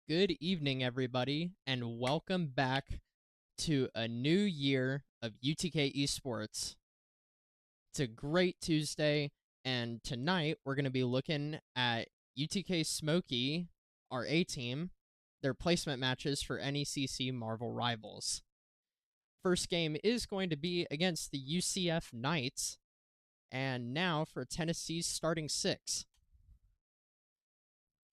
Good evening, everybody, and welcome back to a new year of UTK Esports. It's a great Tuesday, and tonight we're going to be looking at UTK Smoky, our A team, their placement matches for NECC Marvel Rivals. First game is going to be against the UCF Knights, and now for Tennessee's starting six.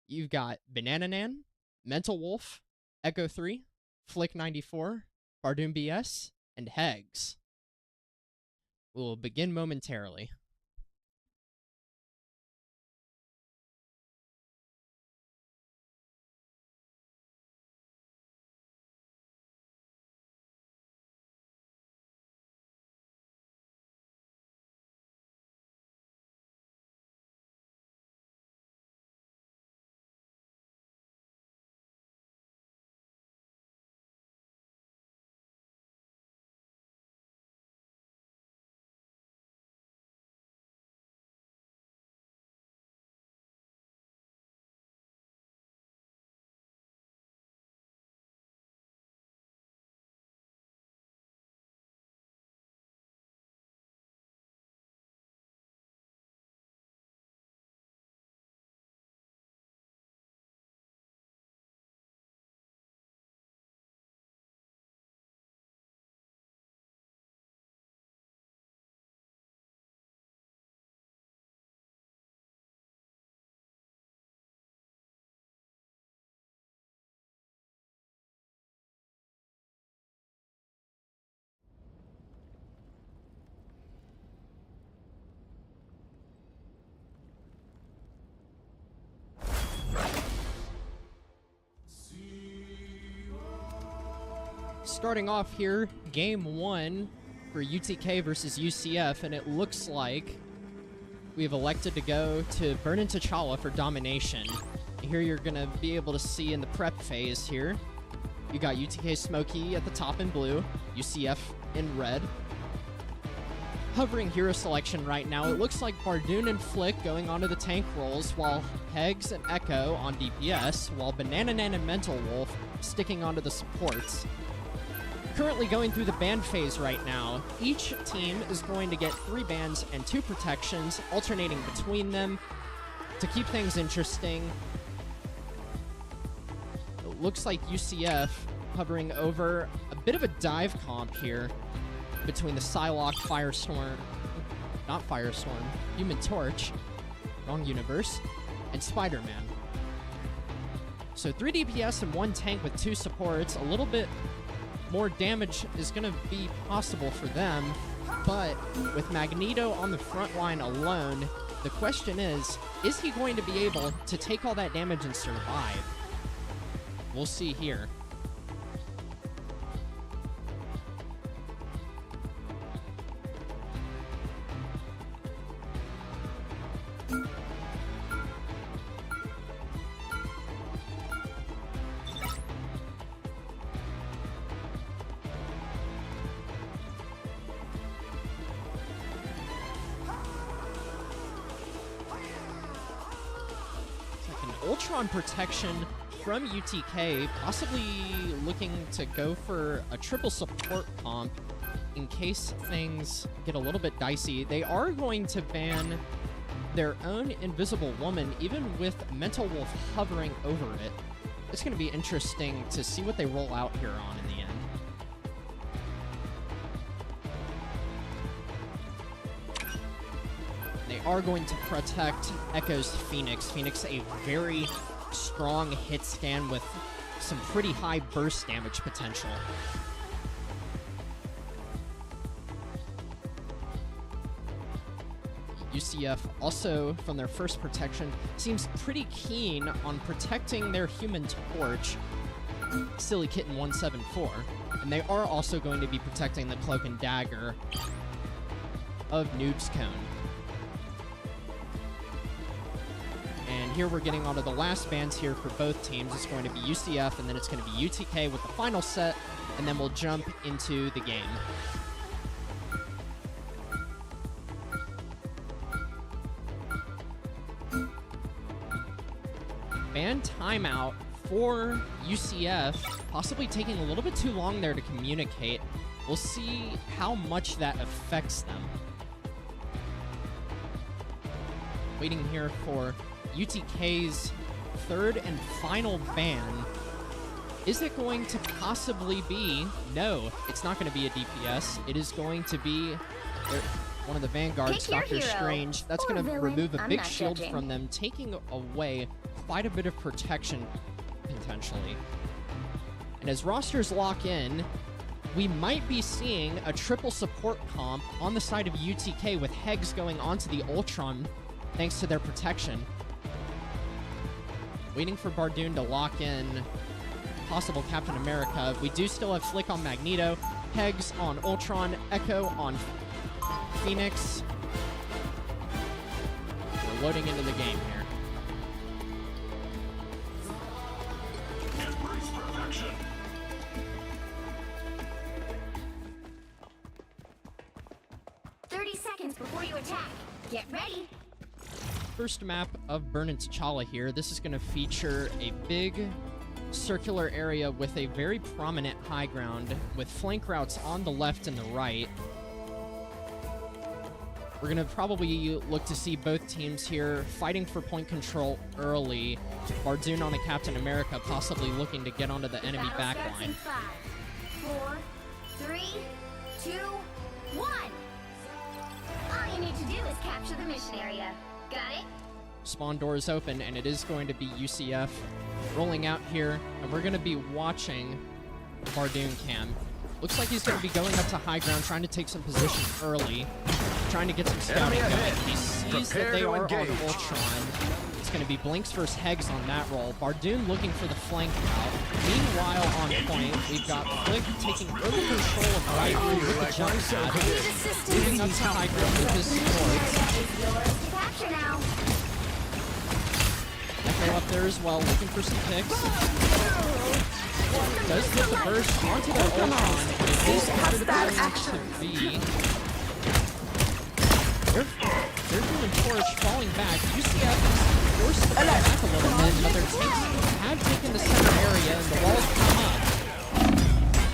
You've got Banana Nan, Mental Wolf, Echo 3, Flick 94, Bardoon BS, and Hegs. We'll begin momentarily. Starting off here, game one for UTK versus UCF, and it looks like we've elected to go to Burnin T'Challa for domination. Here you're going to be able to see in the prep phase here, you got UTK Smoky at the top in blue, UCF in red. Hovering hero selection right now, it looks like Bardoon and Flick going onto the tank roles, while Hegs and Echo on DPS, while Banana Nan and Mental Wolf sticking onto the supports. Currently going through the ban phase right now. Each team is going to get 3 bans and 2 protections, alternating between them to keep things interesting. It looks like UCF hovering over a bit of a dive comp here between the Psylocke, Firestorm, not Firestorm, Human Torch, wrong universe, and Spider-Man. So 3 DPS and 1 tank with 2 supports, a little bit more damage is going to be possible for them, but with Magneto on the front line alone, the question is he going to be able to take all that damage and survive? We'll see here. Ultron protection from UTK, possibly looking to go for a triple support comp in case things get a little bit dicey. They are going to ban their own Invisible Woman, even with Mental Wolf hovering over it. It's going to be interesting to see what they roll out here on in the end. They are going to protect Echo's Phoenix. Phoenix, a very strong hit scan with some pretty high burst damage potential. UCF also, from their first protection, seems pretty keen on protecting their Human Torch, Silly Kitten 174, and they are also going to be protecting the Cloak and Dagger of Noob's Cone. And here we're getting onto the last bans here for both teams. It's going to be UCF, and then it's going to be UTK with the final set, and then we'll jump into the game. Ban timeout for UCF, possibly taking a little bit too long there to communicate. We'll see how much that affects them. Waiting here for UTK's third and final ban. Is it going to possibly be... No, it's not going to be a DPS. It is going to be one of the Vanguards, Dr. Strange. That's going to remove a big shield from them, taking away quite a bit of protection, potentially. And as rosters lock in, we might be seeing a triple support comp on the side of UTK with Hegs going onto the Ultron, thanks to their protection. Waiting for Bardoon to lock in possible Captain America. We do still have Flick on Magneto, Hegs on Ultron, Echo on Phoenix. We're loading into the game here. Embrace perfection. Seconds before you attack. Get ready. First map of Burn and T'Challa here. This is going to feature a big circular area with a very prominent high ground with flank routes on the left and the right. We're going to probably look to see both teams here fighting for point control early. Bardoon on the Captain America, possibly looking to get onto the enemy backline. 5, 4, 3, 2, 1. All you need to do is capture the mission area. Got it? Spawn doors open, and it is going to be UCF rolling out here, and we're going to be watching Bardoon cam. Looks like he's going to be going up to high ground, trying to take some position early, trying to get some scouting going. He sees that they are on Ultron. It's going to be Blinks versus Hegs on that roll. Bardoon looking for the flank out. Meanwhile, on point, we've got Flick taking early control of right with the jump pad, moving up to high ground with his supports. Capture now. Echo up there as well, looking for some picks. Does get the burst onto the Ultron, and it is considered to be... They're doing Torch falling back. UCF is forced to fall back a little bit, but their tanks have taken the center area, and the walls come up.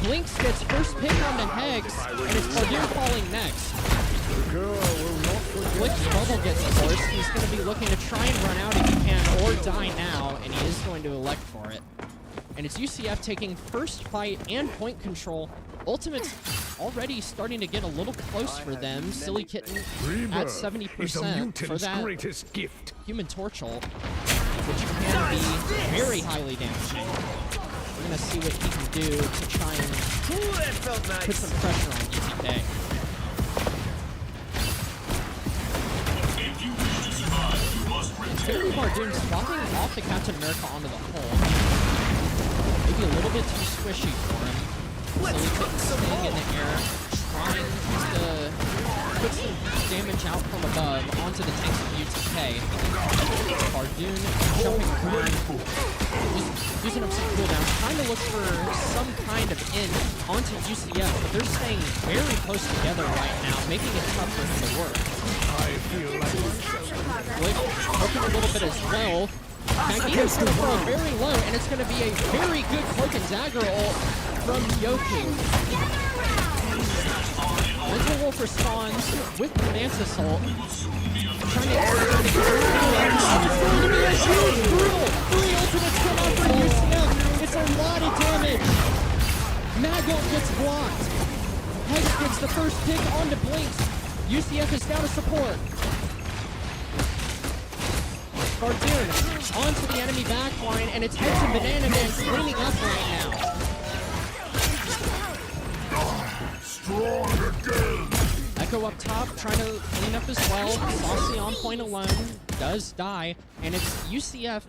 Blinks gets first pick on the Hegs, and it's Bardoon falling next. Flick's bubble gets forced. He's going to be looking to try and run out if he can, or die now, and he is going to elect for it. And it's UCF taking first fight and point control. Ultimate's already starting to get a little close for them. Silly Kitten at 70% for that greatest gift. Human Torch ult, which can be very highly damaging. We're going to see what he can do to try and put some pressure on UTK. Terry Bardoon swapping off the Captain America onto the hole. Maybe a little bit too squishy for him. So he put Sting in the air, trying to put some damage out from above onto the tanks of UTK. Bardoon jumping around, using up some cooldowns, trying to look for some kind of in onto UCF, but they're staying very close together right now, making it tough for him to work. I feel like Flick poking a little bit as well. Magneto's going to throw very low, and it's going to be a very good cloak and dagger ult from Yoku. Mental Wolf responds with the Mantis ult. Trying to get it's going to be a huge brutal 3 ultimates come out for UCF. It's a lot of damage. Mag-ult gets blocked. Hex gets the first pick onto Blinks. UCF is down to support. Bardoon onto the enemy backline, and it's Hex and Banana Man cleaning up right now. Strong again. Echo up top, trying to clean up as well. Saucy on point alone, does die, and it's UCF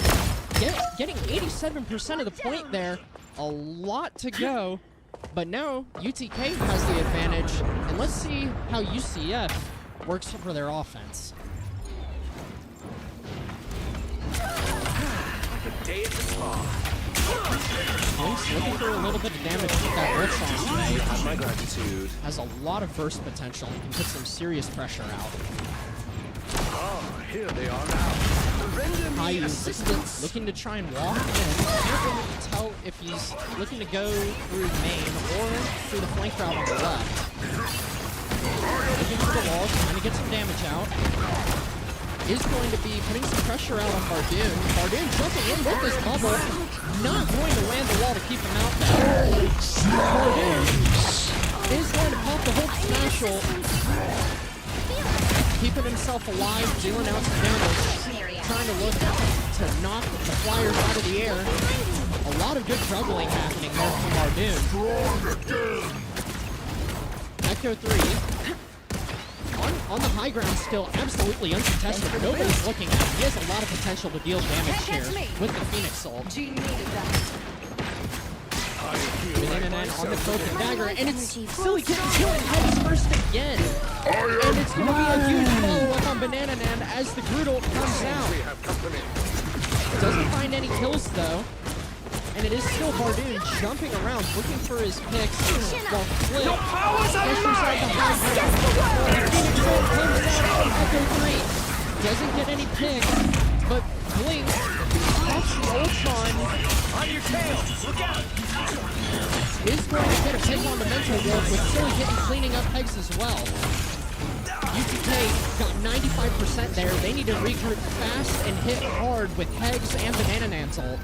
getting 87% of the point there. A lot to go, but now UTK has the advantage, and let's see how UCF works for their offense. day at the spa. Blinks looking for a little bit of damage with that Ultron tonight. My gratitude. Has a lot of burst potential and can put some serious pressure out. Oh, here they are now. The Hayu looking to try and walk in. Can't really tell if he's looking to go through main or through the flank route on the left. Looking for the wall, trying to get some damage out. Is going to be putting some pressure out on Bardoon. Bardoon jumping in with this bubble. Not going to land the wall to keep him out there. Bardoon is going to pop the Hulk Smash ult. Keeping himself alive, dealing out some damage. Trying to look to knock the flyers out of the air. A lot of good juggling happening there from Bardoon. Echo 3. On the high ground still absolutely uncontested. Nobody's looking at him. He has a lot of potential to deal damage here with the Phoenix ult. Banana on the cloak and dagger, and it's Silly Kitten killing heads first again. And it's going to be a huge follow-up on Banana as the Groodle comes out. Doesn't find any kills though. And it is still Bardoon jumping around, looking for his picks, while Flip pressures out the high ground. Phoenix ult comes out on Echo 3. Doesn't get any picks, but Blink pops the Ultron. On your tail! Look out! Is going to get a pick on the mental wolf with Silly Kitten cleaning up pegs as well. UTK got 95% there. They need to regroup fast and hit hard with Hegs and Banana Nan's ult.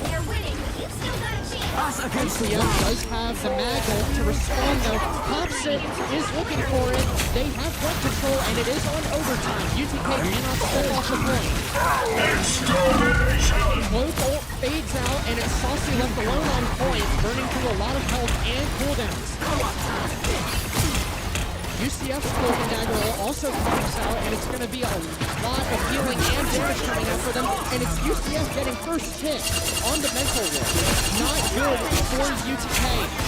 They're winning, but you've still got a chance. UCF does have the mag ult to respond though. Pops it, is looking for it. They have point control and it is on overtime. UTK cannot stay off the point. Cloak ult fades out and it's Saucy left alone on point, burning through a lot of health and cooldowns. UCF's Cloak and Dagger ult also comes out, and it's going to be a lot of healing and damage coming out for them. And it's UCF getting first hit on the mental wolf. Not good for UTK.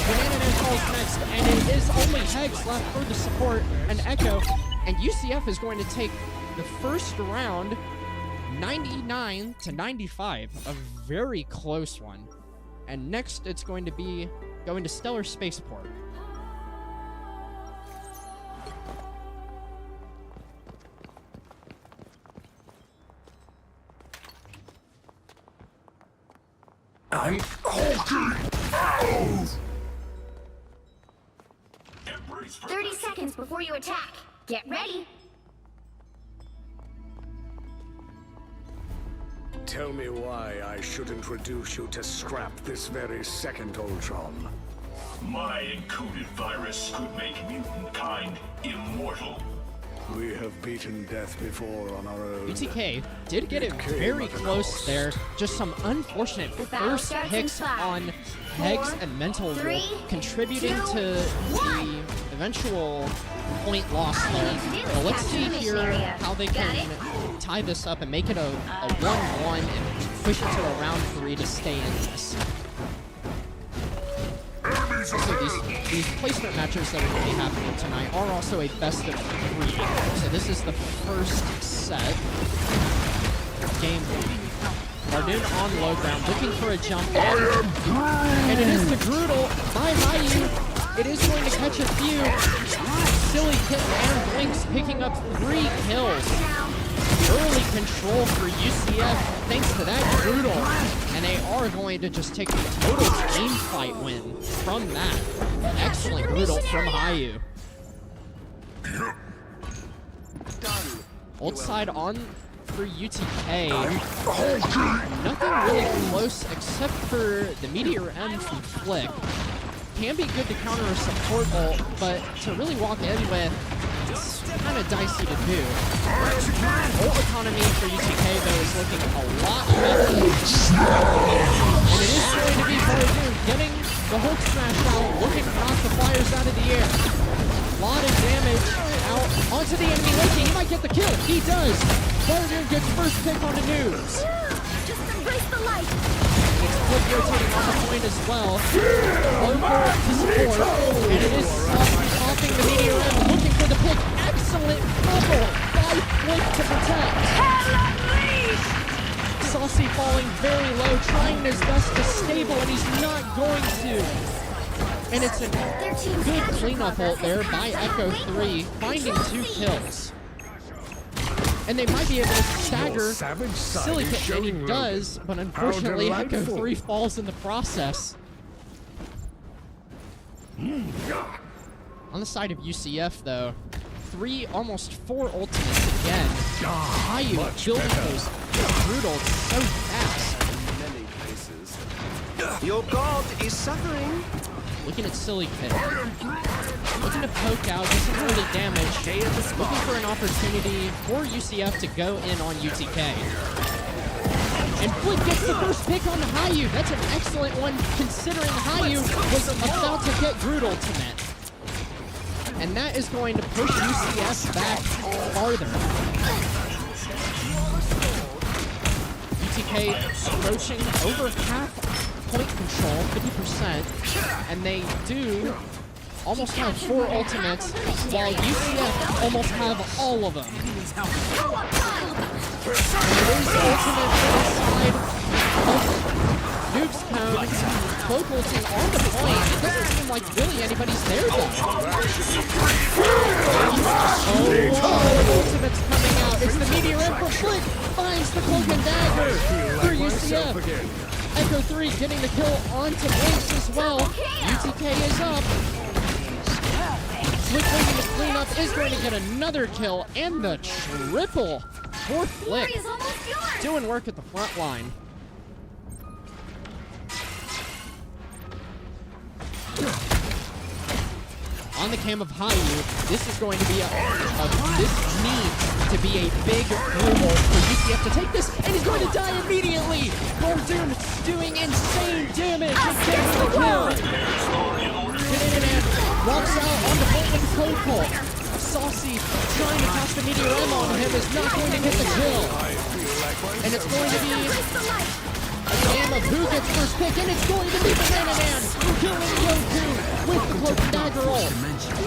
Banana Man falls next, and it is only Hegs left for the support and Echo. And UCF is going to take the first round 99-95, a very close one. And next, it's going to be going to Stellar Spaceport. I'm hulking out! 30 seconds before you attack. Get ready. Tell me why I shouldn't reduce you to scrap this very second, Ultron. My encoded virus could make mutant kind immortal. We have beaten death before on our own. UTK did get it very close there. Just some unfortunate first picks on Hegs and Mental Wolf, contributing to the eventual point loss there. But let's see here how they can tie this up and make it a 1-1 and push it to a round 3 to stay in this. So these placement matches that are going to be happening tonight are also a best of 3. So this is the first set. Game Bardoon on low ground, looking for a jump in. And it is the Groodle by Hayu. It is going to catch a few. Silly Kitten and Blinks picking up 3 kills. Early control for UCF thanks to that Groodle. And they are going to just take a total team fight win from that. Excellent Groodle from Hayu. Ult side on for UTK. Nothing really close except for the Meteor M from Flick. Can be good to counter a support ult, but to really walk in with, it's kind of dicey to do. Ult economy for UTK though is looking a lot better. And it is going to be Bardoon getting the Hulk smash out, looking to knock the flyers out of the air. A lot of damage out onto the enemy linking. He might get the kill. He does. Bardoon gets first pick on the news. Just embrace the light. It's Flip rotating on the point as well. Over to support. And it is popping the Meteor M, looking for the pick. Excellent bubble by Flip to protect. Saucy falling very low, trying his best to stable, and he's not going to. And it's a good cleanup ult there by Echo 3, finding 2 kills. and they might be able to stagger savage side Silly is Kitten, and he showing, does, Logan. but How unfortunately Echo delightful. 3 falls in the process. On the side of UCF, though, almost four ultimates again. Hayu building those brutal so fast. Your god is suffering. Looking at Silly Kitten. Looking to poke out, get some early damage. Looking for an opportunity for UCF to go in on UTK. And Flick gets the first pick on Hayu. That's an excellent one, considering Hayu was about to get Groot ultimate. And that is going to push UCF back farther. UTK approaching over half point control, 50%, and they do almost have 4 ultimates, while UCF almost have all of them. There's the ultimate inside of Noob's Cone. Cloak ulting on the point. It doesn't seem like really anybody's there though. Oh, ultimate's coming out. It's the Meteor Emperor Flick finds the Cloak and Dagger for UCF. Echo 3 getting the kill onto Blinks as well. UTK is up. Flick waiting to clean up is going to get another kill and the triple for Flick. Doing work at the front line. On the cam of Hayu, this is going to be this needs to be a big rumble for UCF to take this, and he's going to die immediately. Bardoon doing insane damage and getting the kill. Walks out on the point with the code pull. Saucy trying to cast the Meteor M on him is not going to get the kill. And it's going to be a game of who gets first pick, and it's going to be Banana Man killing Goku with the Cloak and Dagger ult.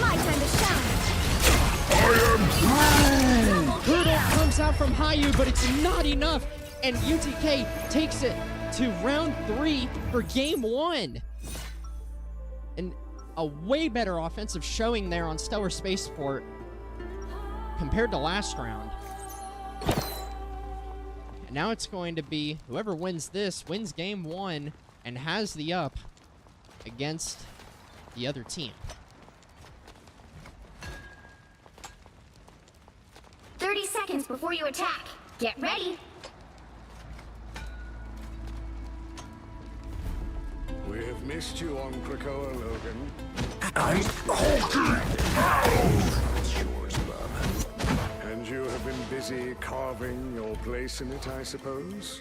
My time to shine. Brutal comes out from Hayu, but it's not enough, and UTK takes it to round 3 for game 1. And a way better offensive showing there on Stellar Spaceport compared to last round. And now it's going to be whoever wins this wins game 1 and has the up against the other team. 30 seconds before you attack. Get ready. We have missed you on Krakoa, Logan. I'm It's yours, bub. And you have been busy carving your place in it, I suppose?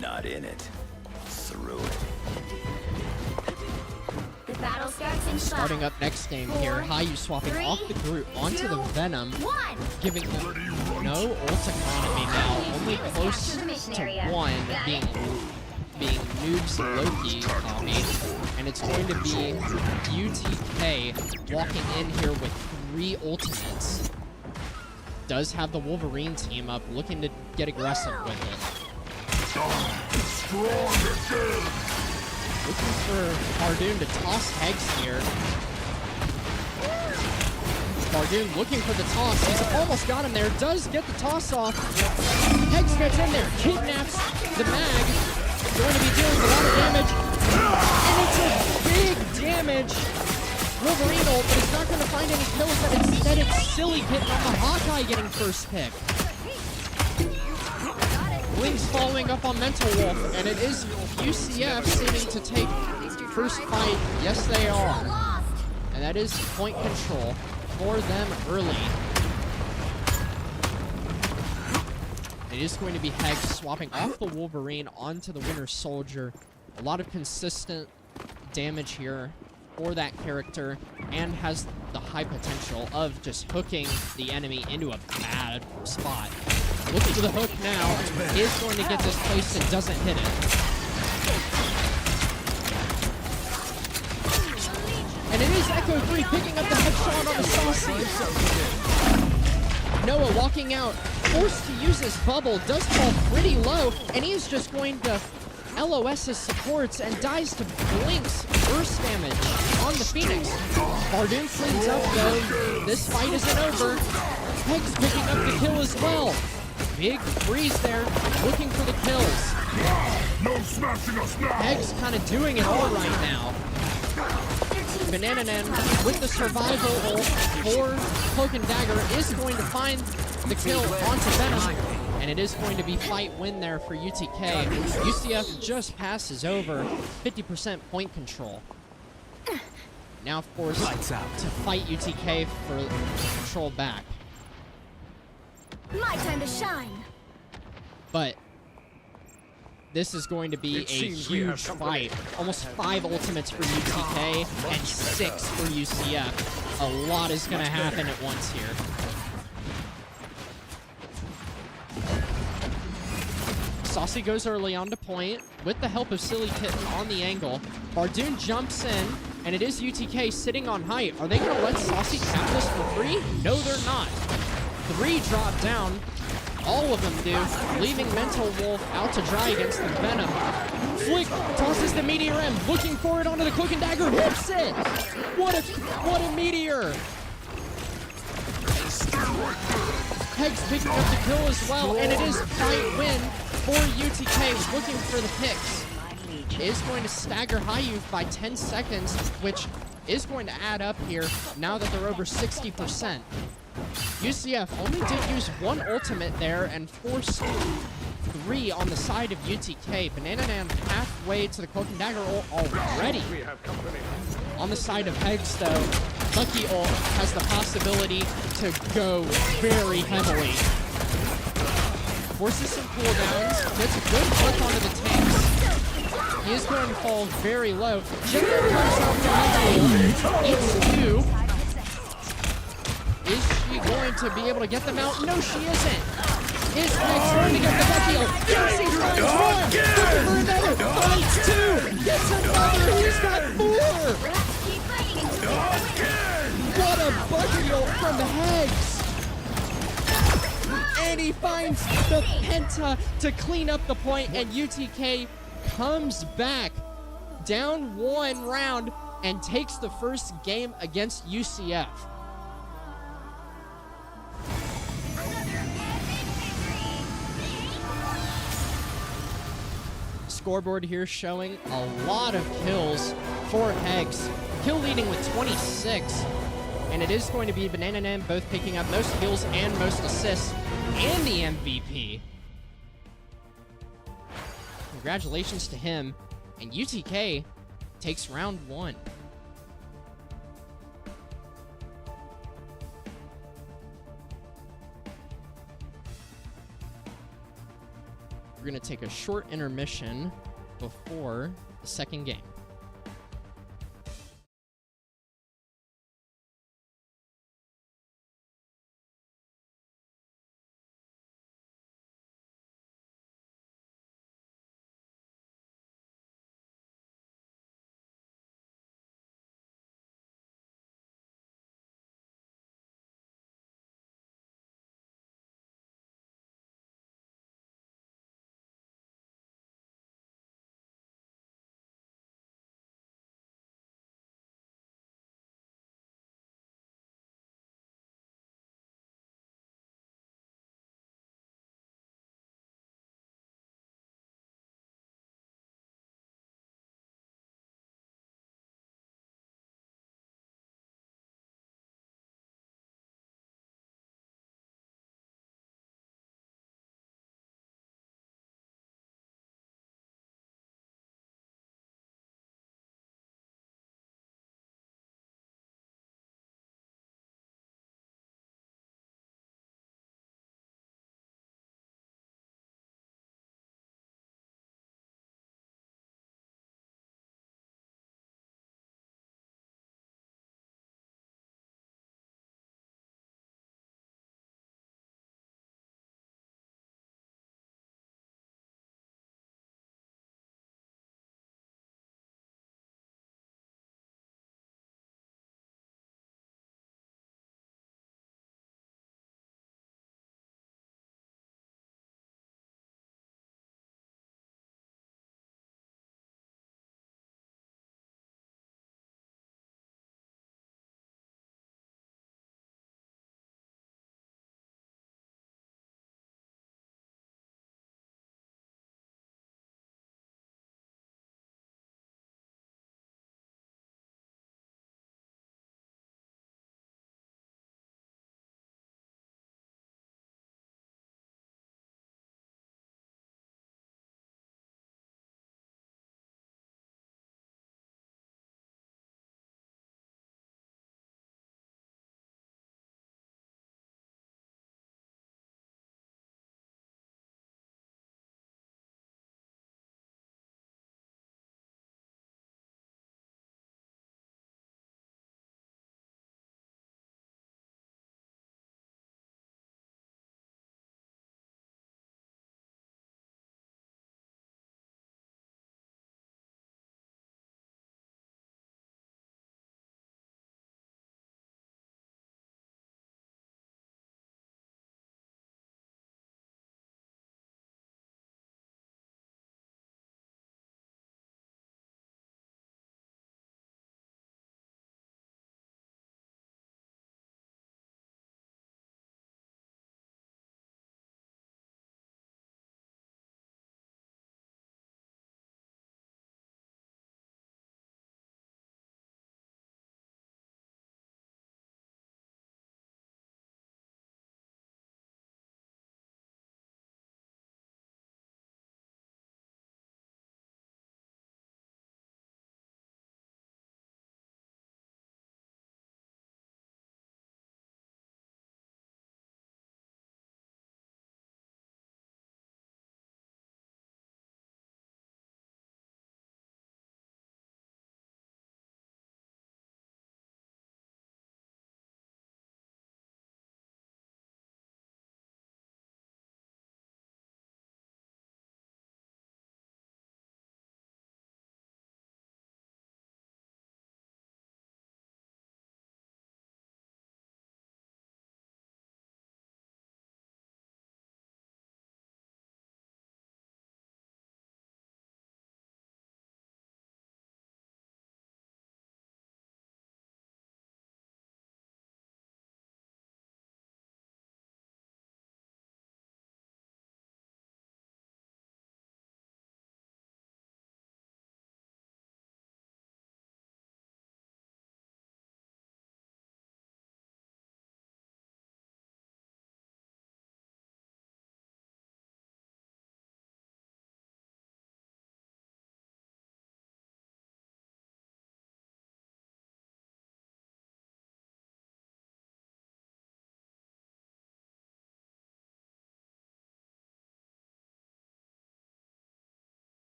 not in it. Through it. The battle starts in 5. Starting up next game here, Hayu swapping off the Groot onto the Venom, 1. giving them no ult economy now, only close to 1 being Noob's Loki copy, and it's going to be UTK walking in here with 3 ultimates. Does have the Wolverine team up, looking to get aggressive with it. Looking for Bardoon to toss Hegs here. Bardoon looking for the toss. He's almost got him there. Does get the toss off. Hegs gets in there, kidnaps the mag. Going to be doing a lot of damage. And it's a big damage Wolverine ult, but it's not going to find any kills. But instead it's Silly Kitten on the Hawkeye getting first pick. Blinks following up on Mental Wolf, and it is UCF seeming to take first fight. Yes, they are. And that is point control for them early. It is going to be Hex swapping off the Wolverine onto the Winter Soldier. A lot of consistent damage here for that character, and has the high potential of just hooking the enemy into a bad spot. Looking for the hook now, is going to get this placed and doesn't hit it. And it is Echo 3 picking up the headshot on the Saucy. Noah walking out, forced to use his bubble, does fall pretty low, and he is just going to LOS his supports and dies to Blink's burst damage on the Phoenix. Bardoon cleans up though. This fight isn't over. Hegg's picking up the kill as well. Big freeze there, looking for the kills. No smashing us now! Hegg's kind of doing it all right now. Banana Nan with the survival ult for Cloak and Dagger is going to find the kill onto Venom, and it is going to be fight win there for UTK. UCF just passes over 50% point control. Now, of course, to fight UTK for control back. My time to shine. But this is going to be a huge fight. Almost 5 ultimates for UTK and 6 for UCF. A lot is going to happen at once here. Saucy goes early onto point with the help of Silly Kitten on the angle. Bardoon jumps in, and it is UTK sitting on height. Are they going to let Saucy cap this for free? No, they're not. 3 drop down. All of them do, leaving Mental Wolf out to dry against the Venom. Flick tosses the Meteor M, looking for it onto the Cloak and Dagger, hits it! What a meteor! Hegg's picking up the kill as well, and it is fight win for UTK, looking for the picks. Is going to stagger High Youth by 10 seconds, which is going to add up here now that they're over 60%. UCF only did use 1 ultimate there and forced 3 on the side of UTK. Banana Nan halfway to the Cloak and Dagger ult already. On the side of Eggs, though, Lucky ult has the possibility to go very heavily. Forces some cooldowns, gets a good flick onto the tanks. He is going to fall very low. Jimbo comes out for eats 2. Is she going to be able to get them out? No, she isn't. Is Hex going to get the Lucky ult? Yes, he finds 1! Looking for another! Finds 2! Gets another! He's got 4! What a Bucky ult from the Hex! And he finds the Penta to clean up the point, and UTK comes back down 1 round and takes the first game against UCF. Scoreboard here showing a lot of kills for Hegs. Kill leading with 26. And it is going to be Banana Nan both picking up most kills and most assists and the MVP. Congratulations to him. And UTK takes round 1. We're going to take a short intermission before the second game.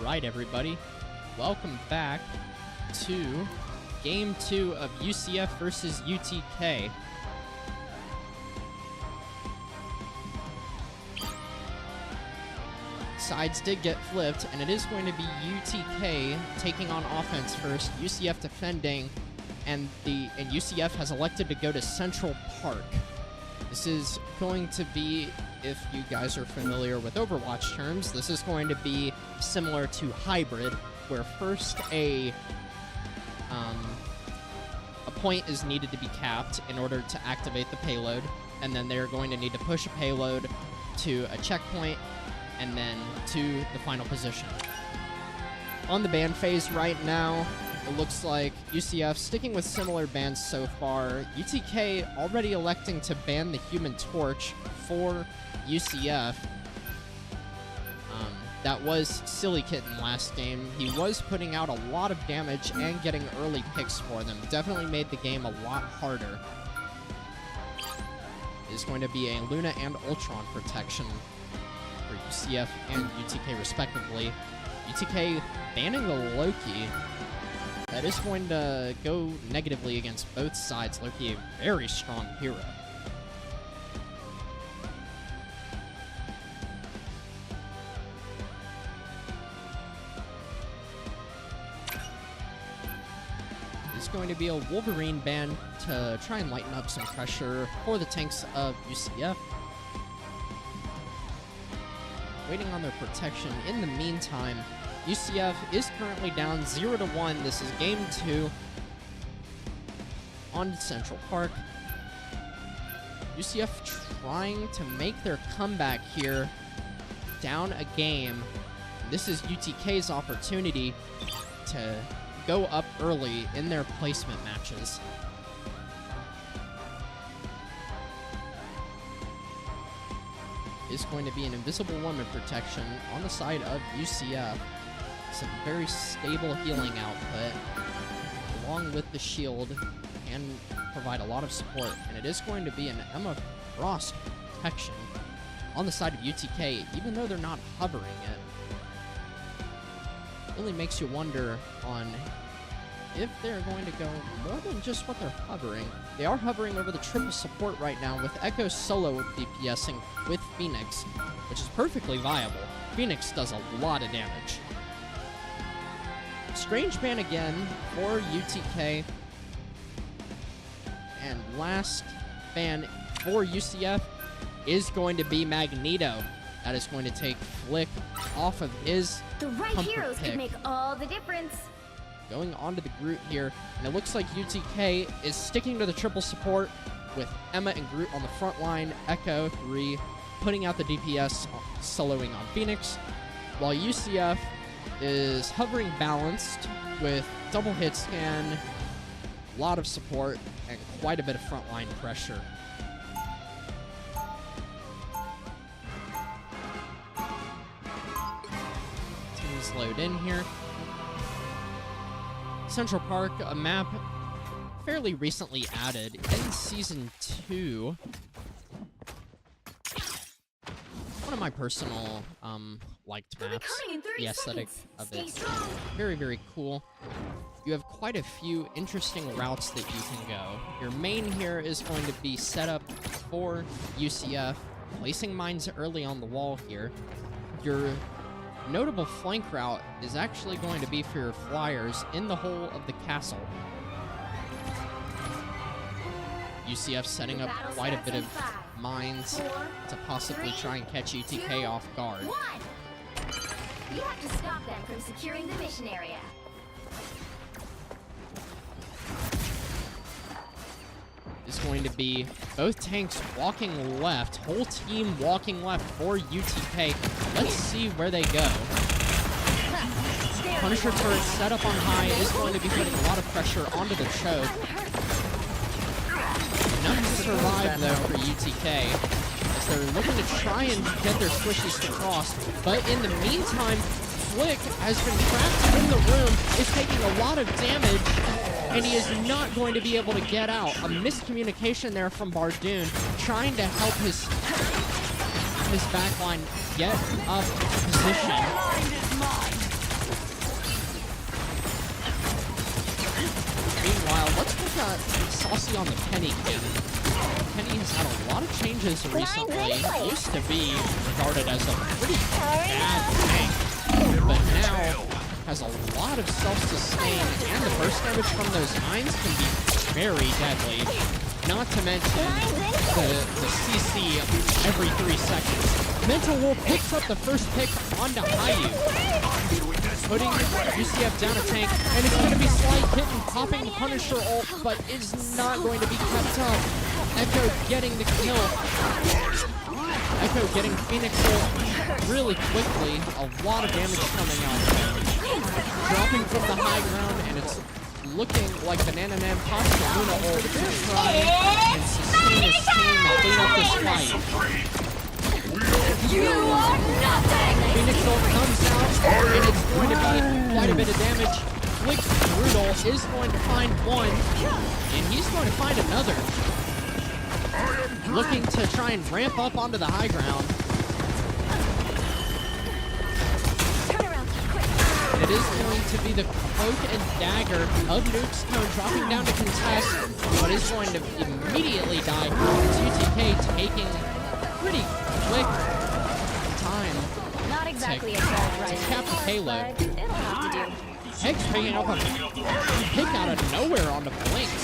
Alright, everybody. Welcome back to Game 2 of UCF versus UTK. Sides did get flipped, and it is going to be UTK taking on offense first, UCF defending, and UCF has elected to go to Central Park. This is going to be, if you guys are familiar with Overwatch terms, this is going to be similar to Hybrid, where first a point is needed to be capped in order to activate the payload, and then they're going to need to push a payload to a checkpoint, and then to the final position. On the ban phase right now, it looks like UCF sticking with similar bans so far. UTK already electing to ban the Human Torch for UCF. That was Silly Kitten last game. He was putting out a lot of damage and getting early picks for them. Definitely made the game a lot harder. It's going to be a Luna and Ultron protection for UCF and UTK respectively. UTK banning the Loki. That is going to go negatively against both sides. Loki, a very strong hero. It's going to be a Wolverine ban to try and lighten up some pressure for the tanks of UCF. Waiting on their protection. In the meantime, UCF is currently down 0-1. This is game 2 on Central Park. UCF trying to make their comeback here, down a game. This is UTK's opportunity to go up early in their placement matches. Is going to be an Invisible Woman protection on the side of UCF. Some very stable healing output, along with the shield, and provide a lot of support. And it is going to be an Emma Frost protection on the side of UTK, even though they're not hovering it. Really makes you wonder on if they're going to go more than just what they're hovering. They are hovering over the triple support right now, with Echo solo DPSing with Phoenix, which is perfectly viable. Phoenix does a lot of damage. Strange ban again for UTK. And last ban for UCF is going to be Magneto. That is going to take Flick off of his The right comfort heroes pick. can make all the difference. Going on to the Groot here, and it looks like UTK is sticking to the triple support with Emma and Groot on the front line, Echo 3 putting out the DPS, soloing on Phoenix, while UCF is hovering balanced with double hit scan, a lot of support, and quite a bit of frontline pressure. Teams load in here. Central Park, a map fairly recently added in Season 2. One of my personal liked maps. The aesthetic of it. Very, very cool. You have quite a few interesting routes that you can go. Your main here is going to be set up for UCF, placing mines early on the wall here. Your notable flank route is actually going to be for your flyers in the whole of the castle. UCF setting up quite a bit of mines to possibly try and catch UTK off guard. You have to stop them from securing the mission area. Is going to be both tanks walking left, whole team walking left for UTK. Let's see where they go. Punisher turret set up on high is going to be putting a lot of pressure onto the choke. Enough to survive though for UTK, as they're looking to try and get their squishes to cross. But in the meantime, Flick has been trapped in the room, is taking a lot of damage, and he is not going to be able to get out. A miscommunication there from Bardoon, trying to help his backline get up position. got Saucy on the Penny King. Penny has had a lot of changes recently. Used to be regarded as a pretty bad tank, but now has a lot of self-sustain, and the burst damage from those mines can be very deadly. Not to mention the CC every 3 seconds. Mental Wolf picks up the first pick onto Hayu, putting UCF down a tank, and it's going to be Sly Kitten popping the Punisher ult, but is not going to be kept up. Echo getting the kill. Echo getting Phoenix ult really quickly. A lot of damage coming out. Dropping from the high ground, and it's looking like Banana Man pops the Luna ult to try and sustain his team and clean up this fight. You are nothing! Phoenix ult comes out, and it's going to be quite a bit of damage. Flick Brutal is going to find one, and he's going to find another. Looking to try and ramp up onto the high ground. And it is going to be the Cloak and Dagger of Nuke's Cone dropping down to contest, but is going to immediately die. It's UTK taking pretty quick time Not exactly to a ball right. cap the payload. But it'll have to do. Hex picking up a pick out of nowhere on the Blinks.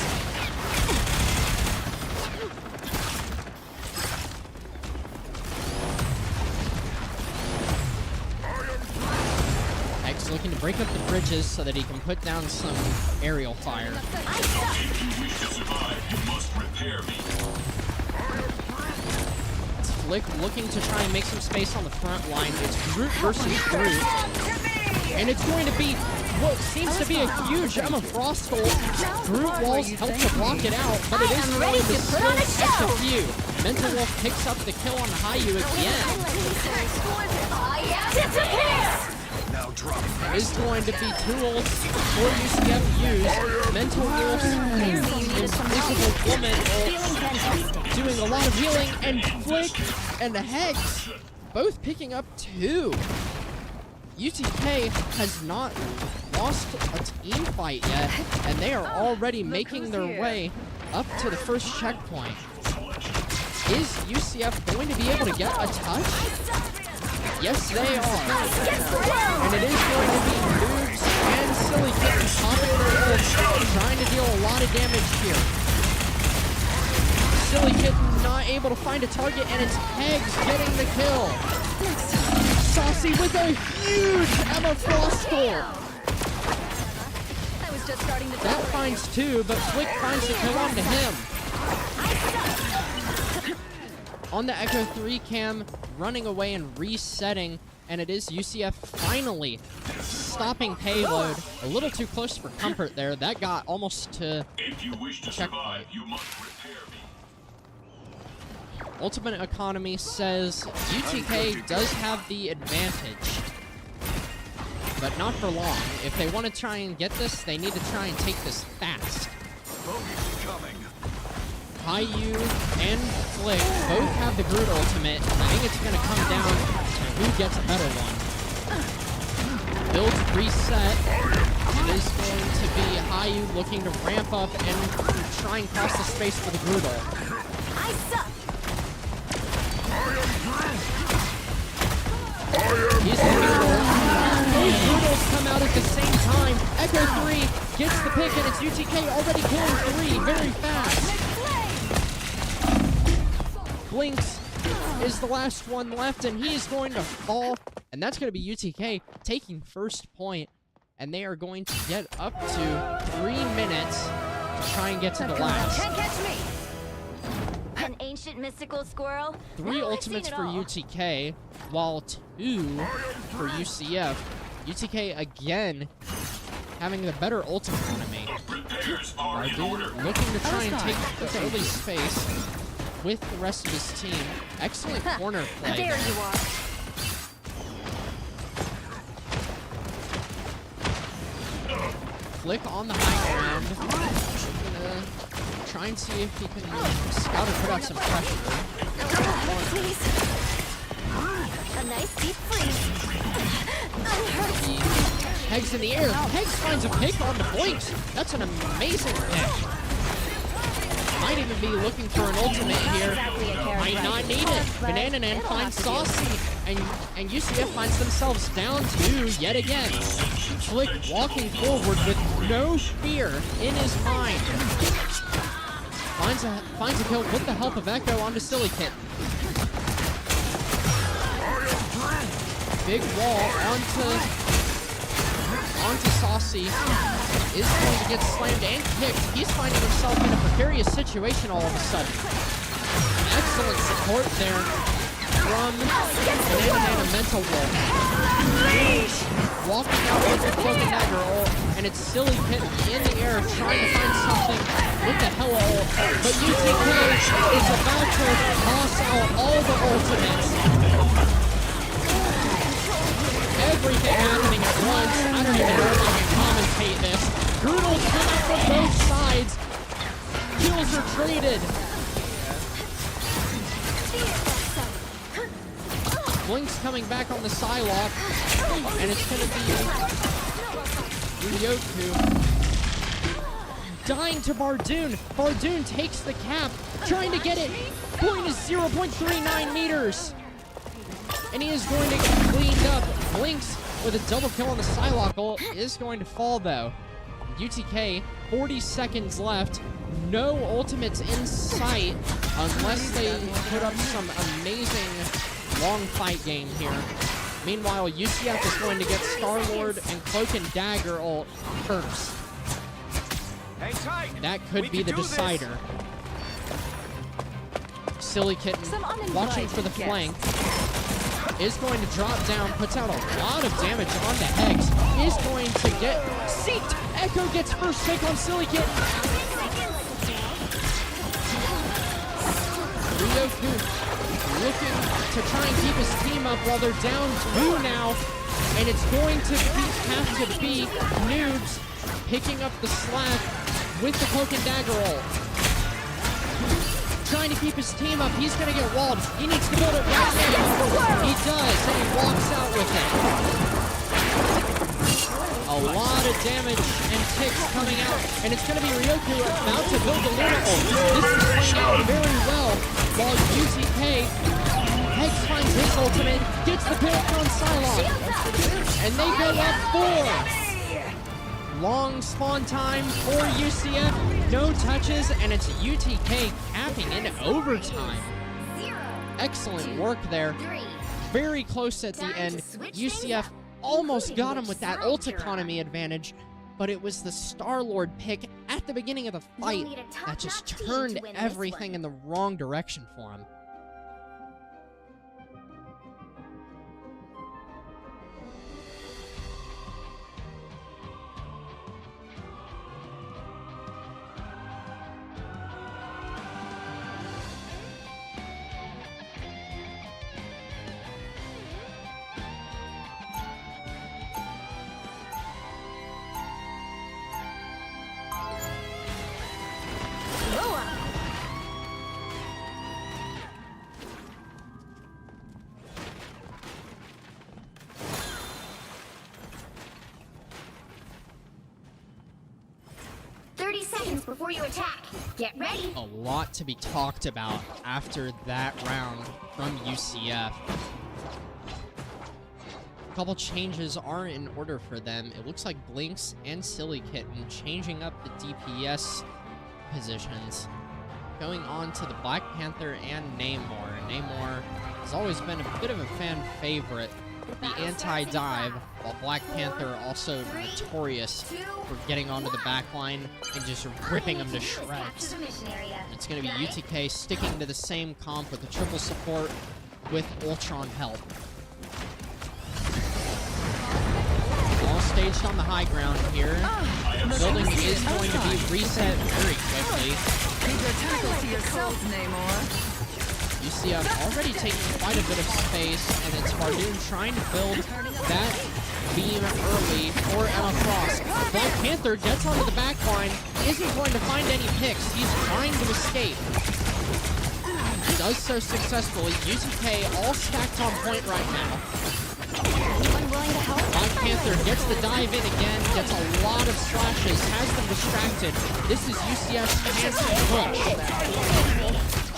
Hex looking to break up the bridges so that he can put down some aerial fire. If you wish to survive, you must repair me. It's Flick looking to try and make some space on the front line. It's Groot versus Groot. And it's going to be what seems to be a huge Emma Frost goal. Groot walls help to block it out, but it is going to still catch a few. Mental Wolf picks up the kill on Hayu again. It is going to be 2 ults for UCF use. Mental Wolf's invisible woman ult doing a lot of healing, and Flick and Hex both picking up 2. UTK has not lost a team fight yet, and they are already making their way up to the first checkpoint. Is UCF going to be able to get a touch? Yes, they are. And it is going to be Noobs and Silly Kitten popping their ults, trying to deal a lot of damage here. Silly Kitten not able to find a target, and it's Hegs getting the kill. Saucy with a huge Emma Frost score. That finds 2, but Flick finds the kill onto him. On the Echo 3 cam, running away and resetting, and it is UCF finally stopping payload. A little too close for comfort there. That got almost to If you wish to survive, you must repair me. Ultimate Economy says UTK does have the advantage, but not for long. If they want to try and get this, they need to try and take this fast. Hayu and Flick both have the Groot ultimate, and I think it's going to come down to who gets a better one. Build reset. It is going to be Hayu looking to ramp up and try and cross the space for the Groot ult. I suck. He's looking for both Groot ults come out at the same time. Echo 3 gets the pick, and it's UTK already killing 3 very fast. Blinks is the last one left, and he's going to fall. And that's going to be UTK taking first point. And they are going to get up to 3 minutes to try and get to the last. Can't catch me. An ancient mystical squirrel. 3 ultimates for UTK, while 2 for UCF. UTK again having the better ult economy. Repairs are in order. Looking to try and take the early space with the rest of his team. Excellent corner play. There you are. Flick on the high ground. Gonna try and see if he can scout or put out some pressure. Please. A nice deep freeze. Hegs in the air. Hegs finds a pick on the Blinks. That's an amazing pick. Might even be looking for an ultimate here. Might not need it. Banana Man finds Saucy, and UCF finds themselves down 2 yet again. Flick walking forward with no fear in his mind. Finds a kill with the help of Echo onto Silly Kitten. Big wall onto Saucy. Is going to get slammed and kicked. He's finding himself in a precarious situation all of a sudden. Excellent support there from Banana Man and Mental Wolf. Walking out with the Cloak and Dagger ult, and it's Silly Kitten in the air trying to find something with the Hella ult. But UTK is about to toss out all the ultimates. Everything happening at once. I don't even know if I can commentate this. Brutals come out from both sides. Kills are traded. Blink's coming back on the Psylocke. And it's going to be Ryoku. Dying to Bardoon. Bardoon takes the cap. Trying to get it. Point is 0.39 meters. And he is going to get cleaned up. Blinks with a double kill on the Psylocke ult is going to fall though. UTK, 40 seconds left. No ultimates in sight unless they put up some amazing long fight game here. Meanwhile, UCF is going to get Star-Lord and Cloak and Dagger ult first. That could be the decider. Silly Kitten watching for the flank. Is going to drop down, puts out a lot of damage onto Hex. Is going to get seeked. Echo gets first take on Silly Kitten. Ryoku looking to try and keep his team up while they're down 2 now. And it's going to have to be Noobs picking up the slack with the Cloak and Dagger ult. Trying to keep his team up. He's going to get walled. He needs to build it right now. He does, and he walks out with it. A lot of damage and ticks coming out, and it's going to be Ryoku about to build the Luna ult. This is playing out very well, while UTK, Hex finds his ultimate, gets the pick on Psylocke, and they go up 4. Long spawn time for UCF, no touches, and it's UTK capping in overtime. Excellent work there. Very close at the end. UCF almost got him with that ult economy advantage, but it was the Star-Lord pick at the beginning of the fight that just turned everything in the wrong direction for him. Before you attack, get ready. A lot to be talked about after that round from UCF. A couple changes are in order for them. It looks like Blinks and Silly Kitten changing up the DPS positions. Going on to the Black Panther and Namor. Namor has always been a bit of a fan favorite. The anti-dive, while Black Panther also notorious for getting onto the back line and just ripping them to shreds. It's going to be UTK sticking to the same comp with the triple support with Ultron help. All staged on the high ground here. The building is going to be reset very quickly. Keep your tackle to yourself, Namor. UCF already taking quite a bit of space, and it's Bardoon trying to build that beam early for Emma Frost. Black Panther gets onto the back line, isn't going to find any picks. He's trying to escape. Does so successfully. UTK all stacked on point right now. Anyone willing to help? Black Panther Panther gets the dive in again, gets a lot of slashes, has them distracted. This is UCF's chance to push.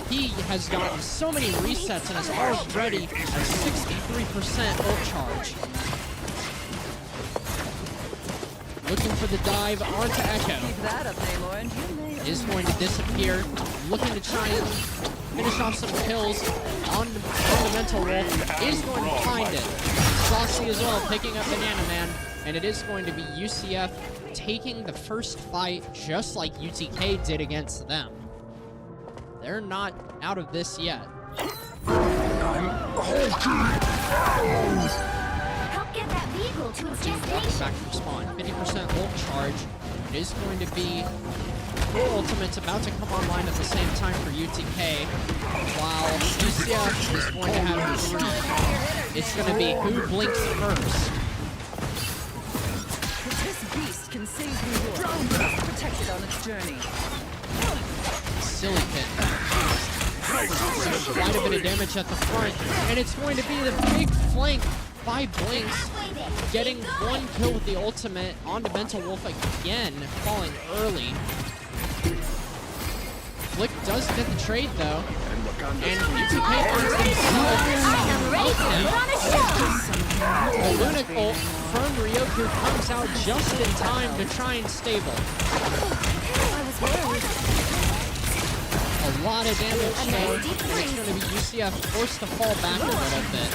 He has gotten so many resets and is already at 63% ult charge. Looking for the dive onto Echo. Keep that up, Namor, and you may... Is going to disappear. Looking to try and finish off some kills on the Mental Wolf. Is going to find it. Saucy as well, picking up Banana Man. And it is going to be UCF taking the first fight just like UTK did against them. They're not out of this yet. Help get that vehicle to its Team destination. back to spawn. 50% ult charge. It is going to be full ultimates about to come online at the same time for UTK, while UCF is going to have 3. It's going to be who blinks first. This beast can save New York. Protected on its journey. Silly Pit. Quite a bit of damage at the front, and it's going to be the big flank by Blinks, getting 1 kill with the ultimate onto Mental Wolf again, falling early. Flick does get the trade though, and UTK finds themselves out now. The Lunac ult from Ryoku comes out just in time to try and stable. A lot of damage though, and it's going to be UCF forced to fall back a little bit.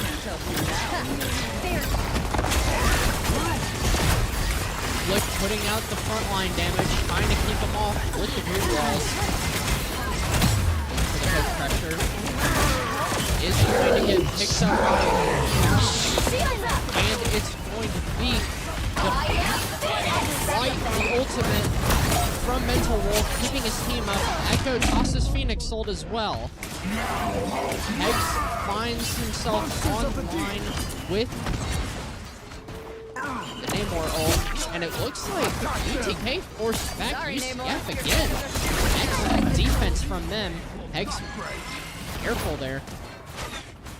Flick putting out the frontline damage, trying to keep them off with the blue walls. For the hook pressure. Is going to get picked up by and it's going to be the ultimate from Mental Wolf, keeping his team up. Echo tosses Phoenix Sold as well. Eggs finds himself on the line with the Namor ult, and it looks like UTK forced back UCF again. Excellent defense from them. Eggs, careful there.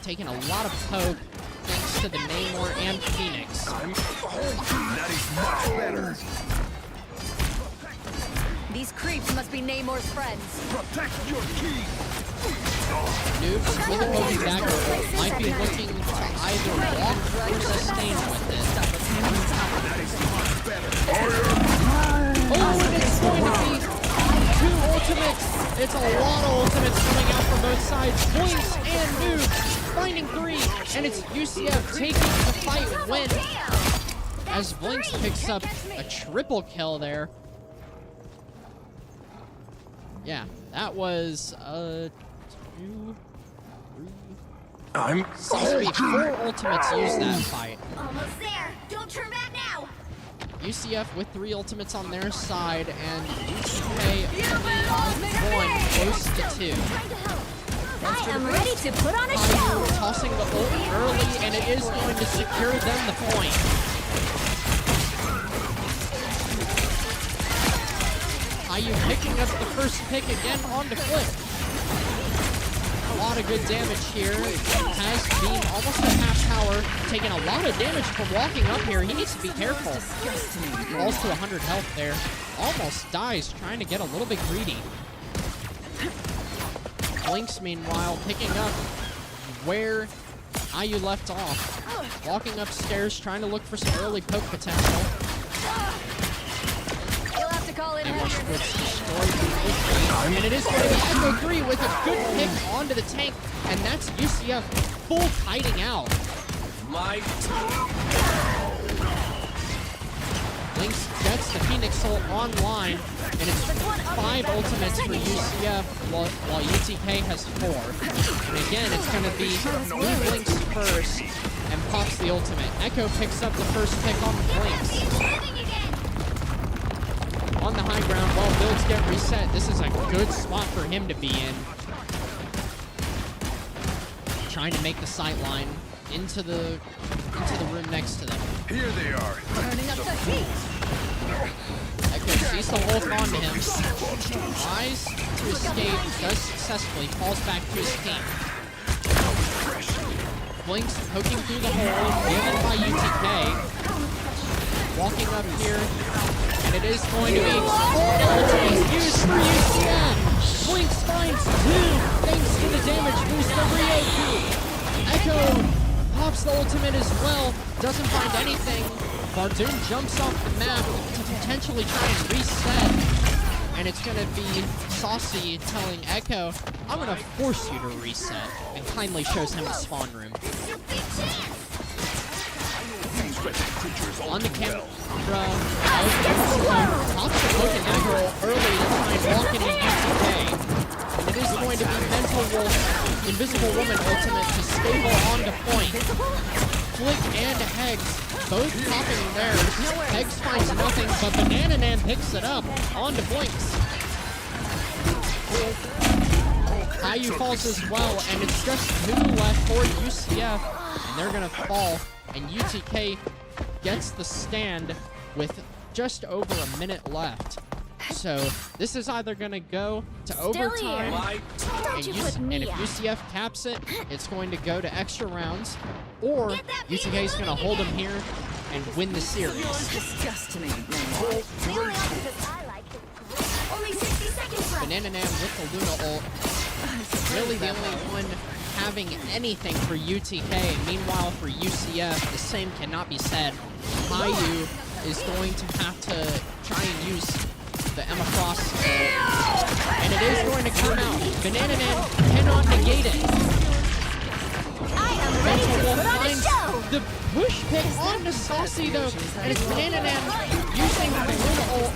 Taking a lot of poke thanks to the Namor and Phoenix. That is much better. These creeps must be Namor's friends. Protect your key. Noobs with a Kobe dagger ult might be looking to either walk or sustain with it. Oh, and it's going to be 2 ultimates. It's a lot of ultimates coming out from both sides. Blinks and Noobs finding 3, and it's UCF taking the fight win as Blinks picks up a triple kill there. Yeah, that was 2, 3. Seems to be 4 ultimates used that fight. Almost there. Don't turn back now. UCF with 3 ultimates on their side, and UTK only 1, close to 2. I am ready to put on a show. Tossing the ult early, and it is going to secure them the point. Caillou picking up the first pick again onto Flick. A lot of good damage here. Has been almost at half power, taking a lot of damage from walking up here. He needs to be careful. Falls to 100 health there. Almost dies, trying to get a little bit greedy. Blinks, meanwhile, picking up where Caillou left off. Walking upstairs, trying to look for some early poke potential. And once it's destroyed completely. And it is going to be Echo 3 with a good pick onto the tank. And that's UCF full kiting out. Lynx gets the Phoenix Soul online. And it's 5 ultimates for UCF while UTK has 4. And again, it's going to be Blinks first and pops the ultimate. Echo picks up the first pick on the Blinks. On the high ground, while builds get reset, this is a good spot for him to be in. Trying to make the sight line into the room next to them. Here they are. Turning up the heat. Echo sees the Wolf onto him. Tries to escape, does successfully, falls back to his team. Blinks poking through the hole, given by UTK. walking up here, and it is going to be ultimate used for UCF. Blinks finds 2 thanks to the damage boost of Ryoku. Echo pops the ultimate as well, doesn't find anything. Bardoon jumps off the map to potentially try and reset. And it's gonna be Saucy telling Echo, I'm gonna force you to reset, and kindly shows him a spawn room. On the camera, pops the poke and dagger early to try and walk into UTK. And it is going to be Mental Wolf, Invisible Woman ultimate to stable onto point. Flick and Hegs both popping theirs. Hegs finds nothing, but Banana Man picks it up onto Blinks. Caillou falls as well, and it's just 2 left for UCF, and they're gonna fall. And UTK gets the stand with just over a minute left. So this is either gonna go to overtime, and if UCF caps it, it's going to go to extra rounds, or UTK is gonna hold them here and win the series. Disgusting. Banana Nam with the Luna ult, really the only one having anything for UTK. Meanwhile, for UCF, the same cannot be said. Caillou is going to have to try and use the Emma Frost, and it is going to come out. Banana Man cannot negate it. Mental Wolf finds the push pick onto Saucy though, and it's Banana Man using the Luna ult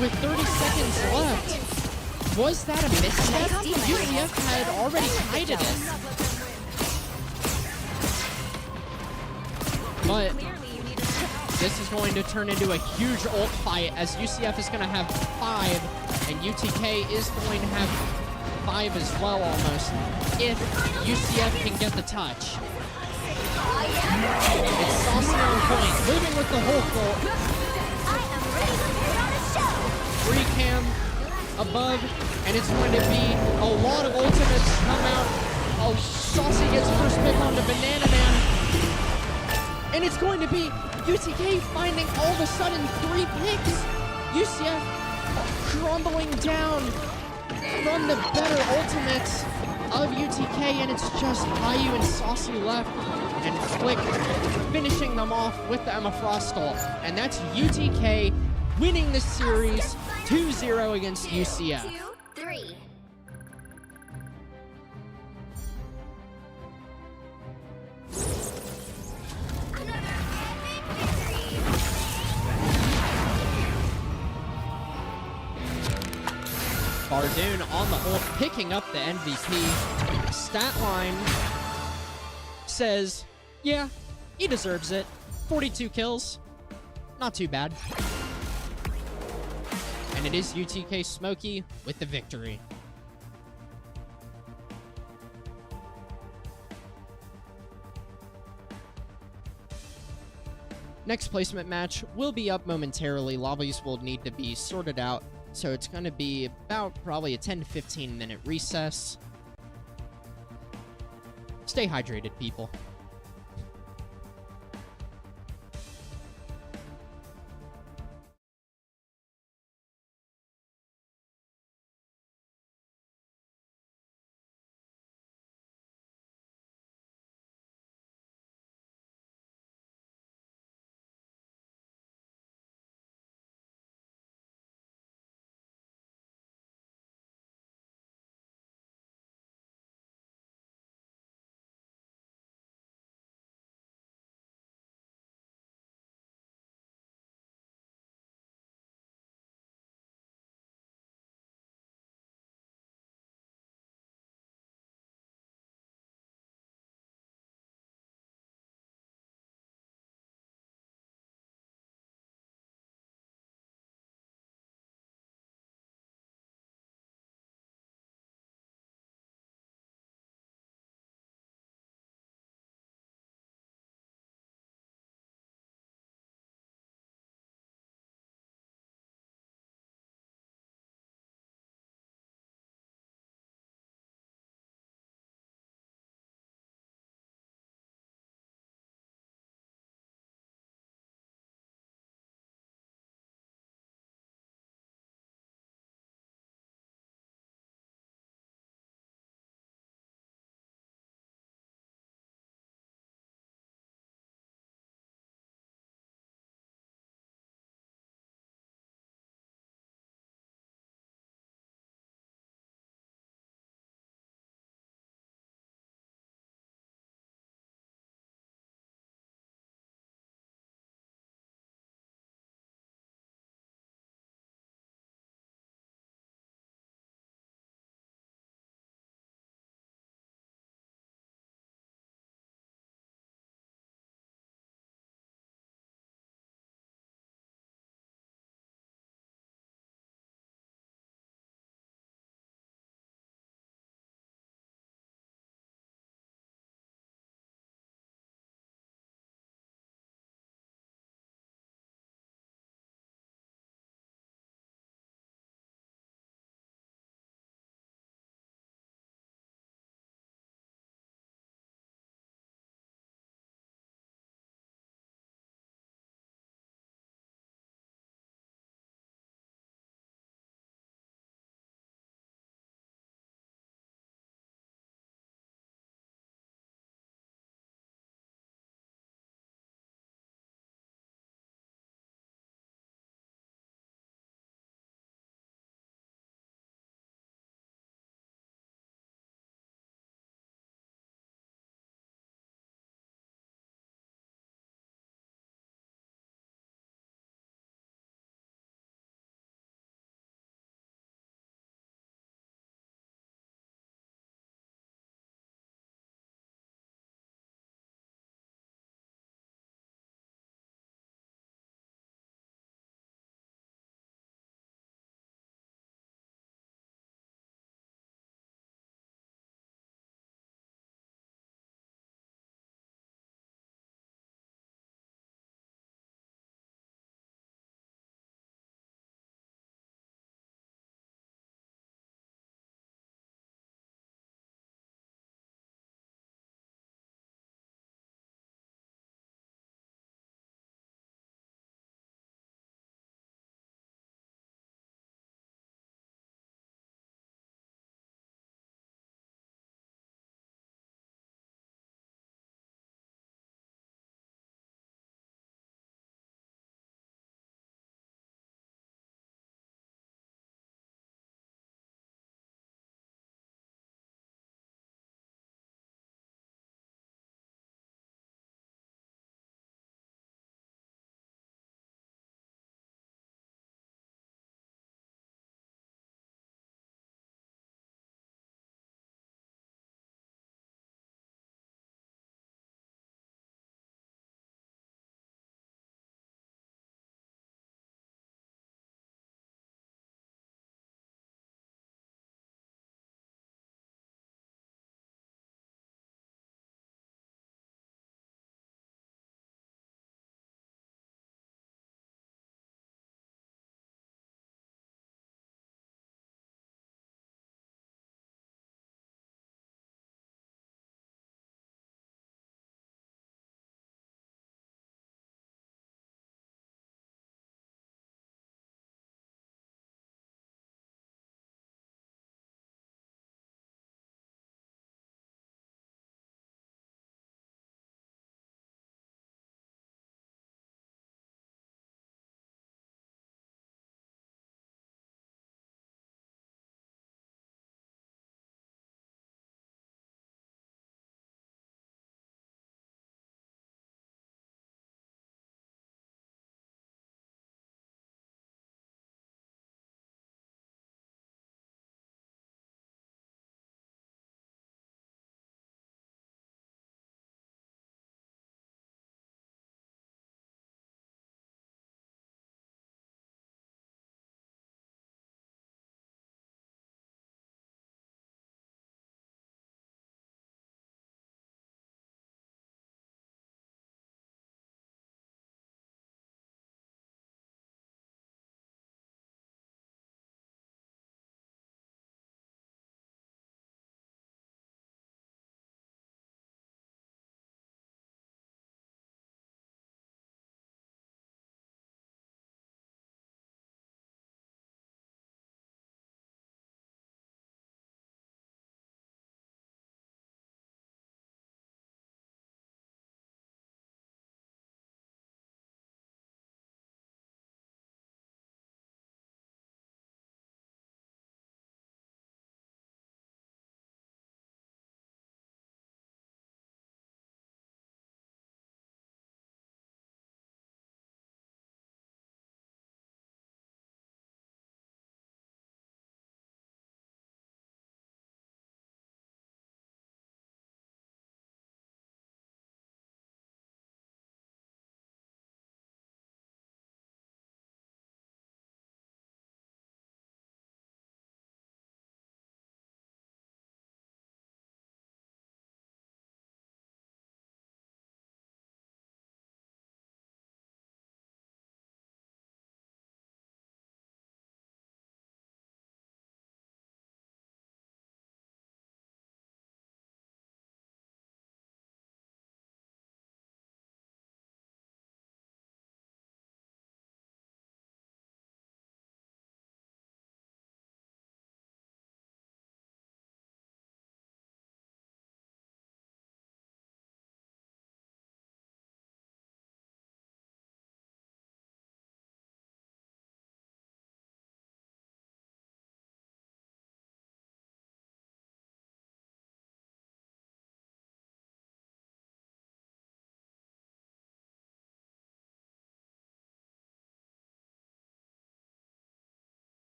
with 30 seconds left. Was that a misstep? UCF had already kited it. But this is going to turn into a huge ult fight as UCF is going to have 5 and UTK is going to have 5 as well almost if UCF can get the touch. It's Saucy on point, living with the Hulk ult. Free cam above, and it's going to be a lot of ultimates come out. Oh, Saucy gets first pick onto Banana Man. And it's going to be UTK finding all of a sudden 3 picks. UCF crumbling down from the better ultimates of UTK, and it's just Caillou and Saucy left, and Flick finishing them off with the Emma Frost ult. And that's UTK winning the series 2-0 against UCF. 2, 3. Bardoon on the ult, picking up the MVP. Stat line says, yeah, he deserves it. 42 kills, not too bad. And it is UTK Smokey with the victory. Next placement match will be up momentarily. Lobbies will need to be sorted out, so it's going to be about probably a 10 to 15 minute recess. Stay hydrated, people.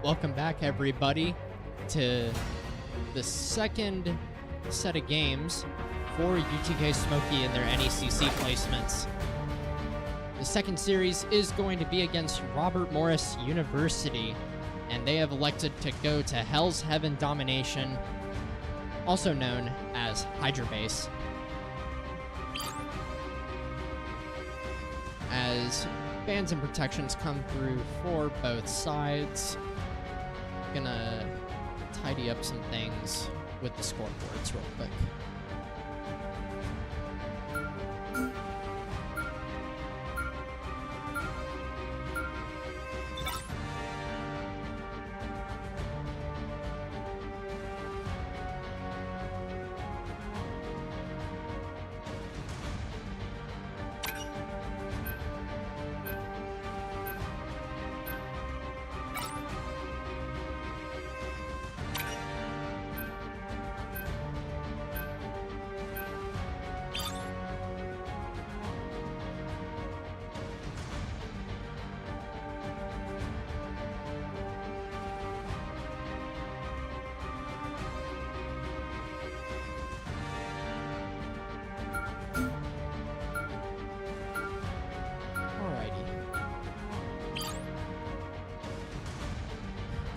Welcome back, everybody, to the second set of games for UTK Smoky and their NECC placements. The second series is going to be against Robert Morris University, and they have elected to go to Hell's Heaven Domination, also known as Hydra Base. As bans and protections come through for both sides, gonna tidy up some things with the scoreboards real quick.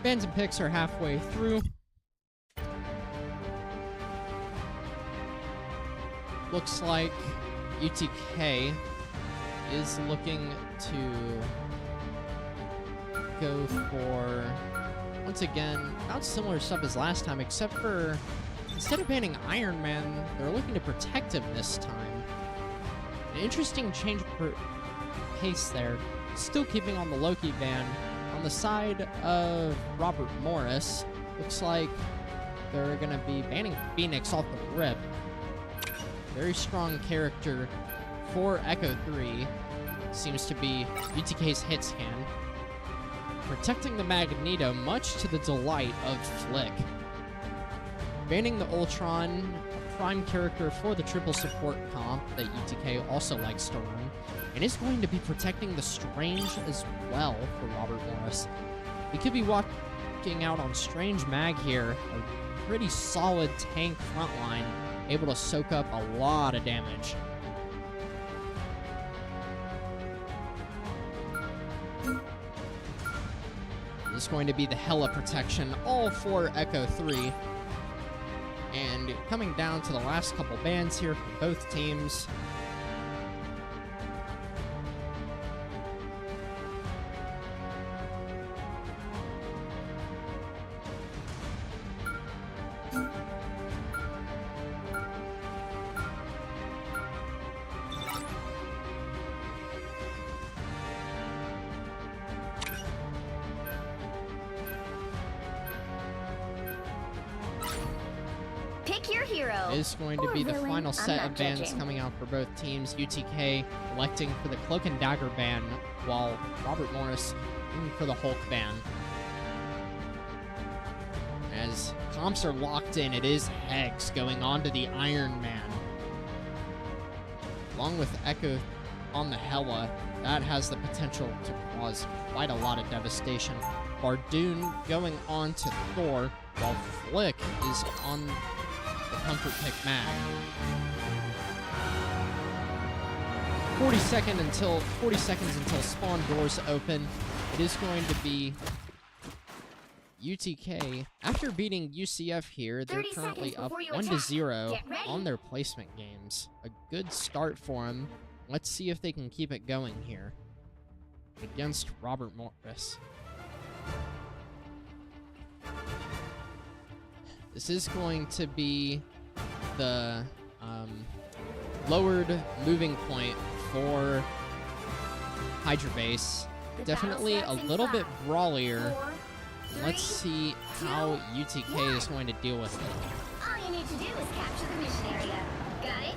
Bans and picks are halfway through. Looks like UTK is looking to go for, once again, about similar stuff as last time, except for instead of banning Iron Man, they're looking to protect him this time. An interesting change of pace there. Still keeping on the Loki ban. On the side of Robert Morris, looks like they're going to be banning Phoenix off the rip. Very strong character for Echo 3. Seems to be UTK's hit scan. Protecting the Magneto, much to the delight of Flick. Banning the Ultron, a prime character for the triple support comp that UTK also likes to run. And is going to be protecting the Strange as well for Robert Morris. We could be walking out on Strange Mag here, a pretty solid tank front line, able to soak up a lot of damage. This is going to be the Hella protection, all for Echo 3. And coming down to the last couple bans here for both teams. Is going to be the final set of bans coming out for both teams. UTK electing for the Cloak and Dagger ban, while Robert Morris going for the Hulk ban. As comps are locked in, it is Hex going on to the Iron Man. Along with Echo on the Hella, that has the potential to cause quite a lot of devastation. Bardoon going on to Thor, while Flick is on the Comfort Pick Mag. 40 seconds until spawn doors open. It is going to be UTK. After beating UCF here, they're currently up 1-0 on their placement games. A good start for them. Let's see if they can keep it going here against Robert Morris. This is going to be the lowered moving point for Hydra Base. Definitely a little bit brawlier. Let's see how UTK is going to deal with it. All you need to do is capture the mission area. Got it?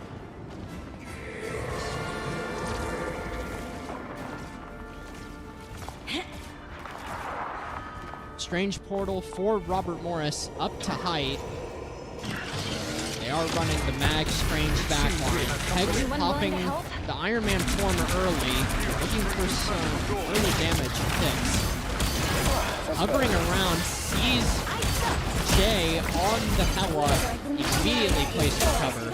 Strange portal for Robert Morris up to height. They are running the Mag Strange backline. Hex popping the Iron Man form early, looking for some early damage fix. hovering around, sees Jay on the Hella, immediately placed the cover.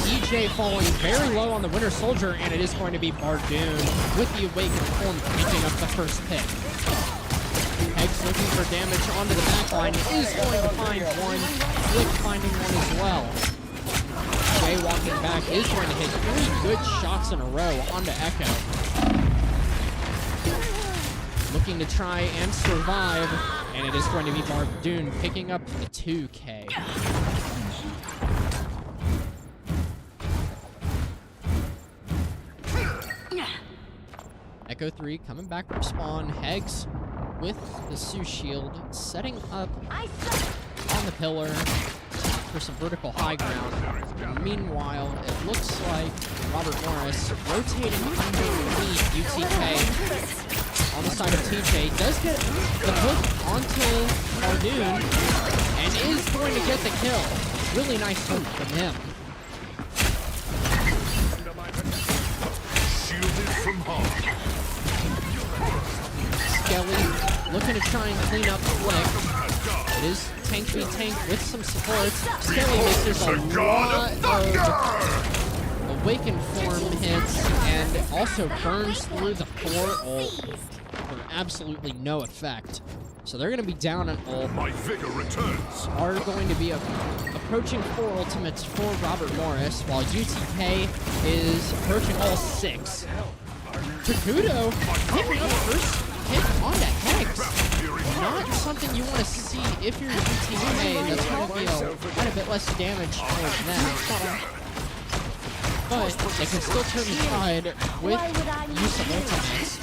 EJ falling very low on the Winter Soldier, and it is going to be Bardoon with the Awakened Form picking up the first pick. Eggs looking for damage onto the backline, is going to find one, Flick finding one as well. Jay walking back is going to hit 3 good shots in a row onto Echo. Looking to try and survive, and it is going to be Bardoon picking up the 2K. Echo 3 coming back from spawn. Hegs with the Sue Shield, setting up on the pillar for some vertical high ground. Meanwhile, it looks like Robert Morris rotating underneath UTK on the side of TJ. Does get the hook onto Bardoon and is going to get the kill. Really nice hook from him. Shielded from harm. Skelly looking to try and clean up Flick. It is tank v tank with some support. Skelly misses a lot of Awakened Form hits and also burns through the 4 ult for absolutely no effect. So they're going to be down an ult. My vigor returns. Are going to be approaching 4 ultimates for Robert Morris, while UTK is approaching all 6. Takudo picking up first hit onto Hex. Not something you want to see if you're UTK. That's going to deal quite a bit less damage towards them. But they can still turn the tide with use of ultimates.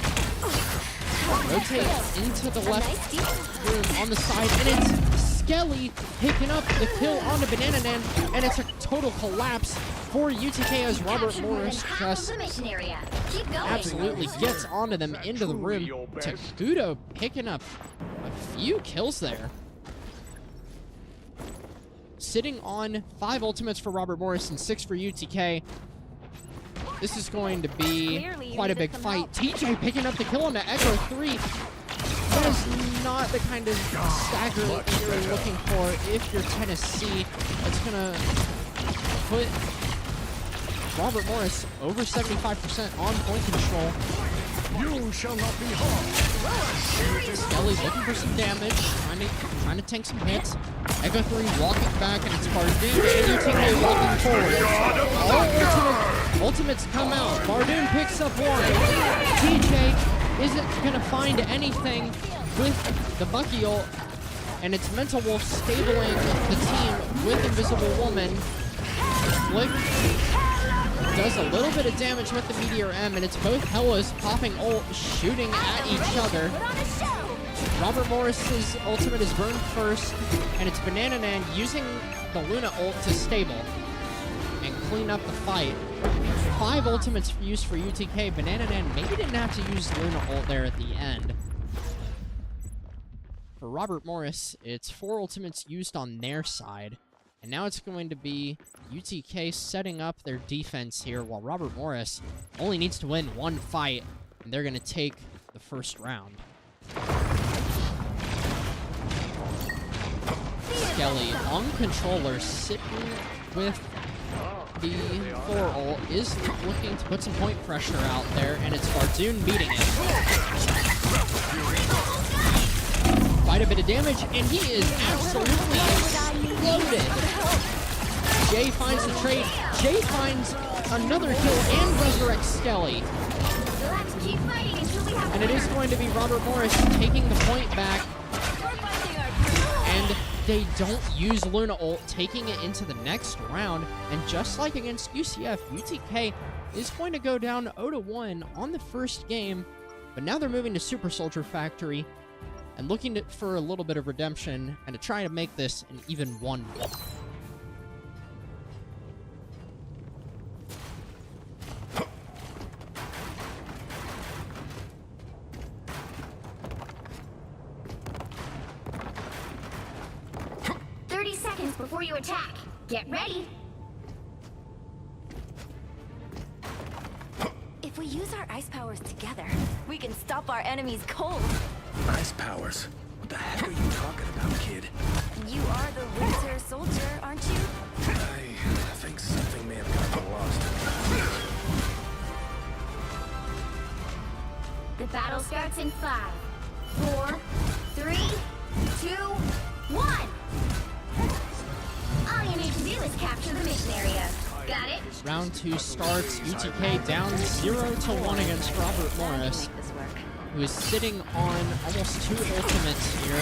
Rotate into the left room on the side, and it's Skelly picking up the kill onto Banana Man, and it's a total collapse for UTK as Robert Morris just absolutely gets onto them into the room. Takudo picking up a few kills there. Sitting on 5 ultimates for Robert Morris and 6 for UTK. This is going to be quite a big fight. TJ picking up the kill on the Echo 3. That is not the kind of stagger that you're looking for if you're Tennessee. It's going to put Robert Morris over 75% on point control. You shall not be harmed. Skelly looking for some damage, trying to tank some hits. Echo 3 walking back, and it's Bardoon and UTK walking forward. All ultimates come out. Bardoon picks up one. TJ isn't going to find anything with the Bucky ult, and it's Mental Wolf stabling the team with Invisible Woman. Flick does a little bit of damage with the Meteor M, and it's both Hellas popping ult, shooting at each other. Robert Morris's ultimate is burned first, and it's Banana Man using the Luna ult to stable and clean up the fight. 5 ultimates used for UTK. Banana Man maybe didn't have to use Luna ult there at the end. For Robert Morris, it's 4 ultimates used on their side. And now it's going to be UTK setting up their defense here, while Robert Morris only needs to win 1 fight, and they're going to take the first round. Skelly on controller, sitting with the 4 ult, is looking to put some point pressure out there, and it's Bardoon beating it. Quite a bit of damage, and he is absolutely exploded. Jay finds the trade. Jay finds another kill and resurrects Skelly. And it is going to be Robert Morris taking the point back. And they don't use Luna ult, taking it into the next round. And just like against UCF, UTK is going to go down 0-1 on the first game. But now they're moving to Super Soldier Factory and looking for a little bit of redemption and to try to make this an even 1-1. Before you attack, get ready. If If we use our ice powers together, we can stop our enemies cold. Ice powers? What the heck are you talking about, kid? You are the winter soldier, aren't you? I think something may have gotten lost. The battle starts in 5, 4, 3, 2, 1. All you need to do is capture the mission area. Got it? Round 2 starts. UTK down 0-1 against Robert Morris, Make this work. who is sitting on almost 2 ultimates here,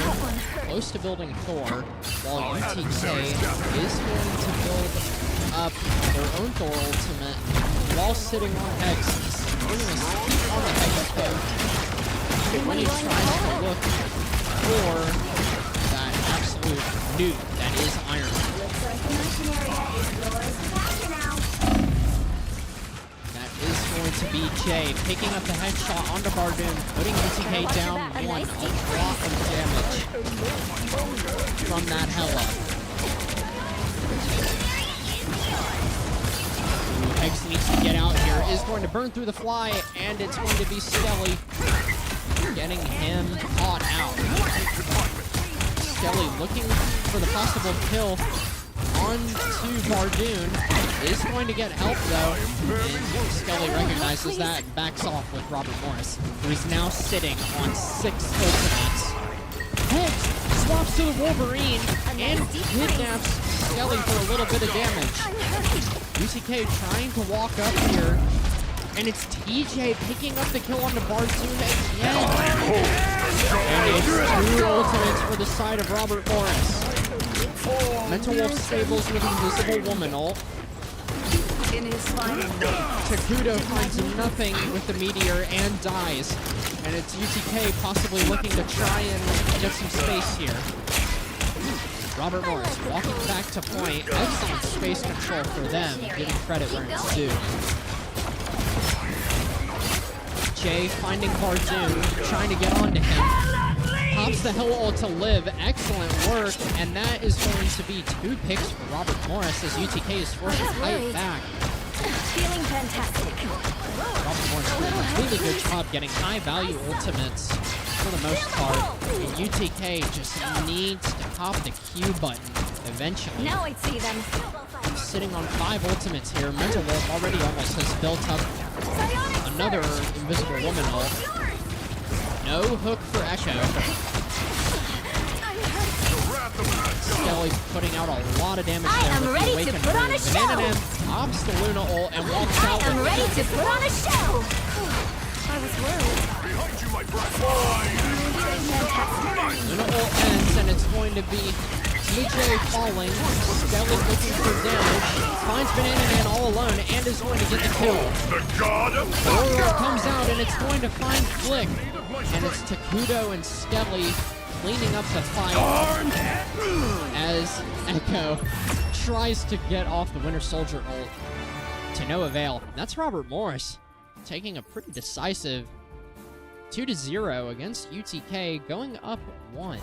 close to building Thor, while UTK is going to build up their own Thor ultimate while sitting on Hex. We're going to keep on the Hex code when he tries to look for that absolute nuke that is Iron Man. Looks like the mission area is yours to capture now. That is going to be Jay picking up the headshot onto Bardoon, putting UTK down A one. nice A deep lot of damage from that Hella. Hex needs to get out here, is going to burn through the fly, and it's going to be Skelly getting him caught out. Skelly looking for the possible kill onto Bardoon. Is going to get help though, and Skelly recognizes that and backs off with Robert Morris, who is now sitting on 6 ultimates. Hex swaps to the Wolverine and kidnaps Skelly for a little bit of damage. UTK trying to walk up here, and it's TJ picking up the kill onto Bardoon again. And it's 2 ultimates for the side of Robert Morris. Mental Wolf stables with Invisible Woman ult. In his final Takudo finds nothing with the meteor and dies. And it's UTK possibly looking to try and get some space here. Robert Morris walking back to point. Excellent space control for them, giving credit where it's due. Jay finding Bardoon, trying to get onto him. Pops the Hell ult to live. Excellent work. And that is going to be 2 picks for Robert Morris as UTK is forced to fight back. Feeling fantastic. Robert Morris doing a really good job getting high value ultimates for the most part. And UTK just needs to pop the Q button eventually. Now I see them. Sitting on 5 ultimates here. Mental Wolf already almost has built up another Invisible Woman ult. No hook for Echo. Skelly putting out a lot of damage there with the Awakened put on a Moon. show. Banana Man pops the Luna ult and walks out I'm with ready to put on a show. I was worried. Behind you, my friend! Luna ult ends, and it's going to be TJ falling. Skelly looking for damage. Finds Banana Man all alone and is going to get the kill. The god of Aurora comes out, and it's going to find Flick. And it's Takudo and Skelly cleaning up the fight as Echo tries to get off the Winter Soldier ult to no avail. That's Robert Morris taking a pretty decisive 2-0 against UTK, going up 1.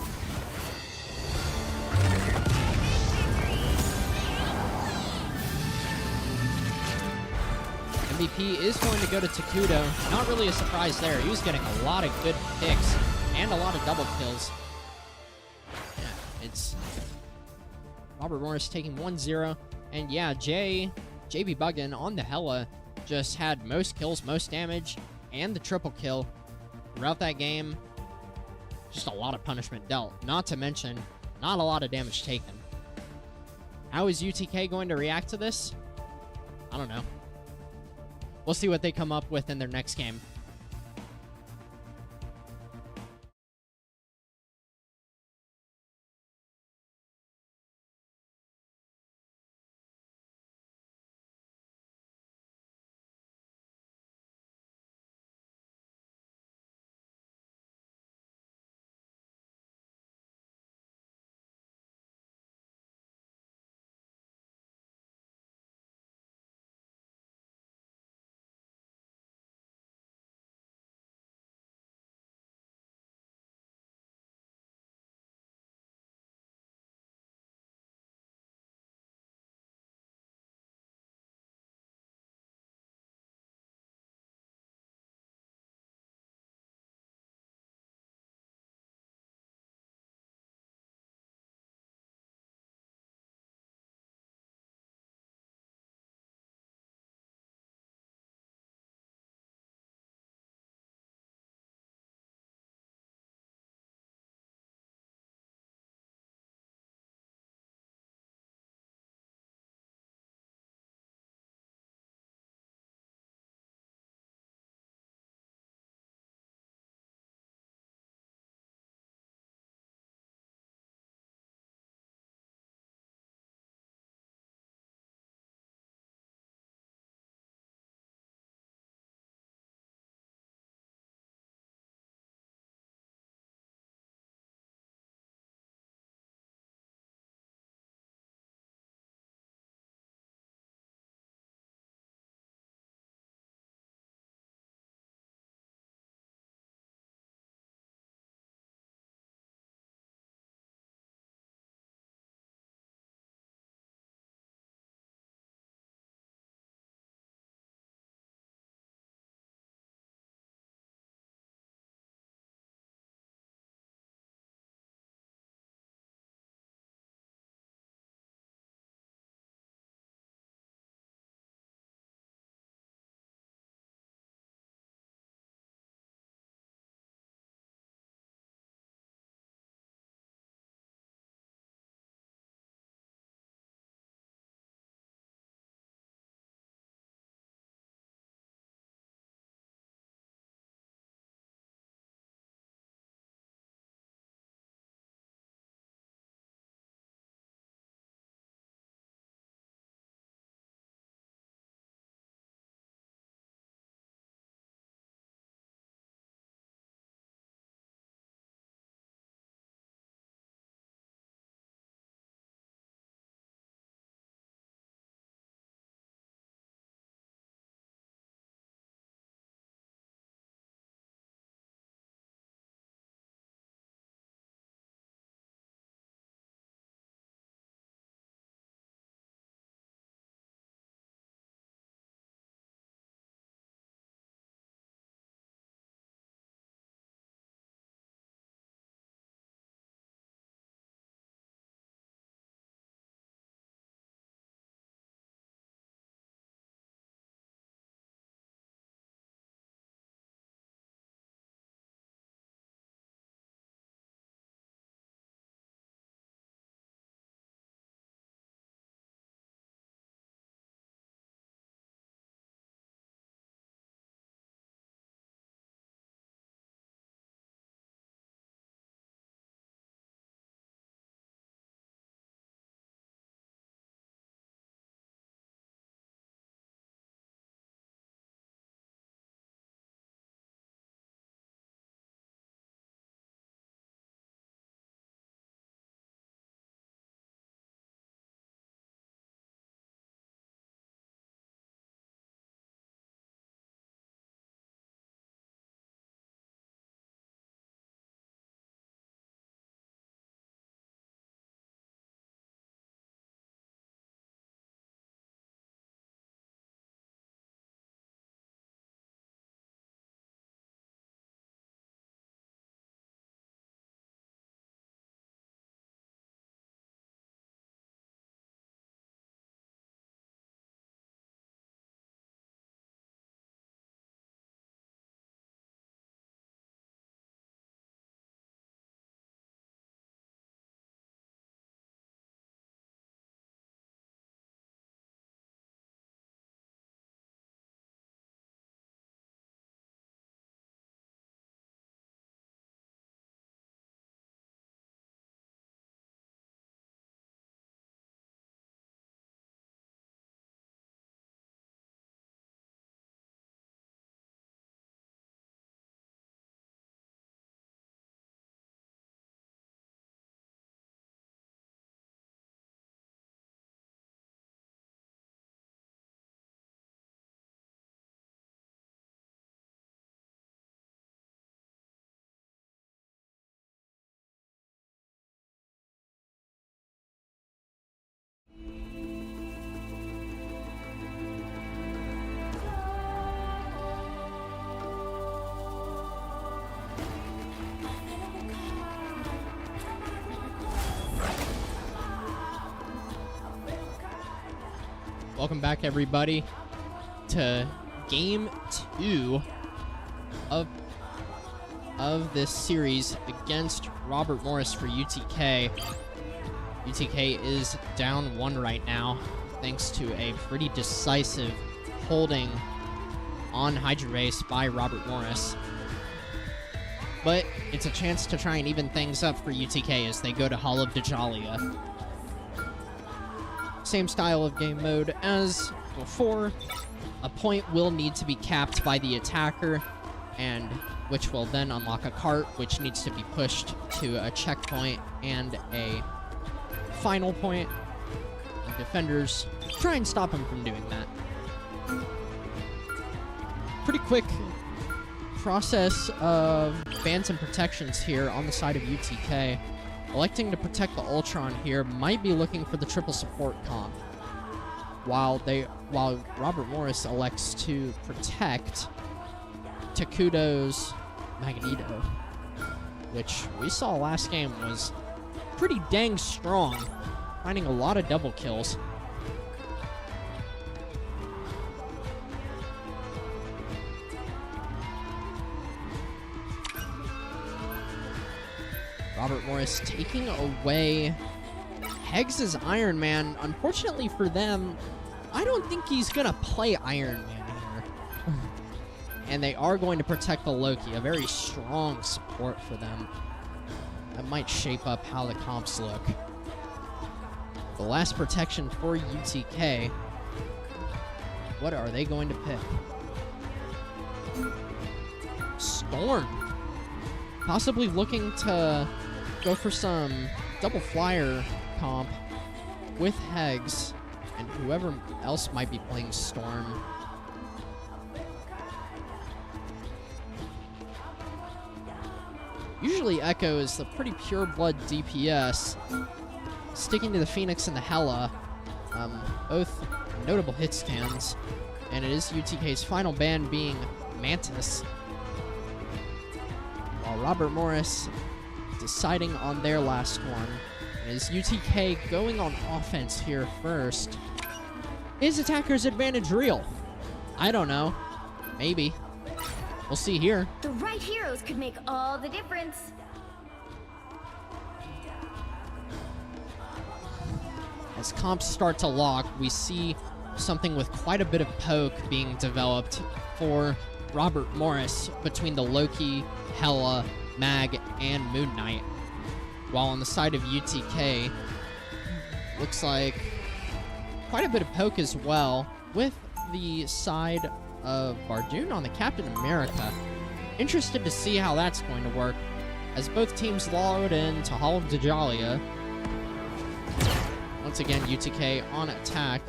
MVP is going to go to Takudo. Not really a surprise there. He was getting a lot of good picks and a lot of double kills. Yeah, it's Robert Morris taking 1-0. And yeah, JB Buggin on the Hella just had most kills, most damage, and the triple kill throughout that game. Just a lot of punishment dealt. Not to mention, not a lot of damage taken. How is UTK going to react to this? I don't know. We'll see what they come up with in their next game. Welcome back, everybody, to Game 2 of this series against Robert Morris for UTK. UTK is down 1 right now, thanks to a pretty decisive holding on Hydra Race by Robert Morris. But it's a chance to try and even things up for UTK as they go to Hall of Dajalia. Same style of game mode as before. A point will need to be capped by the attacker, and which will then unlock a cart, which needs to be pushed to a checkpoint and a final point. The defenders try and stop him from doing that. Pretty quick process of bans and protections here on the side of UTK. Electing to protect the Ultron here might be looking for the triple support comp, while Robert Morris elects to protect Takudo's Magneto, which we saw last game was pretty dang strong, finding a lot of double kills. Robert Morris taking away Heggs' Iron Man. Unfortunately for them, I don't think he's gonna play Iron Man here. And they are going to protect the Loki, a very strong support for them. That might shape up how the comps look. The last protection for UTK. What are they going to pick? Storm. Possibly looking to go for some double flyer comp with Heggs and whoever else might be playing Storm. Usually Echo is the pretty pure blood DPS, sticking to the Phoenix and the Hela, both notable hit scans, and it is UTK's final ban being Mantis, while Robert Morris deciding on their last one. Is UTK going on offense here first? Is attacker's advantage real? I don't know. Maybe. We'll see here. The right heroes could make all the difference. As comps start to lock, we see something with quite a bit of poke being developed for Robert Morris between the Loki, Hela, Mag, and Moon Knight. While on the side of UTK, looks like quite a bit of poke as well, with the side of Bardoon on the Captain America. Interested to see how that's going to work, as both teams load into Hall of Dajalia. Once again, UTK on attack.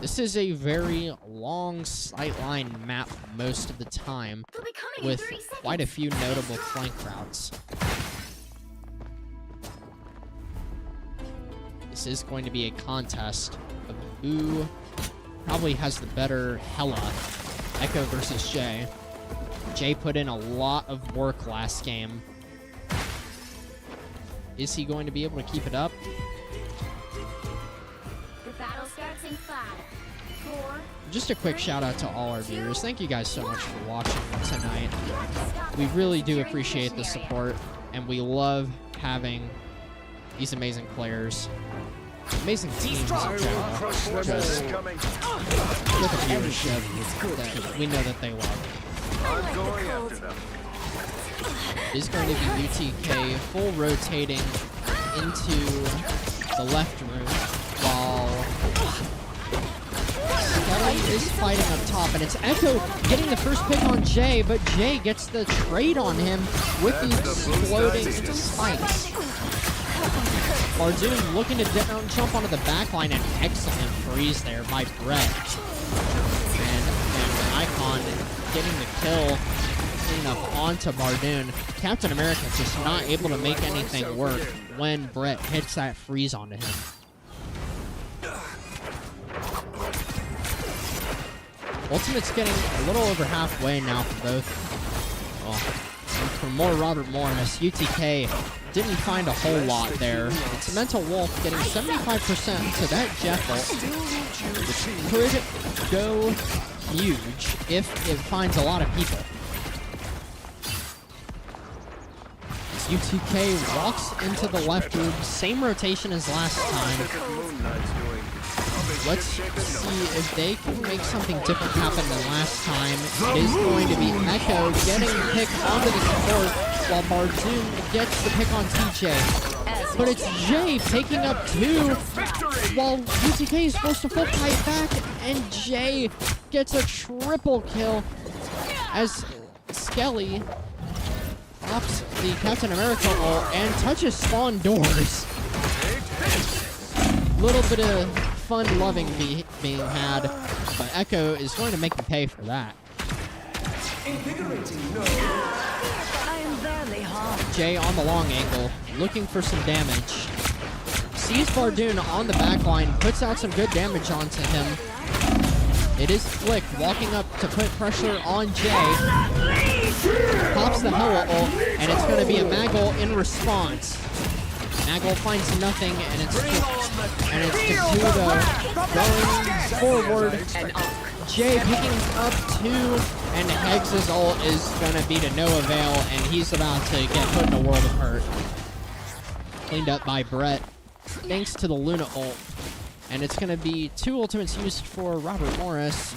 This is a very long sightline map most of the time, with quite a few notable flank routes. This is going to be a contest of who probably has the better Hela, Echo versus Jay. Jay put in a lot of work last game. Is he going to be able to keep it up? The battle starts in 5, 4. Just a quick shout out to all our viewers. Thank you guys so much for watching tonight. We really do appreciate the support, and we love having these amazing players, amazing teams in general, just with a viewership that we know that they love. I'm going after them. Is going to be UTK full rotating into the left room, while Skelly is fighting up top, and it's Echo getting the first pick on Jay, but Jay gets the trade on him with the exploding spikes. Bardoon looking to down jump onto the backline, and excellent freeze there by Brett. And Icon getting the kill, clean up onto Bardoon. Captain America just not able to make anything work when Brett hits that freeze onto him. Ultimate's getting a little over halfway now for both. Well, for more Robert Morris, UTK didn't find a whole lot there. It's a Mental Wolf getting 75% to that Jekyll, which could go huge if it finds a lot of people. UTK walks into the left group, same rotation as last time. Let's see if they can make something different happen than last time. It is going to be Echo getting the pick onto the support, while Barzoon gets the pick on TJ. But it's Jay picking up 2, while UTK is supposed to full fight back, and Jay gets a triple kill as Skelly pops the Captain America ult and touches spawn doors. Little bit of fun loving being had, but Echo is going to make him pay for that. Jay on the long angle, looking for some damage. Sees Bardoon on the back line, puts out some good damage onto him. It is Flick walking up to put pressure on Jay. Pops the Hella ult, and it's going to be a Maggle in response. Maggle finds nothing, and it's Kakuda going forward. Jay picking up 2, and Hegg's ult is going to be to no avail, and he's about to get put in a world of hurt. Cleaned up by Brett, thanks to the Luna ult. And it's going to be 2 ultimates used for Robert Morris,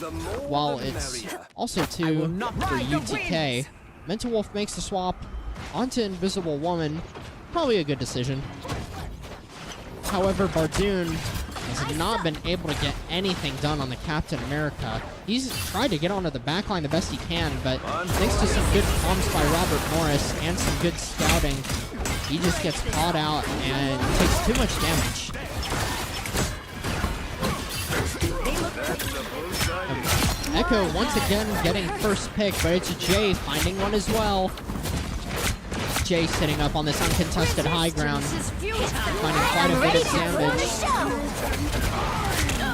while it's also 2 for UTK. Mental Wolf makes the swap onto Invisible Woman. Probably a good decision. However, Bardoon has not been able to get anything done on the Captain America. He's tried to get onto the backline the best he can, but thanks to some good comms by Robert Morris and some good scouting, he just gets caught out and takes too much damage. Echo once again getting first pick, but it's Jay finding one as well. Jay sitting up on this uncontested high ground, finding quite a bit of damage.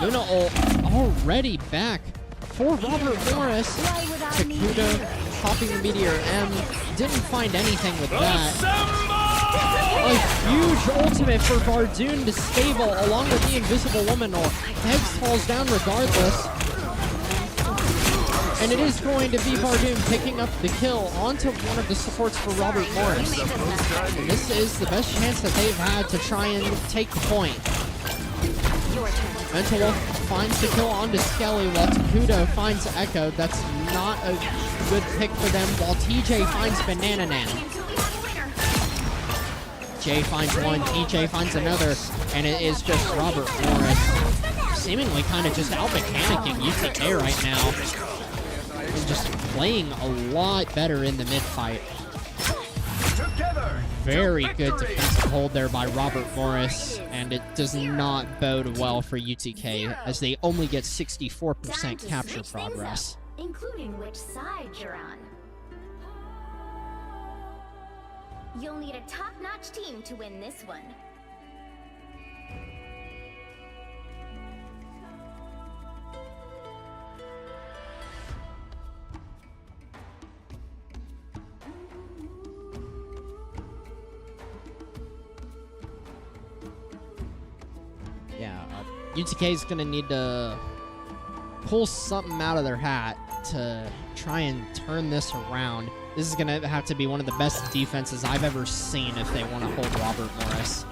Luna ult already back for Robert Morris. Takuda popping the Meteor M, didn't find anything with that. A huge ultimate for Bardoon to stable along with the Invisible Woman ult. Hegs falls down regardless. And it is going to be Bardoon picking up the kill onto one of the supports for Robert Morris. And this is the best chance that they've had to try and take the point. Mental Wolf finds the kill onto Skelly while Takuda finds Echo. That's not a good pick for them, while TJ finds Banana Nan. Jay finds one, TJ finds another, and it is just Robert Morris seemingly kind of just out-mechanicking UTK right now. And just playing a lot better in the mid-fight. Very good defensive hold there by Robert Morris, and it does not bode well for UTK as they only get 64% capture progress. Including which side you're on. You'll need a top-notch team to win this one. Yeah, UTK is going to need to pull something out of their hat to try and turn this around. This is going to have to be one of the best defenses I've ever seen if they want to hold Robert Morris.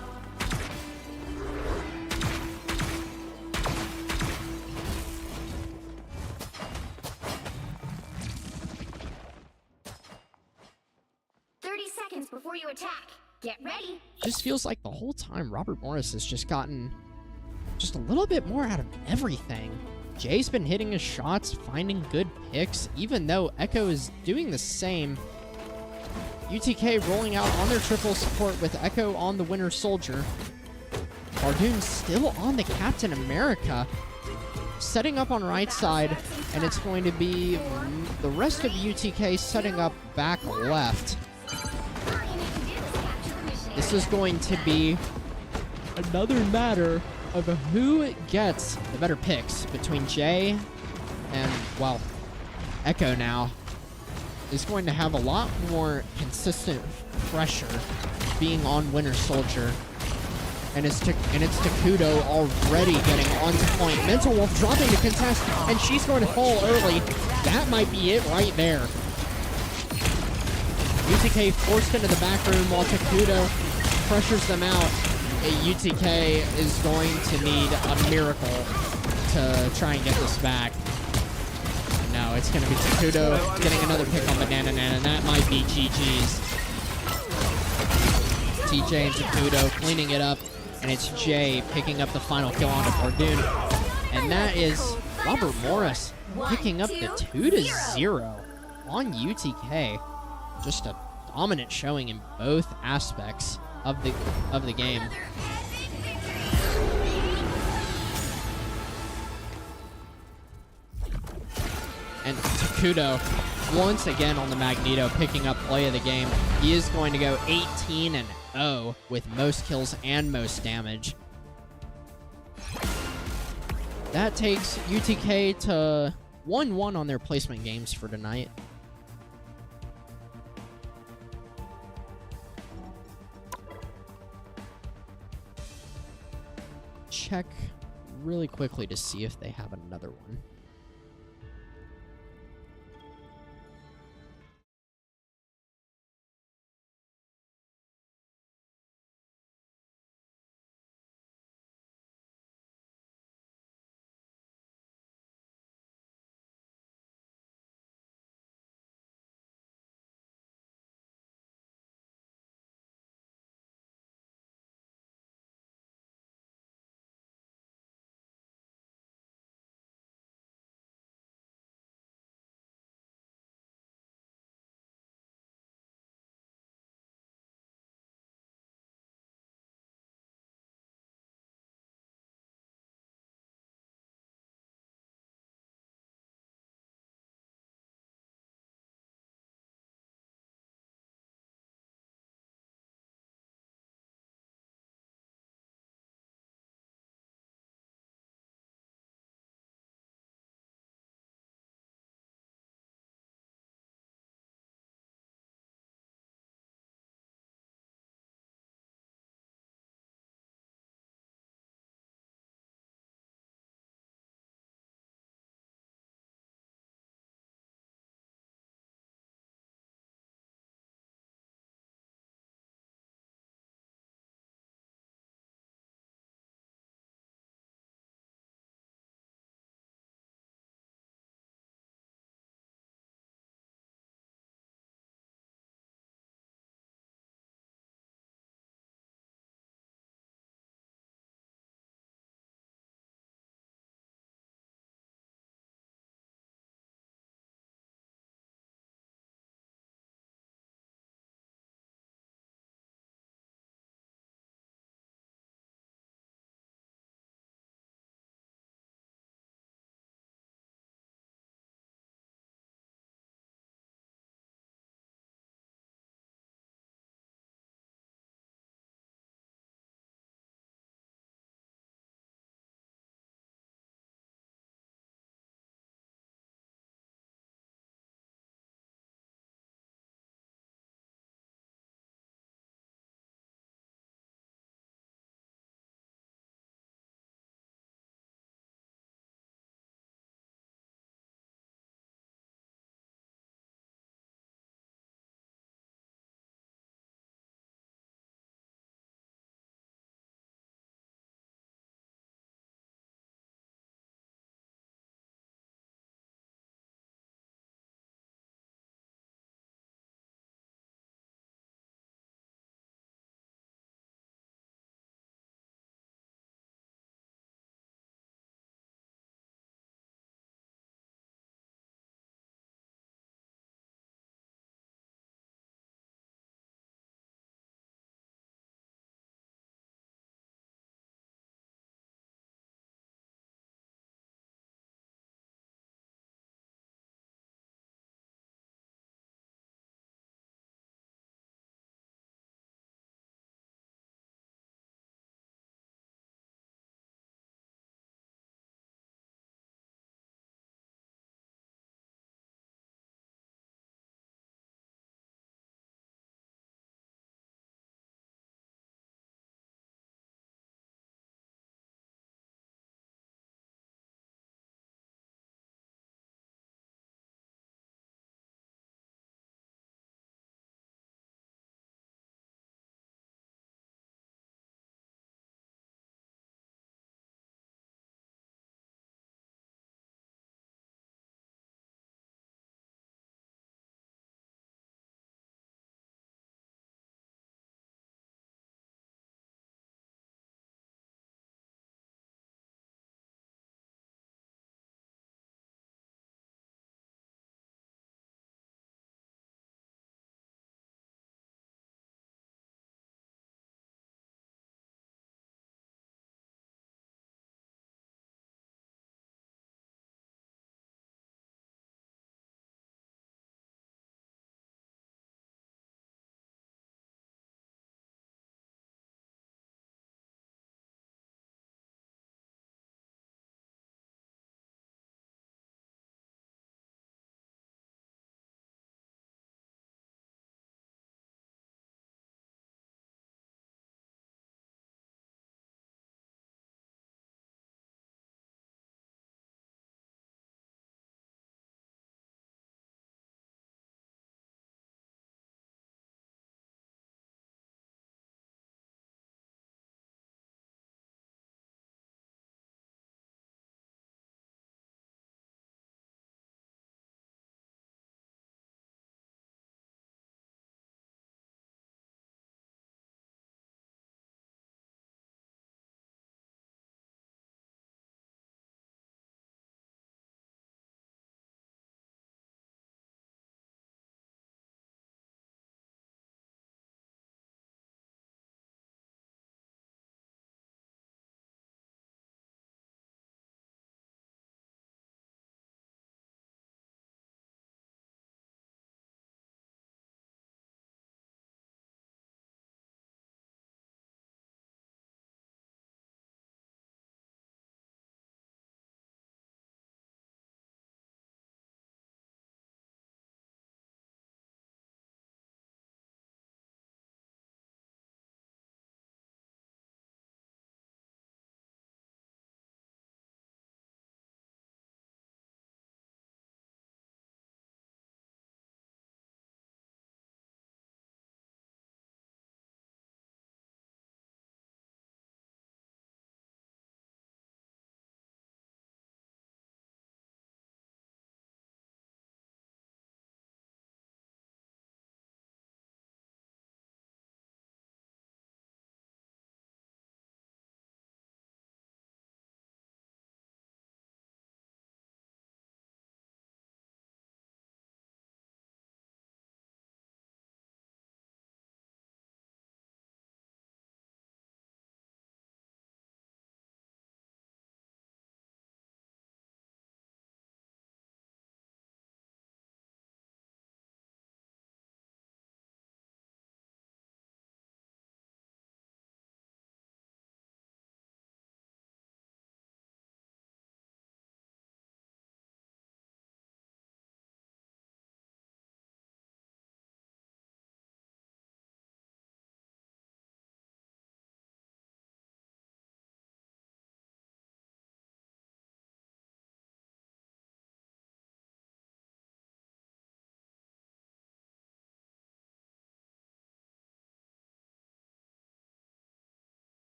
Before you attack, get ready. Just feels like the whole time Robert Morris has just gotten just a little bit more out of everything. Jay's been hitting his shots, finding good picks, even though Echo is doing the same. UTK rolling out on their triple support with Echo on the Winter Soldier. Bardoon still on the Captain America, setting up on right side, and it's going to be the rest of UTK setting up back left. This is going to be another matter of who gets the better picks between Jay and, well, Echo now is going to have a lot more consistent pressure being on Winter Soldier. And it's Takudo already getting onto point. Mental Wolf dropping the contest, and she's going to fall early. That might be it right there. UTK forced into the back room while Takudo pressures them out. UTK is going to need a miracle to try and get this back. No, it's going to be Takudo getting another pick on Banana Nana, and that might be GG's. TJ and Takudo cleaning it up, and it's Jay picking up the final kill on Bordoon. And that is Robert Morris picking up the 2-0 on UTK. Just a dominant showing in both aspects of the game. And Takudo, once again on the Magneto, picking up play of the game. He is going to go 18-0 with most kills and most damage. That takes UTK to 1-1 on their placement games for tonight. Check really quickly to see if they have another one.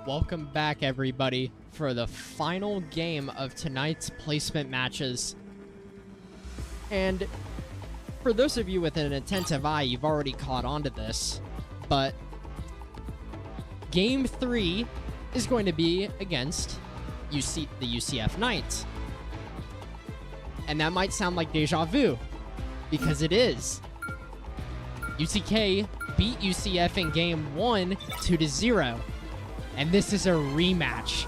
Welcome back, everybody, for the final game of tonight's placement matches. And for those of you with an attentive eye, you've already caught on to this, but Game 3 is going to be against the UCF Knights. And that might sound like deja vu, because it is. UTK beat UCF in Game 1 2-0. And this is a rematch.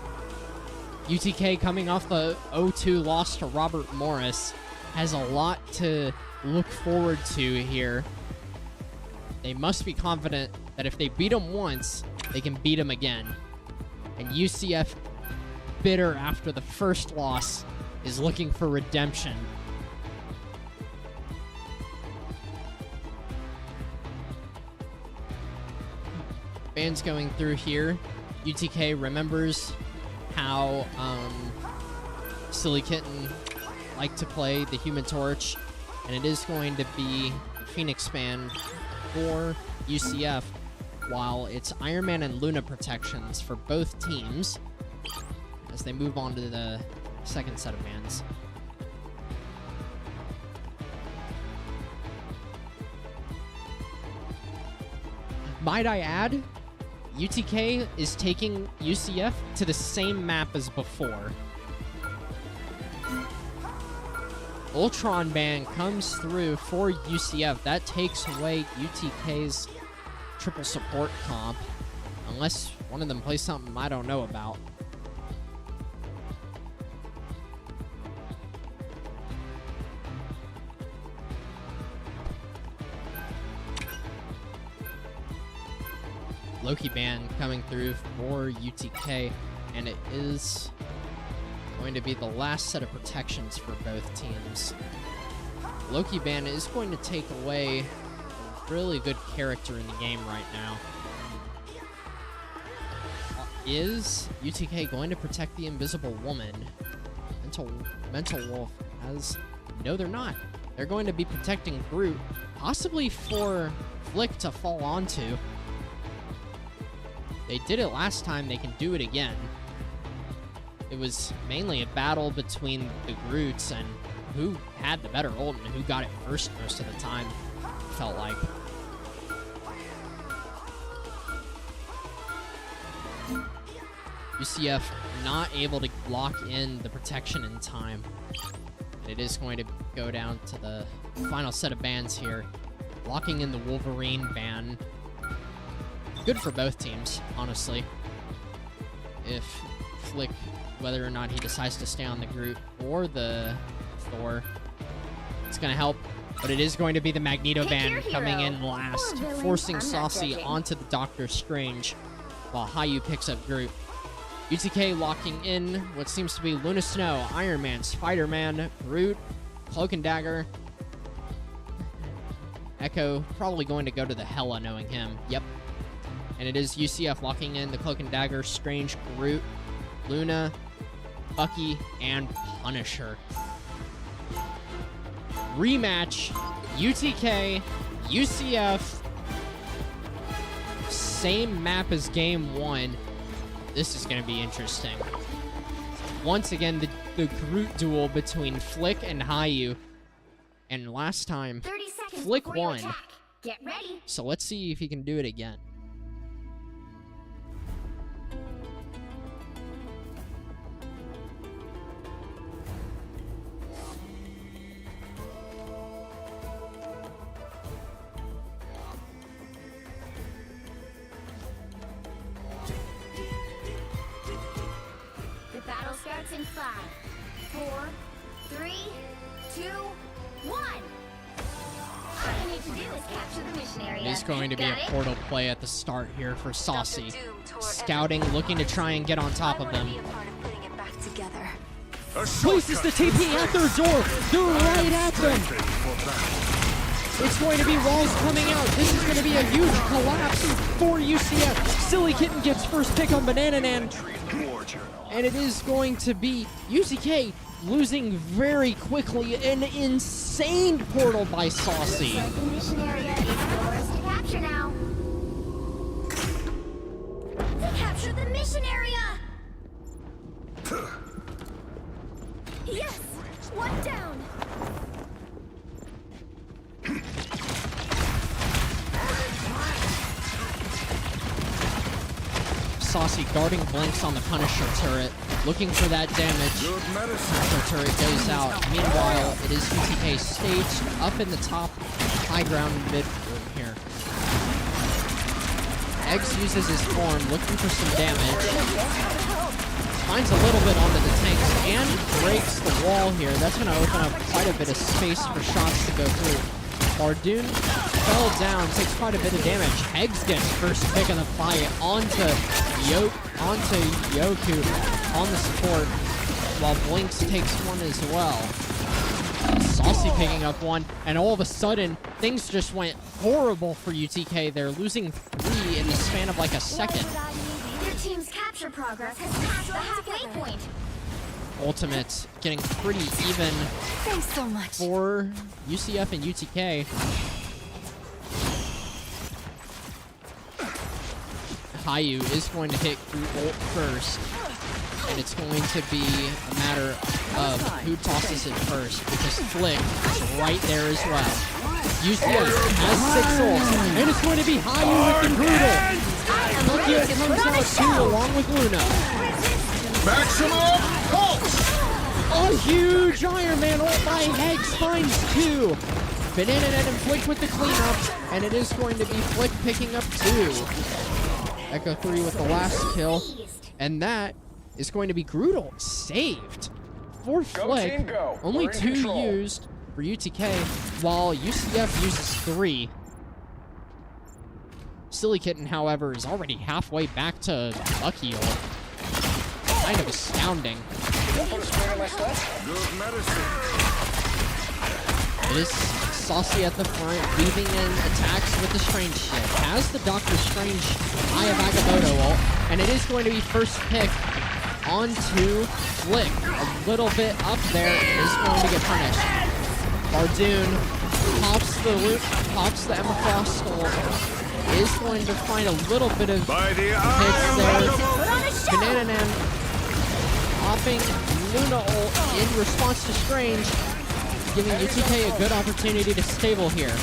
UTK, coming off the 0-2 loss to Robert Morris, has a lot to look forward to here. They must be confident that if they beat him once, they can beat him again. And UCF, bitter after the first loss, is looking for redemption. Fans going through here. UTK remembers how Silly Kitten liked to play the Human Torch, and it is going to be Phoenix Fan for UCF, while it's Iron Man and Luna protections for both teams as they move on to the second set of bans. Might I add, UTK is taking UCF to the same map as before. Ultron ban comes through for UCF. That takes away UTK's triple support comp, unless one of them plays something I don't know about. Loki ban coming through for UTK, and it is going to be the last set of protections for both teams. Loki ban is going to take away a really good character in the game right now. Is UTK going to protect the Invisible Woman? Mental Wolf has... No, they're not. They're going to be protecting Groot, possibly for Flick to fall onto. They did it last time, they can do it again. It was mainly a battle between the Groots and who had the better ult and who got it first most of the time, felt like. UCF not able to lock in the protection in time. And it is going to go down to the final set of bans here. Locking in the Wolverine ban. Good for both teams, honestly. If Flick, whether or not he decides to stay on the Groot or the Thor, it's going to help. But it is going to be the Magneto ban coming in last, forcing Saucy onto the Doctor Strange, while Hayu picks up Groot. UTK locking in what seems to be Luna Snow, Iron Man, Spider-Man, Groot, Cloak and Dagger. Echo probably going to go to the Hela, knowing him. Yep. And it is UCF locking in the Cloak and Dagger, Strange, Groot, Luna, Bucky, and Punisher. Rematch, UTK, UCF. Same map as Game 1. This is going to be interesting. Once again, the Groot duel between Flick and Hayu. And last time, Flick won. Get ready. So let's see if he can do it again. Battle starts in 5, 4, 3, 2, 1. All you need to do is capture the mission area. It is going to be a portal play at the start here for Saucy. Scouting, looking to try and get on top of them. Places the TP at their door. They're right at them. It's going to be walls coming out. This is going to be a huge collapse for UCF. Silly Kitten gets first pick on Banana Man. And it is going to be UTK losing very quickly. An insane portal by Saucy. The mission area is yours to capture now. To capture the mission mission area! Yes! One down! Saucy guarding Blinks on the Punisher turret, looking for that damage. Good medicine. Punisher turret goes out. Meanwhile, it is UTK staged up in the top high ground mid room here. Eggs uses his form, looking for some damage. Finds a little bit onto the tanks and breaks the wall here. That's going to open up quite a bit of space for shots to go through. Bardoon fell down, takes quite a bit of damage. Eggs gets first pick of the fight onto Yoku on the support, while Blinks takes one as well. Saucy picking up one, and all of a sudden, things just went horrible for UTK. They're losing 3 in the span of like a second. Your team's capture progress has passed the halfway point. Ultimate getting pretty even Thanks so much. for UCF and UTK. Hayu is going to hit Groot ult first, and it's going to be a matter of who tosses it first, because Flick is right there as well. UCF has 6 ults, and it's going to be Hayu with the Groot ult. Lucky comes out too, along with Luna. Maximum pulse! A huge Iron Man ult by Hex finds 2. Banana and Flick with the cleanup, and it is going to be Flick picking up 2. Echo 3 with the last kill, and that is going to be Groot ult saved for Flick. team, go. Only We're in 2 control. used for UTK, while UCF uses 3. Silly Kitten, however, is already halfway back to Lucky ult. Kind of astounding. Good medicine. It is Saucy at the front, weaving in attacks with the Strange shit. Has the Doctor Strange Eye of Agamotto ult, and it is going to be first pick onto Flick. A little bit up there, and is going to get punished. Bardoon pops the Emma Frost ult. Is going to find a little bit of By the hits eye there. of Banana Man popping Luna ult in response to Strange, giving UTK a good opportunity to stable here.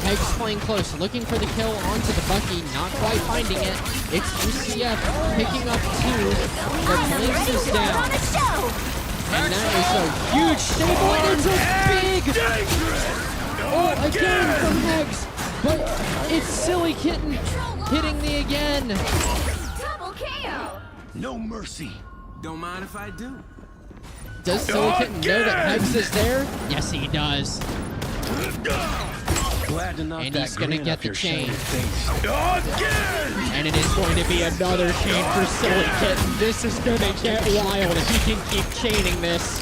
Hegs playing close, looking for the kill onto the Bucky, not quite finding it. It's UCF picking up 2, but Blinks is down. And that is a huge stable, and it's a big ult again from Hegs, but it's Silly Kitten hitting the again. Double KO! No mercy. Don't mind if I do. Does Silly Kitten know that Hegs is there? Yes, he does. Glad to knock And that he's gonna grin get off the your chain. shiny face. And it is going to be another chain for Silly Kitten. This is gonna get wild if he can keep chaining this.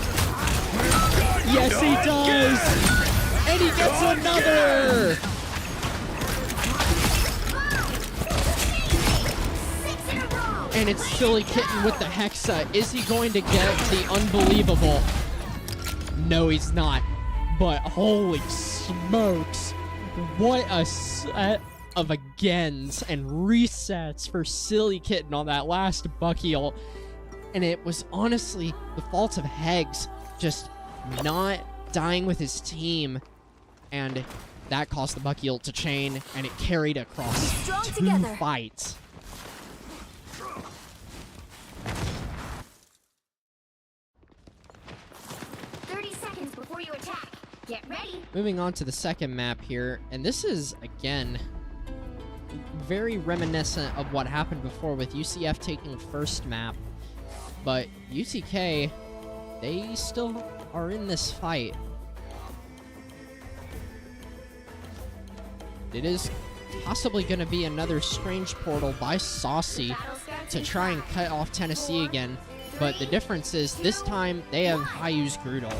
Yes, he does! And he gets another! 6 in a row! And it's Silly Kitten with the Hexa. Is he going to get the unbelievable? No, he's not. But holy smokes. What a set of agains and resets for Silly Kitten on that last Bucky ult. And it was honestly the fault of Hegs just not dying with his team. And that caused the Bucky ult to chain, and it carried across Strong 2 together. fights. Before you attack, get ready. Moving on to the second map here, and this is, again, very reminiscent of what happened before with UCF taking first map, but UTK, they still are in this fight. It is possibly going to be another Strange Portal by Saucy to try and cut off Tennessee again, but the difference is this time they have Hayu's Groot ult.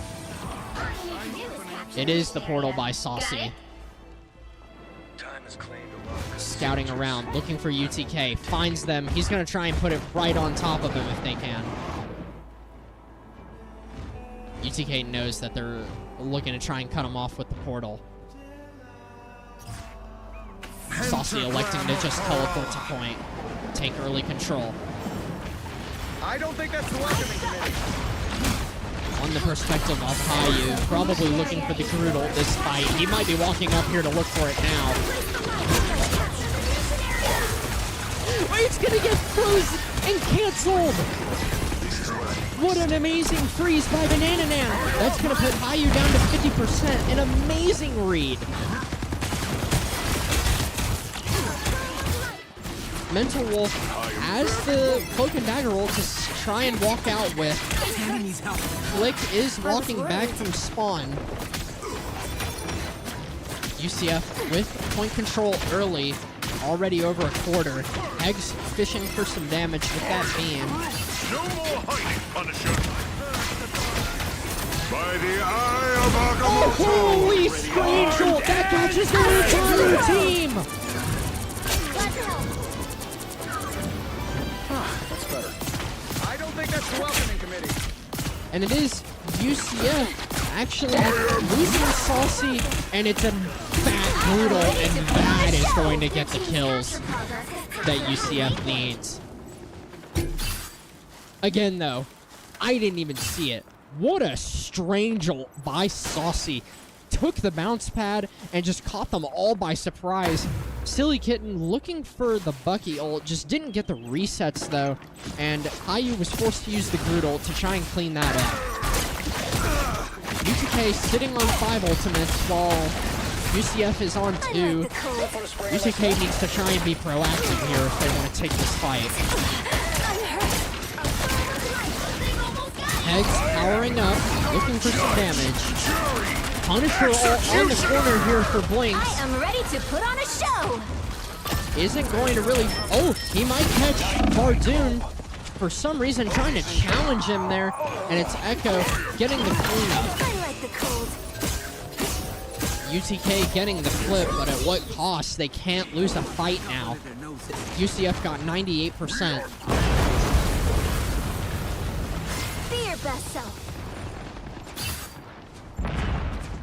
It is the portal by Saucy. Time is claimed alone. Scouting around, looking for UTK. Finds them. He's going to try and put it right on top of him if they can. UTK knows that they're looking to try and cut him off with the portal. Saucy Saucy electing to just teleport to point, take early control. I don't think that's the welcoming committee. On the perspective of Hayu, probably looking for the Groodle this fight. He might be walking up here to look for it now. Oh, it's gonna get frozen and canceled! What an amazing freeze by Banana Man! That's gonna put Hayu down to 50%. An amazing read. Mental Wolf has the Cloak and Dagger roll to try and walk out with. Flick is walking back from spawn. UCF with point control early, already over a quarter. Eggs fishing for some damage with that beam. No more hiding, Punisher. By the eye of Oh, Agamotto! holy strange ult! That catches the entire team! That's better. I don't think that's the welcoming committee. And it is UCF actually losing Saucy, and it's a fat Brutal, and that is going to get the kills that UCF needs. Again, though, I didn't even see it. What a strange ult by Saucy. Took the bounce pad and just caught them all by surprise. Silly Kitten looking for the Bucky ult, just didn't get the resets though, and Hayu was forced to use the Groot ult to try and clean that up. UTK sitting on 5 ultimates while UCF is on 2. UTK needs to try and be proactive here if they want to take this fight. Heads powering up, looking for some damage. Punisher all on the corner here for Blinks. I am ready to put on a show. Isn't going to really... Oh, he might catch Bardoon. For some reason, trying to challenge him there. And it's Echo getting the cleanup. I like the cold. UTK getting the flip, but at what cost? They can't lose a fight now. UCF got 98%. Be your best self.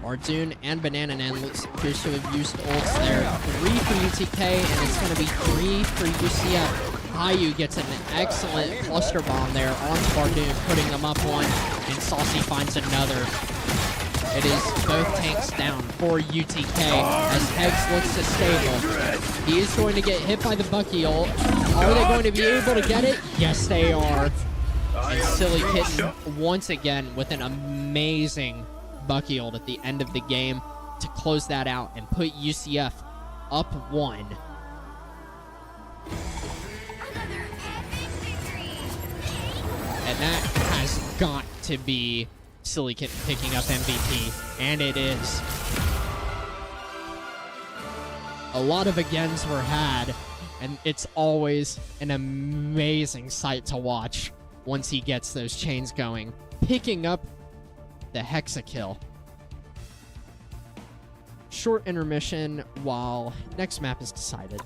Bardoon and Banana Man appears to have used ults there. 3 for UTK, and it's going to be 3 for UCF. Hayu gets an excellent cluster bomb there on Bardoon, putting them up 1, and Saucy finds another. It is both tanks down for UTK as Hex looks to stable. He is going to get hit by the Bucky ult. Are they going to be able to get it? Yes, they are. And Silly Kitten once again with an amazing Bucky ult at the end of the game to close that out and put UCF up 1. And that has got to be Silly Kitten picking up MVP, and it is. A lot of agains were had, and it's always an amazing sight to watch once he gets those chains going. Picking up the Hexa-kill. Short intermission while next map is decided.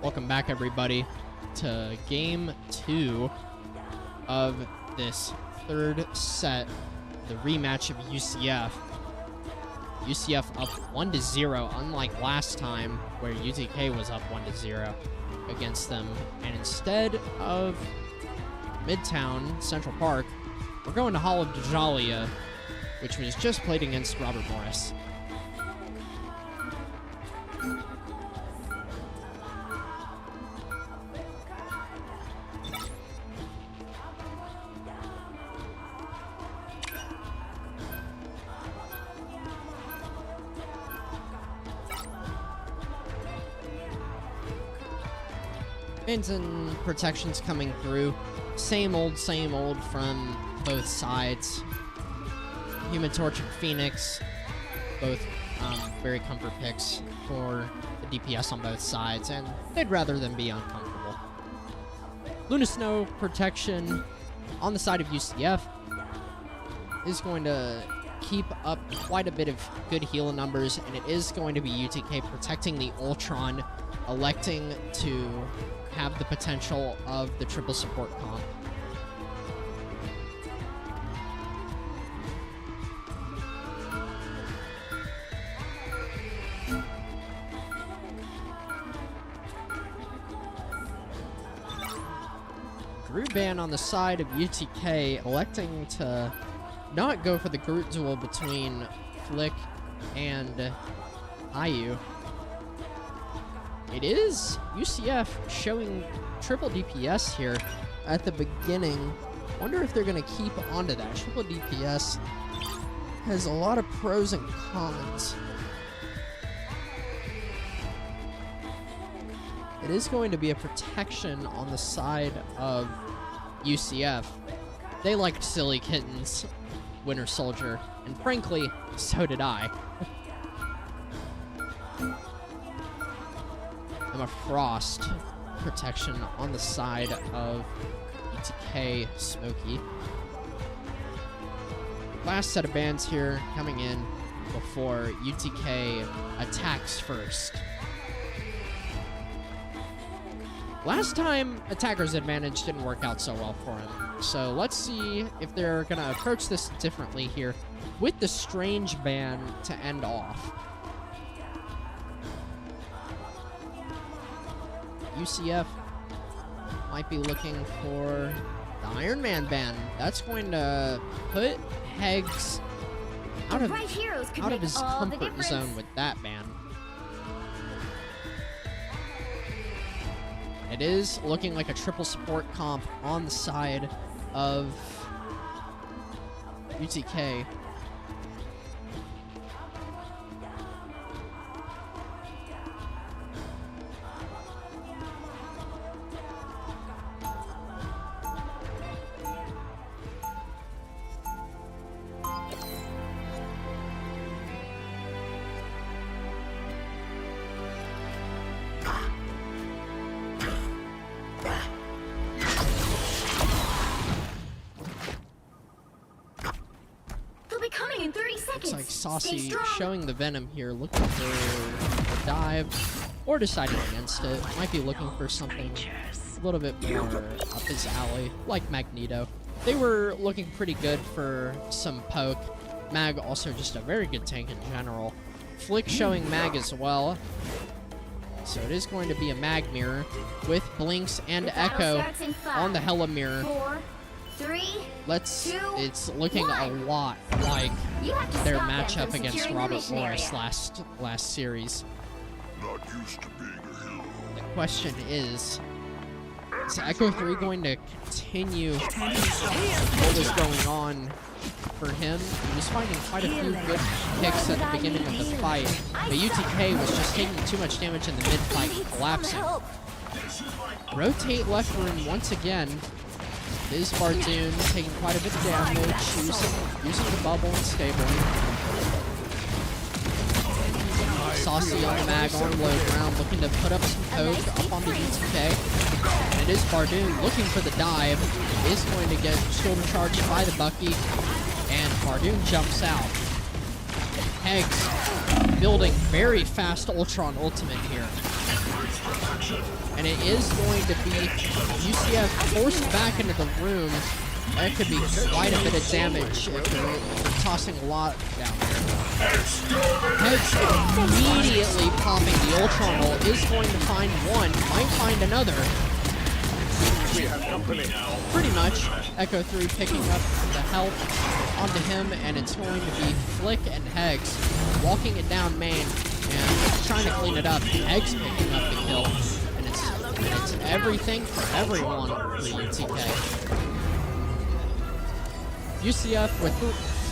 Welcome back, everybody, to Game 2 of this third set, the rematch of UCF. UCF up 1-0, unlike last time where UTK was up 1-0 against them. And instead of Midtown, Central Park, we're going to Hall of Djalia, which was just played against Robert Morris. Bans and protections coming through. Same old from both sides. Human Torch and Phoenix, both very comfort picks for the DPS on both sides, and they'd rather them be uncomfortable. Luna Snow protection on the side of UCF is going to keep up quite a bit of good heal numbers, and it is going to be UTK protecting the Ultron, electing to have the potential of the triple support comp. Groot ban on the side of UTK, electing to not go for the Groot duel between Flick and IU. It is UCF showing triple DPS here at the beginning. Wonder if they're going to keep onto that. Triple DPS has a lot of pros and cons. It is going to be a protection on the side of UCF. They liked Silly Kittens, Winter Soldier, and frankly, so did I. A Frost protection on the side of UTK Smokey. Last set of bans here coming in before UTK attacks first. Last time, attacker's advantage didn't work out so well for him. So let's see if they're going to approach this differently here with the Strange ban to end off. UCF might be looking for the Iron Man ban. That's going to put Hegs out of his comfort zone with that ban. It is looking like a triple support comp on the side of UTK. Looks like Saucy showing the Venom here, looking for a dive, or deciding against it. Might be looking for something a little bit more up his alley, like Magneto. They were looking pretty good for some poke. Mag also just a very good tank in general. Flick showing Mag as well. So it is going to be a Mag mirror with Blinks and Echo on the Hella mirror. 4, 3, it's looking a lot like their matchup against Robert Morris last series. Not used to being a hero. The question is Echo 3 going to continue what was going on for him? He was finding quite a few good picks at the beginning of the fight, but UTK was just taking too much damage in the mid-fight, collapsing. Rotate left room once again. Is Bardoon taking quite a bit of damage, using the bubble and stable. Saucy on the Mag on low ground, looking to put up some poke up on the UTK. And it is Bardoon looking for the dive. Is going to get shoulder charged by the Bucky, and Bardoon jumps out. Hegs building very fast Ultron ultimate here. And it is going to be UCF forced back into the room. That could be quite a bit of damage if they're tossing a lot down there. Hex immediately popping the Ultron ult, is going to find one, might find another. Pretty much, Echo 3 picking up the help onto him, and it's going to be Flick and Hex walking it down main and trying to clean it up. Hex picking up the kill, and it's everything for everyone for UTK. UCF with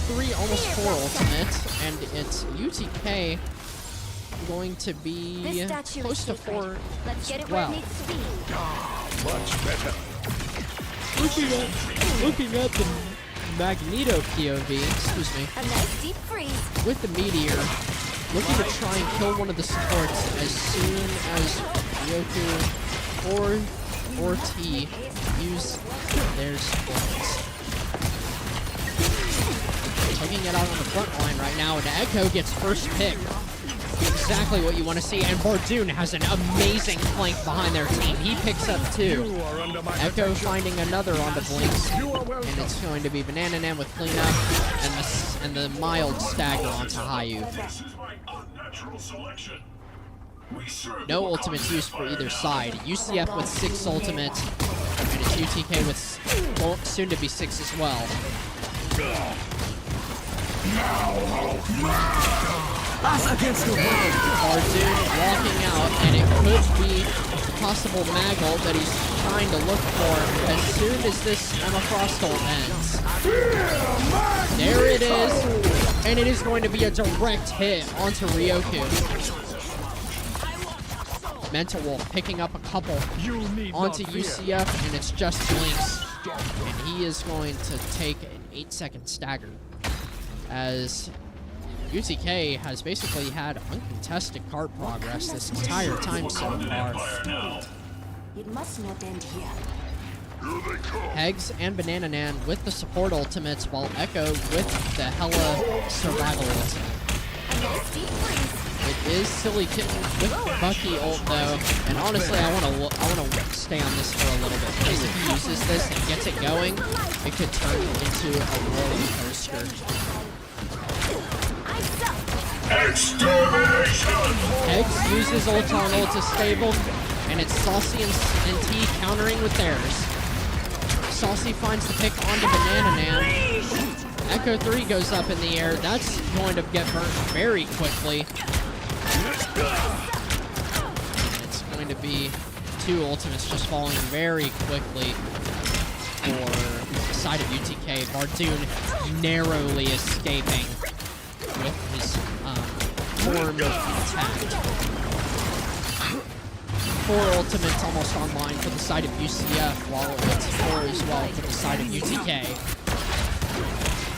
3, almost 4 ultimates, and it's UTK going to be close to 4 as well. Much better. Looking at the Magneto POV, excuse me, A nice deep freeze. with the Meteor, looking to try and kill one of the supports as soon as Ryoku or T use their supports. Taking it out on the front line right now, and Echo gets first pick. Exactly what you want to see, and Bardoon has an amazing flank behind their team. He picks up 2. Echo finding another on the Blinks, and it's going to be Banana Nan with cleanup, and the mild stagger onto Hayu. No ultimates used for either side. UCF with 6 ultimates, and it's UTK with soon to be 6 as well. Us against the world. Bardoon walking out, and it could be a possible mag ult that he's trying to look for as soon as this Emma Frost ult ends. There it is, and it is going to be a direct hit onto Ryoku. Mental Wolf picking up a couple onto UCF, and it's just Blinks. And he is going to take an 8-second stagger, as UTK has basically had uncontested card progress this entire time so far. It must not end here. Hegs and Banana Nan with the support ultimates, while Echo with the Hella survival ultimate. A nice deep freeze. It is Silly Kitten with Bucky ult though, and honestly I want to stay on this for a little bit, because if he uses this and gets it going, it could turn into a roller coaster. Hex uses Ultron ult to stable, and it's Saucy and T countering with theirs. Saucy finds the pick onto Banana Nan. Echo 3 goes up in the air. That's going to get burnt very quickly. It's going to be 2 ultimates just falling very quickly for the side of UTK. Bardoon narrowly escaping with his form attack. 4 ultimates almost online for the side of UCF, while it's 4 as well for the side of UTK.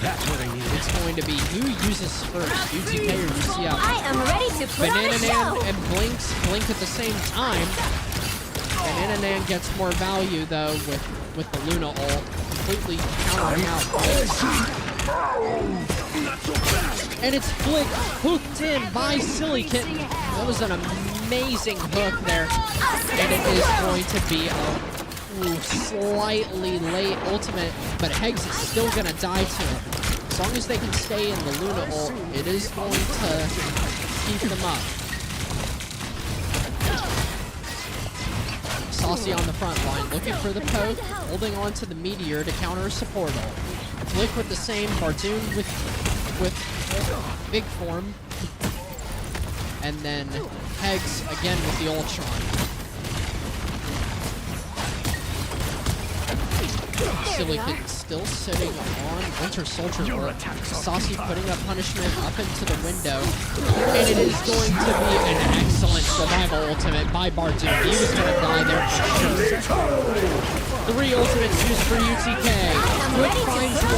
That's what I need. It's going to be who uses first, UTK or UCF. I am ready to put on a Banana Nan show. and Blinks blink at the same time. Banana Nan gets more value though with the Luna ult, completely countering out Blinks. And it's Flick hooked in by Silly Kitten. That was an amazing hook there. And it is going to be a slightly late ultimate, but Hegs is still going to die to it. As long as they can stay in the Luna ult, it is going to keep them up. Saucy on the front line, looking for the poke, holding on to the Meteor to counter a support ult. Flick with the same, Bardoon with big form, and then Hegs again with the Ultron. Silly Kitten still sitting on Winter Soldier work. Saucy putting up punishment up into the window, and it is going to be an excellent survival ultimate by Bardoon. He was going to die there for sure. 3 ultimates used for UTK. Quick finds 1.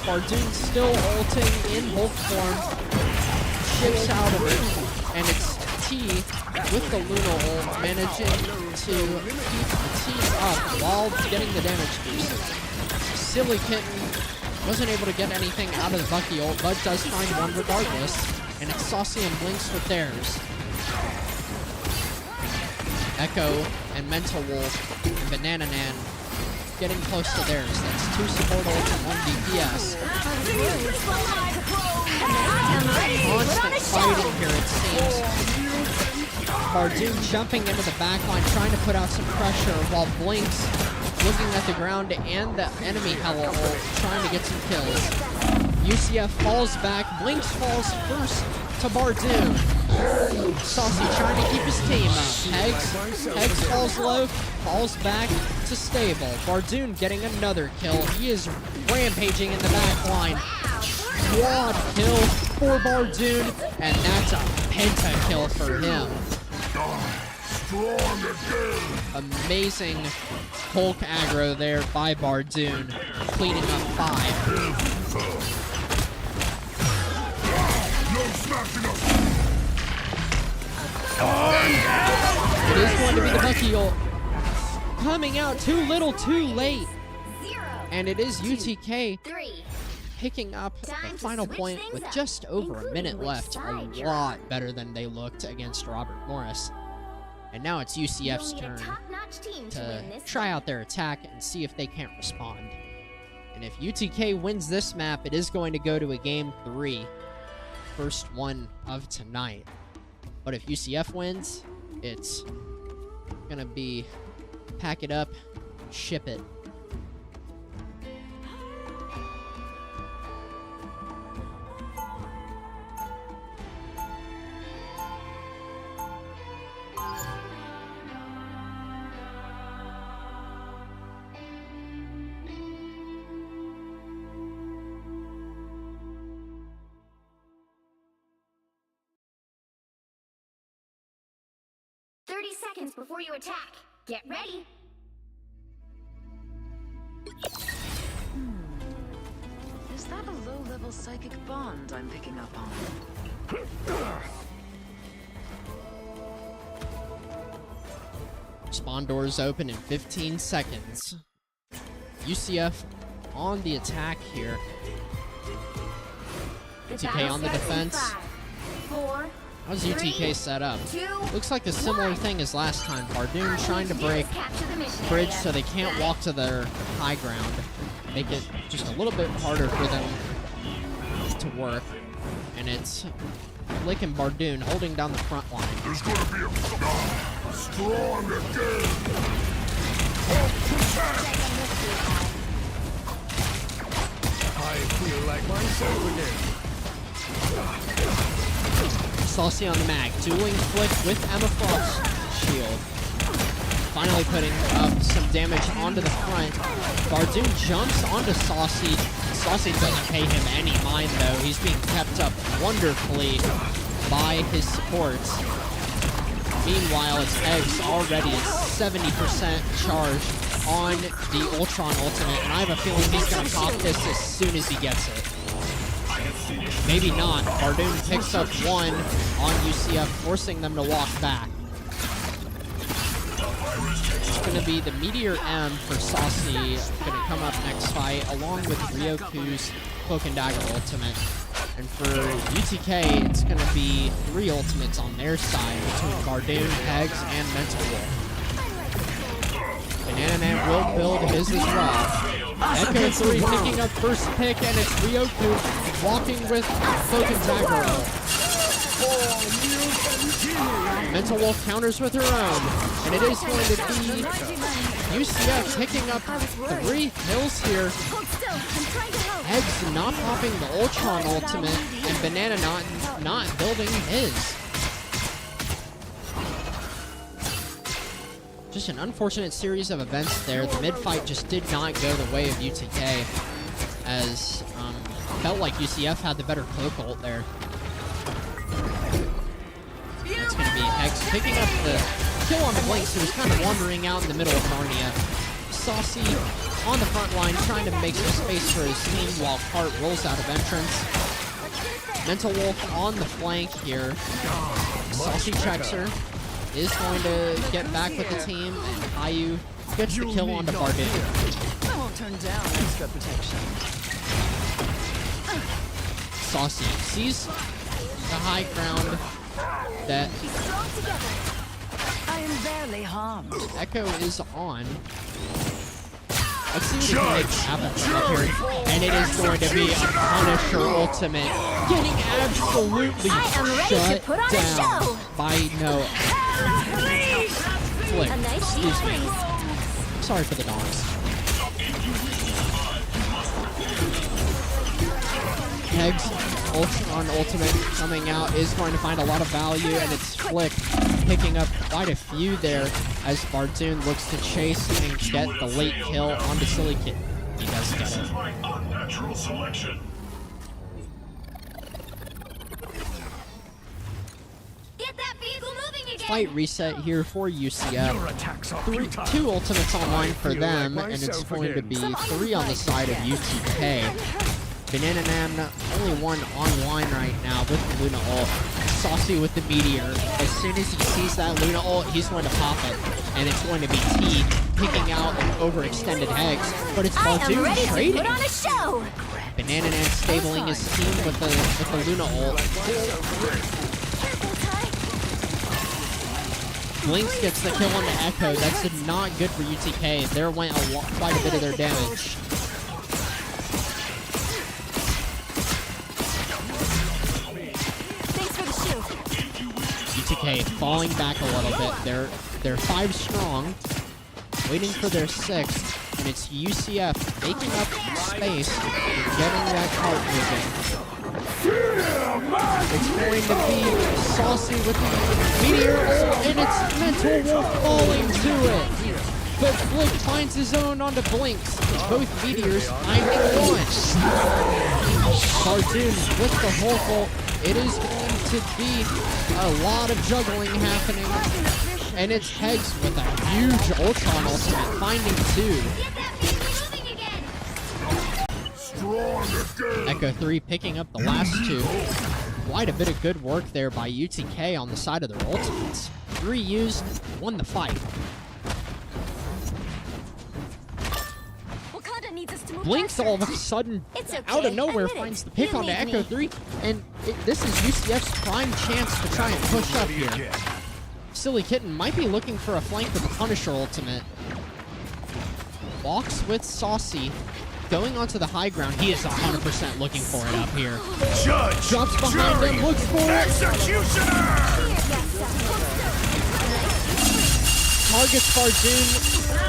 Bardoon still ulting in Hulk form. Ships out of it, and it's T with the Luna ult managing to keep the team up while getting the damage boosted. Silly Kitten wasn't able to get anything out of the Bucky ult, but does find one regardless, and it's Saucy and Blinks with theirs. Echo and Mental Wolf and Banana Nan getting close to theirs. That's 2 support ults and 1 DPS. Constant fighting here, it seems. Bardoon jumping into the backline, trying to put out some pressure, while Blinks looking at the ground and the enemy Hella ult, trying to get some kills. UCF falls back. Blinks falls first to Bardoon. Saucy trying to keep his team up. Hegs falls low, falls back to Stable. Bardoon getting another kill. He is rampaging in the back line. Quad kill for Bardoon, and that's a penta kill for him. Amazing Hulk aggro there by Bardoon, cleaning up 5. It is going to be the Bucky ult. Coming out too little, too late. And it is UTK picking up the final point with just over a minute left. A lot better than they looked against Robert Morris. And now it's UCF's turn to try out their attack and see if they can't respond. And if UTK wins this map, it is going to go to a game 3. First one of tonight. But if UCF wins, it's gonna be pack it up, ship it. Seconds before you attack. Get ready. Is that a low-level psychic bond I'm picking up on? Spawn doors open in 15 seconds. UCF on the attack here. UTK on the defense. 4, How's UTK set up? Looks like a similar thing as last time. Bardoon trying to break bridge so they can't walk to their high ground. Make it just a little bit harder for them to work. And it's Lick and Bardoon holding down the front line. There's gonna be a strong again. I feel like myself again. Saucy on the mag, dueling Flick with Emma Frost shield. Finally putting up some damage onto the front. Bardoon jumps onto Saucy. Saucy doesn't pay him any mind though. He's being kept up wonderfully by his supports. Meanwhile, it's Eggs already at 70% charged on the Ultron ultimate, and I have a feeling he's gonna pop this as soon as he gets it. Maybe not. Bardoon picks up 1 on UCF, forcing them to walk back. It's going to be the Meteor M for Saucy, going to come up next fight, along with Ryoku's Cloak and Dagger ultimate. And for UTK, it's going to be 3 ultimates on their side, between Bardoon, Eggs, and Mental Wolf. Banana Man will build his as well. Echo 3 picking up first pick, and it's Ryoku walking with Cloak and Dagger ult. Mental Wolf counters with her own, and it is going to be UCF picking up 3 kills here. Eggs not popping the Ultron ultimate, and Banana not building his. Just an unfortunate series of events there. The mid-fight just did not go the way of UTK, as felt like UCF had the better Cloak ult there. It's going to be Hex picking up the kill on Blinks, who was kind of wandering out in the middle of Narnia. Saucy on the front line, trying to make some space for his team while Cart rolls out of entrance. Mental Wolf on the flank here. Saucy checks her. Is going to get back with the team, and Hayu gets the kill onto Bardoon. I won't turn down extra protection. Saucy sees the high ground that I am barely harmed. Echo is on. Let's see what we can make happen up here. And it is going to be a Punisher ultimate. Getting absolutely I am ready to shut put on a down show. by no Flick. A nice Excuse me. breeze. Sorry for the dogs. Hegs Ultron Ultimate coming out is going to find a lot of value, and it's Flick picking up quite a few there as Bardoon looks to chase and get the late kill onto Silly Kitten. He does get This it. is my unnatural selection. Get that vehicle moving again. Fight reset here for UCF. Your attacks are 2 ultimates online for feel them, like and it's myself going to again. be 3 on the side of UTK. Banana Nam only 1 online right now with the Luna ult. Saucy with the meteor. As soon as he sees that Luna ult, he's going to pop it. And it's going to be T picking out an overextended Hex. But it's I am Baldoon ready to trading. put on a show. Banana Man stabling his team with the Luna ult. Blinks gets the kill on the Echo. That's not good for UTK. There went quite a bit of their damage. Thanks for the shoe. UTK falling back a little bit. They're 5 strong, waiting for their 6th, and it's UCF making up space and getting that cart moving. It's going to be Saucy with the meteor ult, and it's Mental Wolf falling to it. But Flick finds his own onto Blinks. Both meteors finding one. Bardoon with the Hulk ult. It is going to be a lot of juggling happening. And it's Hegs with a huge Ultron ultimate, finding 2. Get that vehicle moving again. Echo 3 picking up the last 2. Quite a bit of good work there by UTK on the side of their ultimates. 3 used, won the fight. Wakanda needs us to move Blinks faster. all of a sudden, It's okay. out of nowhere, Admit it. finds the pick You onto need Echo me. 3. And this is UCF's prime chance to try and push up here. Silly Kitten might be looking for a flank with the Punisher ultimate. Walks with Saucy. Going onto the high ground, he is 100% looking for it up here. Judge, Drops behind him, looks for it. executioner! Targets Bardoon,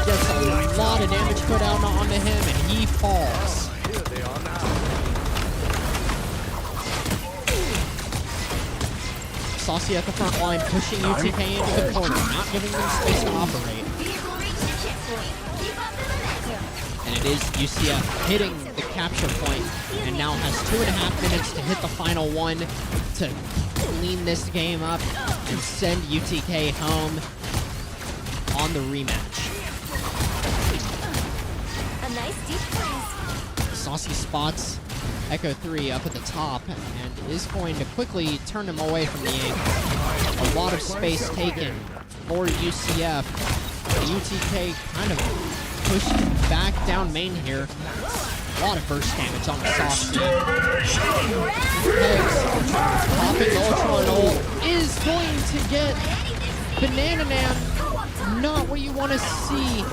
gets a lot of damage put out onto him, and he falls. Saucy at the front line, pushing UTK into the corner, not giving them space to operate. Vehicle reached the checkpoint. Keep up the momentum. And it is UCF hitting the capture point, and now has 2.5 minutes to hit the final one to clean this game up and send UTK home on the rematch. A nice deep freeze. Saucy spots Echo 3 up at the top and is going to quickly turn him away from the aim. A lot of space taken for UCF. UTK kind of pushed back down main here. A lot of burst damage on the Saucy. Hegs popping the Ultron ult is going to get Banana Man. Not what you want to see.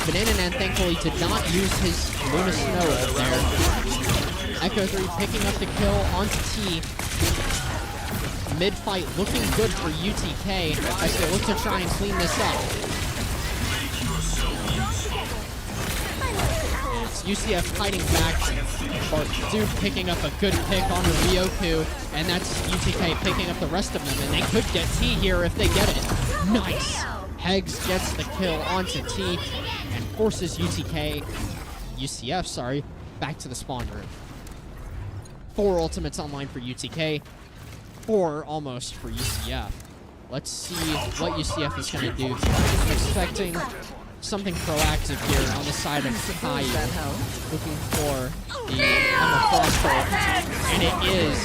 Banana Man thankfully did not use his Luna Snow ult there. Echo 3 picking up the kill onto T. Mid-fight looking good for UTK as they look to try and clean this up. And it's UCF fighting back. Bardoon picking up a good pick on the Ryoku, and that's UTK picking up the rest of them, and they could get T here if they get it. Nice! Hegs gets the kill onto T and forces UCF, back to the spawn room. 4 ultimates online for UTK, 4 almost for UCF. Let's see what UCF is going to do. Expecting something proactive here on the side of Caillou. Looking for the Emma Frost ult. And it is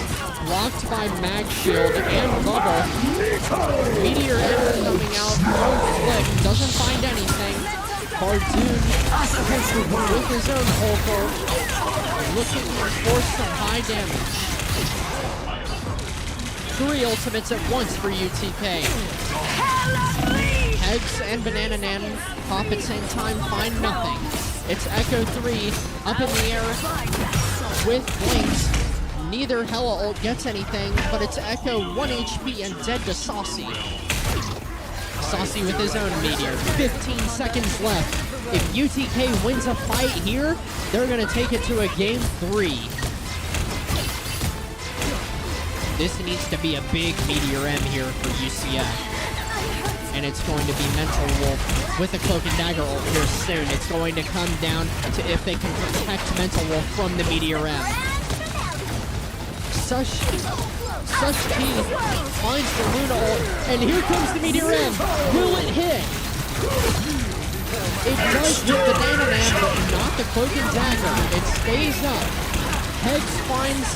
blocked by Mag Shield and Bubble. Meteor Ember coming out from Flick. Doesn't find anything. Bardoon with his own Hulk ult. Looking for some high damage. 3 ultimates at once for UTK. Eggs and Banana Nan pop at the same time, find nothing. It's Echo 3 up in the air with Blinks. Neither Hella ult gets anything, but it's Echo 1 HP and dead to Saucy. Saucy with his own meteor. 15 seconds left. If UTK wins a fight here, they're going to take it to a game 3. This needs to be a big Meteor M here for UCF. And it's going to be Mental Wolf with a Cloak and Dagger ult here soon. It's going to come down to if they can protect Mental Wolf from the Meteor M. Such key finds the Luna ult, and here comes the Meteor M. Will it hit? It does with the Banana Man, but not the Cloak and Dagger. It stays up. Hex finds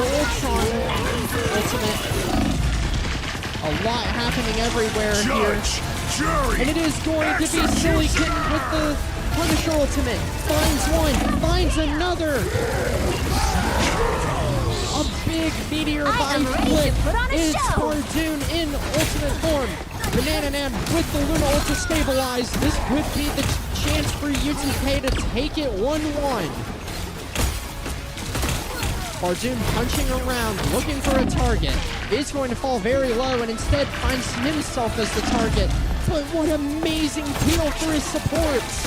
the Ultron ultimate. A lot happening everywhere here. And it is going to be Silly Kitten with the Punisher ultimate. Finds one, finds another. A big meteor by flip. It's Cardoon in ultimate form. Banana Nan with the Luna ult to stabilize. This could be the chance for UTK to take it 1-1. Cardoon punching around, looking for a target. Is going to fall very low and instead finds himself as the target. But what amazing peel for his supports.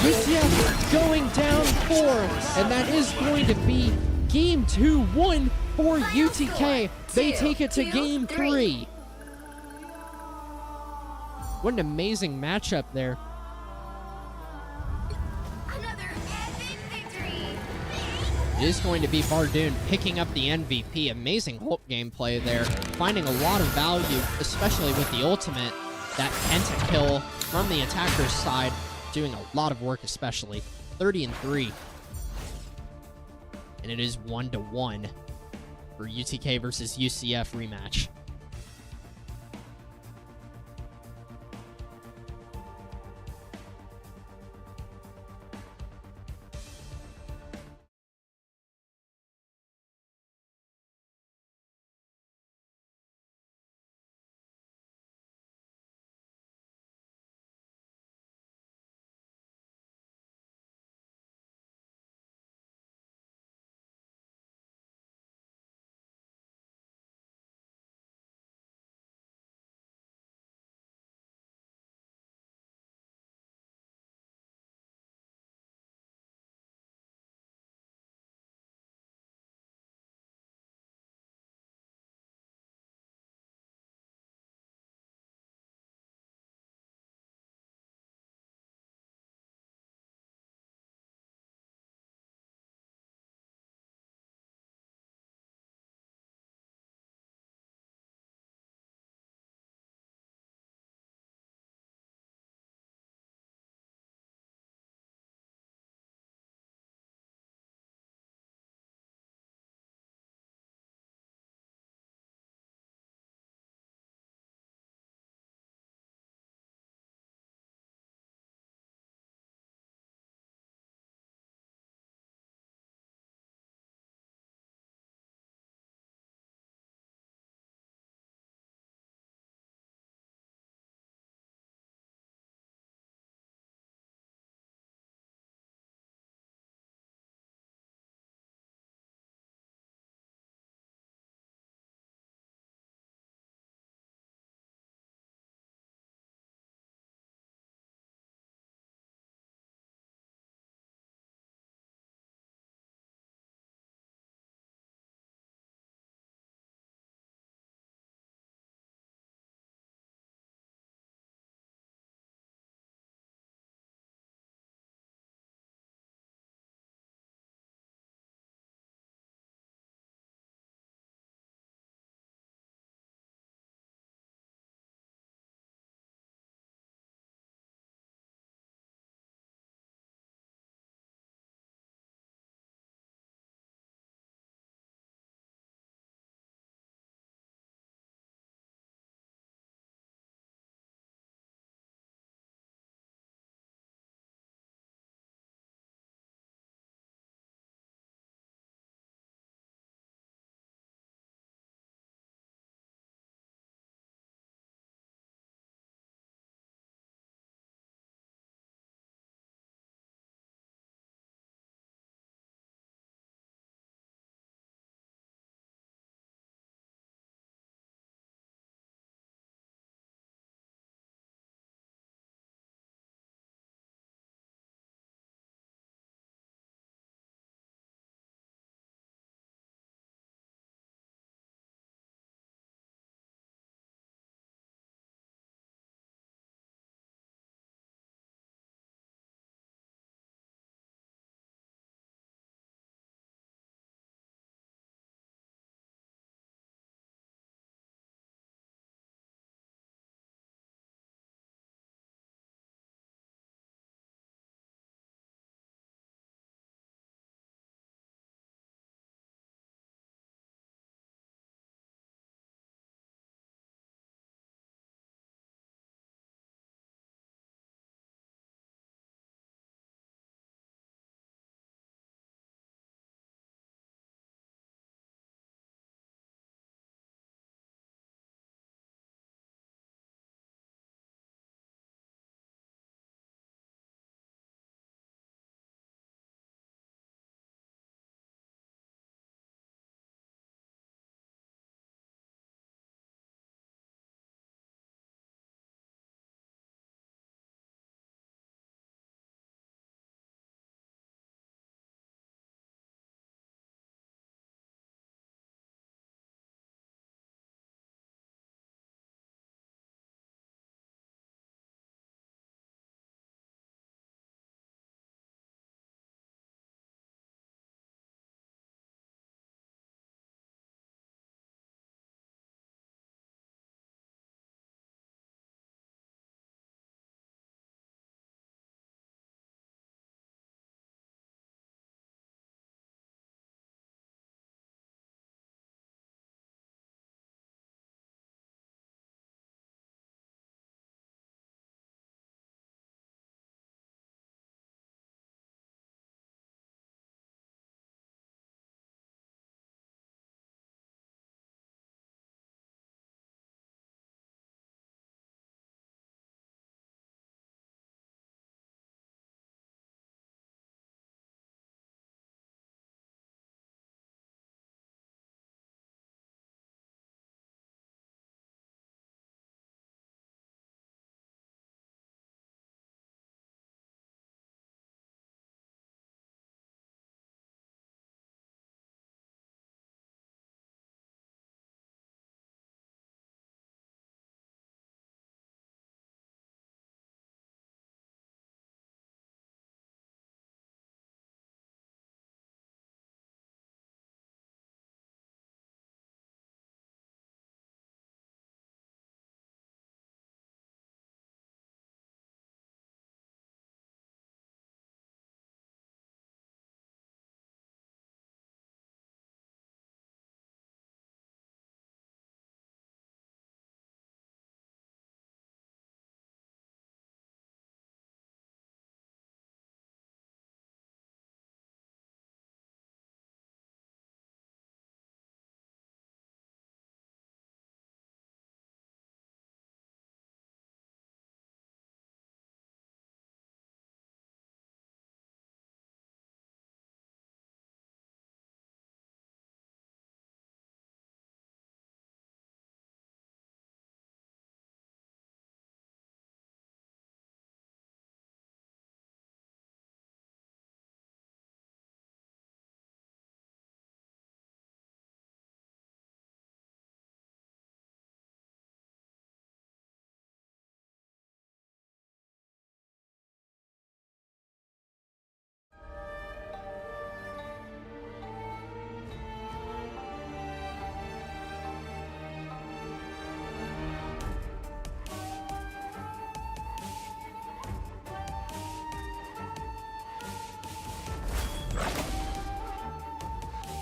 UCF going down 4, and that is going to be game 2-1 for UTK. They take it to game 3. What an amazing matchup there. Another epic victory. It is going to be Bardoon picking up the MVP. Amazing ult gameplay there. Finding a lot of value, especially with the ultimate. That pentakill from the attacker's side. Doing a lot of work, especially. 30-3. And it is 1-1 for UTK versus UCF rematch.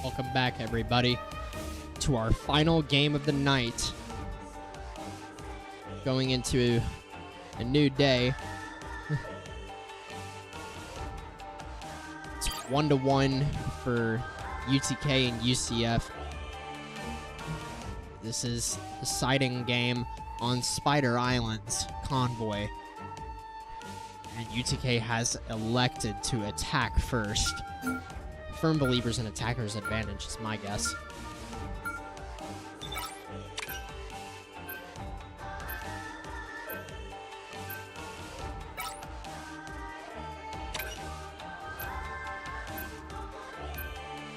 Welcome back, everybody, to our final game of the night. Going into a new day. It's 1-1 for UTK and UCF. This is the deciding game on Spider Island's Convoy. And UTK has elected to attack first. Firm believers in attacker's advantage is my guess.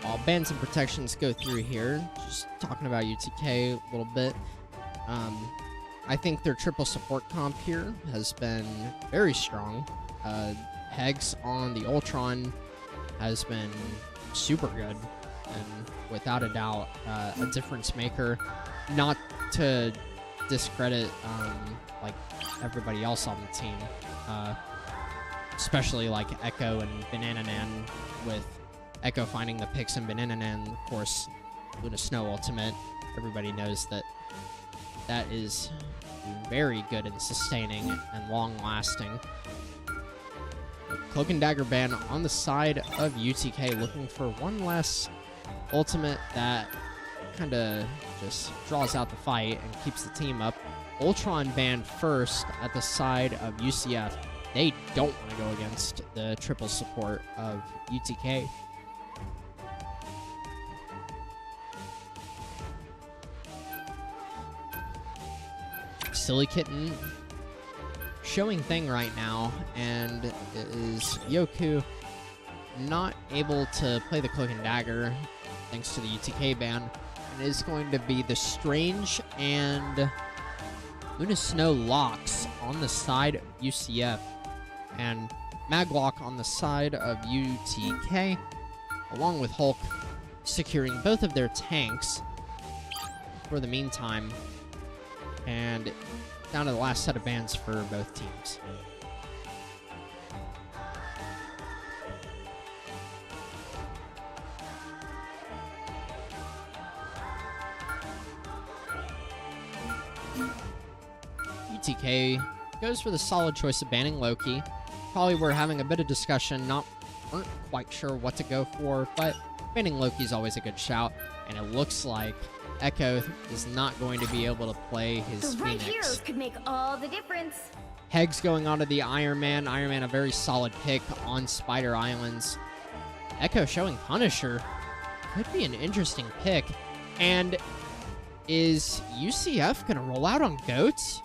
While bans and protections go through here, just talking about UTK a little bit. I think their triple support comp here has been very strong. Hegs on the Ultron has been super good, and without a doubt, a difference maker. Not to discredit like everybody else on the team, especially like Echo and Banananan, with Echo finding the picks and Banananan, of course, Luna Snow Ultimate. Everybody knows that that is very good and sustaining and long-lasting. Cloak and Dagger ban on the side of UTK, looking for one less ultimate that kind of just draws out the fight and keeps the team up. Ultron banned first at the side of UCF. They don't want to go against the triple support of UTK. Silly Kitten showing thing right now, and is Yoku not able to play the Cloak and Dagger thanks to the UTK ban, and is going to be the Strange and Luna Snow locks on the side of UCF, and Maglock on the side of UTK, along with Hulk securing both of their tanks for the meantime, and down to the last set of bans for both teams. UTK goes for the solid choice of banning Loki. Probably we're having a bit of discussion, weren't quite sure what to go for, but banning Loki is always a good shout, and it looks like Echo is not going to be able to play his The right Phoenix. heroes could make all the difference. Hegs going on to the Iron Man. Iron Man, a very solid pick on Spider Islands. Echo showing Punisher. Could be an interesting pick. And is UCF going to roll out on Goats?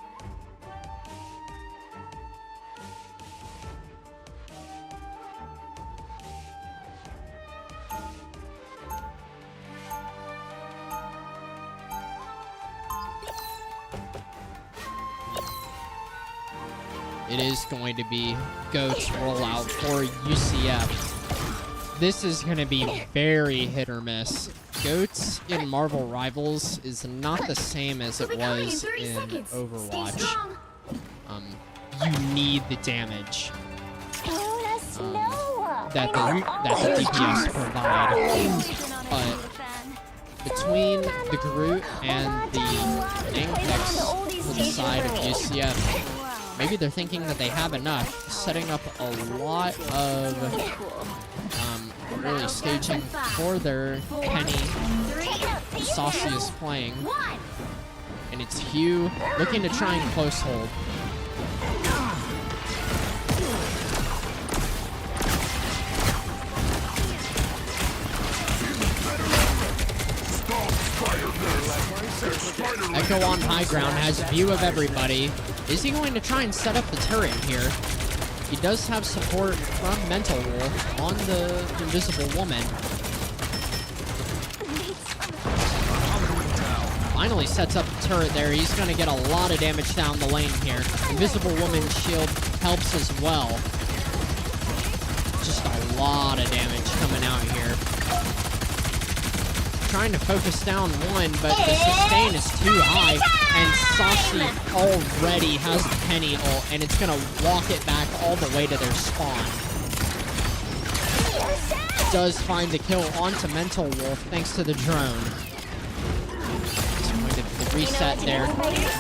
It is going to be Goats rollout for UCF. This is going to be very hit or miss. Goats in Marvel Rivals is not the same as it was in Overwatch. You need the damage that the DPS provide. But between the Groot and the Apex to the side of UCF, maybe they're thinking that they have enough, setting up a lot of early staging for their Penny. Saucy is playing, and it's Hugh looking to try and close hold. Echo on high ground, has view of everybody. Is he going to try and set up the turret here? He does have support from Mental Wolf on the Invisible Woman. Finally sets up the turret there. He's going to get a lot of damage down the lane here. Invisible Woman's shield helps as well. Just a lot of damage coming out here. Trying to focus down one, but the sustain is too high, and Saucy already has the Penny ult, and it's gonna walk it back all the way to their spawn. does find the kill onto Mental Wolf thanks to the drone. It's going to be the reset there.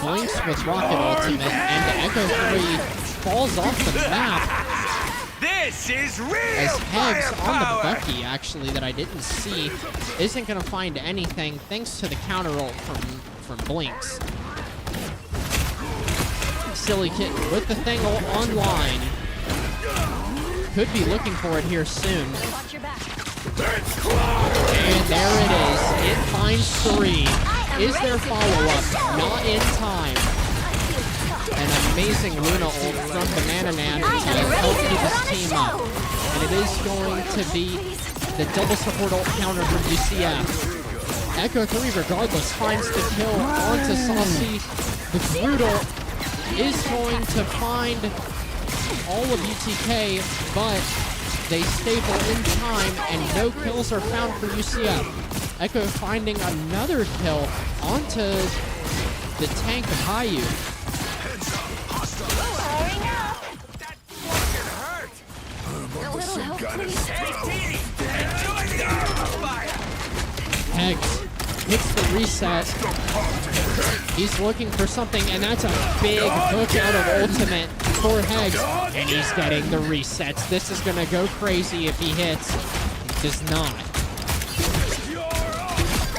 Blinks with Rocket Ultimate, and Echo 3 falls off the map. This is real As Hegs on the firepower! Bucky, actually, that I didn't see, isn't going to find anything thanks to the counter ult from Blinks. Silly Kitten with the thing online. Could be looking for it here soon. Watch your back. And there it is. It finds 3. Is there follow-up? Not in time. An amazing Luna ult from Banana Man to help keep his team up. And it is going to be the double support ult counter from UCF. Echo 3, regardless, finds the kill onto Saucy. The Brutal is going to find all of UTK, but they stable in time, and no kills are found for UCF. Echo finding another kill onto the tank of Hayu. Firing up. A little help, please. Hegs hits the reset. He's looking for something, and that's a big hook out of ultimate for Hegs. And he's getting the resets. This is going to go crazy if he hits. It does not.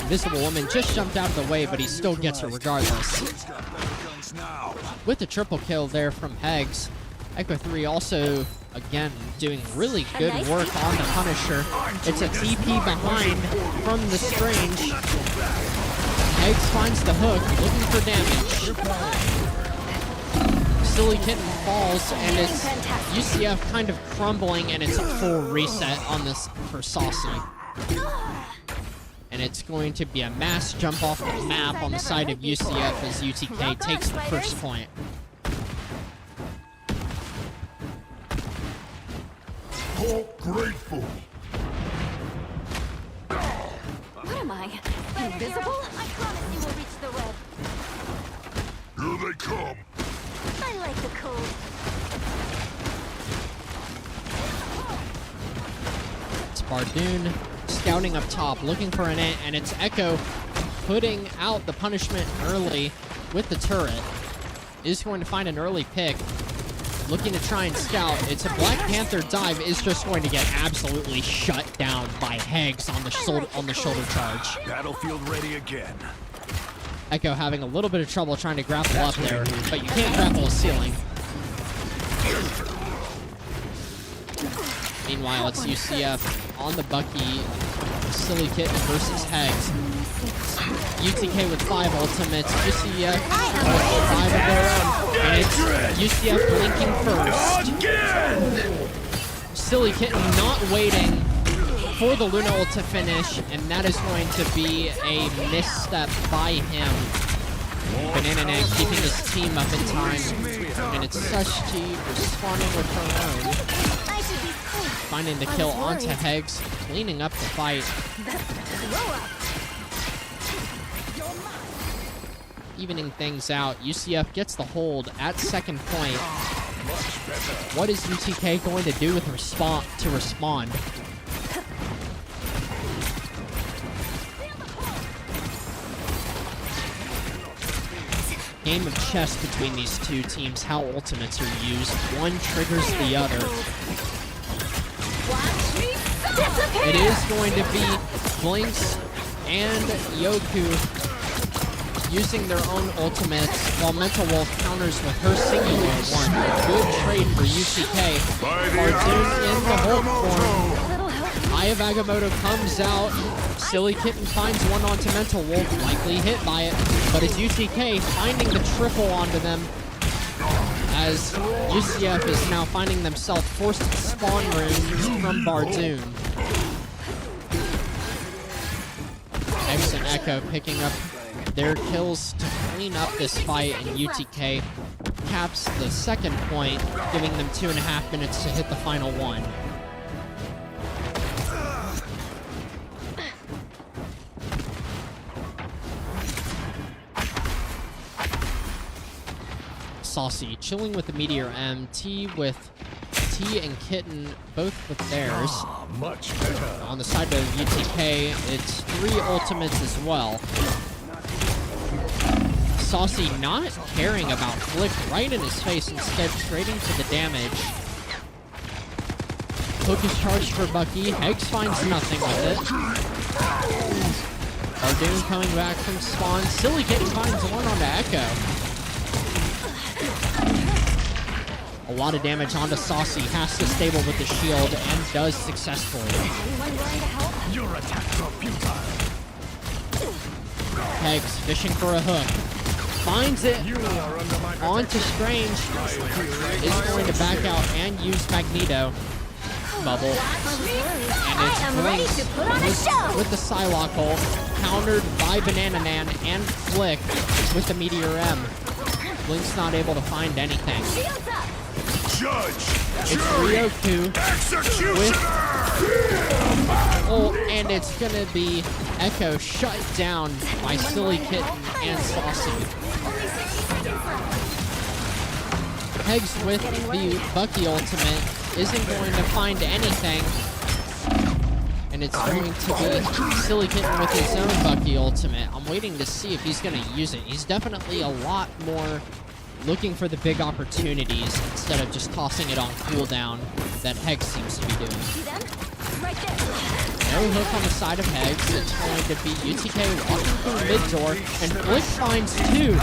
Invisible Woman just jumped out of the way, but he still gets her regardless. With the triple kill there from Hegs, Echo 3 also, again, doing really good work on the Punisher. It's a TP behind from the Strange. Hegs finds the hook, looking for damage. Silly Kitten falls, and it's UCF kind of crumbling, and it's a full reset on this for Saucy. And it's going to be a mass jump off the map on the side of UCF as UTK takes the first point. Grateful. What am I? Invisible? I promise you will reach the web. Here they come. I like the cold. It's Bardoon scouting up top, looking for an ant, and it's Echo putting out the punishment early with the turret. Is going to find an early pick. Looking to try and scout. It's a Black Panther dive. Is just going to get absolutely shut down by Hegs on the shoulder charge. Battlefield ready again. Echo having a little bit of trouble trying to grapple up there, but you can't grapple a ceiling. Meanwhile, it's UCF on the Bucky. Silly Kitten versus Hegs. UTK with 5 ultimates. UCF with 5 of their own. And it's UCF blinking first. Silly Kitten not waiting for the Luna ult to finish, and that is going to be a misstep by him. Banana Man keeping his team up in time. And it's Sushi responding with her own. Finding the kill onto Hegs, cleaning up the fight. Evening things out. UCF gets the hold at second point. What is UTK going to do with respond? Game of chess between these two teams, how ultimates are used. One triggers the other. It is going to be Blinks and Yoku using their own ultimates, while Mental Wolf counters with her singular one. Good trade for UTK. Bardoon in the Hulk form. Eye of Agamotto comes out. Silly Kitten finds one onto Mental Wolf, likely hit by it. But it's UTK finding the triple onto them, as UCF is now finding themselves forced to spawn runes from Bardoon. Hegs and Echo picking up their kills to clean up this fight, and UTK caps the second point, giving them 2.5 minutes to hit the final one. Saucy chilling with the Meteor M, T with T and Kitten both with theirs. Much better. On the side of UTK, it's 3 ultimates as well. Saucy not caring about Flick right in his face, instead trading for the damage. Hook is charged for Bucky. Hegs finds nothing with it. Ardoon coming back from spawn. Silly Kitten finds one onto Echo. A lot of damage onto Saucy. Has to stable with the shield and does successfully. Your attacks are futile. Hegs fishing for a hook. Finds it onto Strange. Is going to back out and use Magneto. Bubble. And it's Blinks with the Psylocke ult. Countered by Banana Man and Flick with the Meteor M. Blink's not able to find anything. It's Ryoku with ult, and it's gonna be Echo shut down by Silly Kitten and Saucy. Hegs with the Bucky ultimate isn't going to find anything. And it's going to be Silly Kitten with his own Bucky ultimate. I'm waiting to see if he's going to use it. He's definitely a lot more looking for the big opportunities instead of just tossing it on cooldown that Hegs seems to be doing. No hook on the side of Hegs. It's going to be UTK walking through the mid door, and Flick finds 2.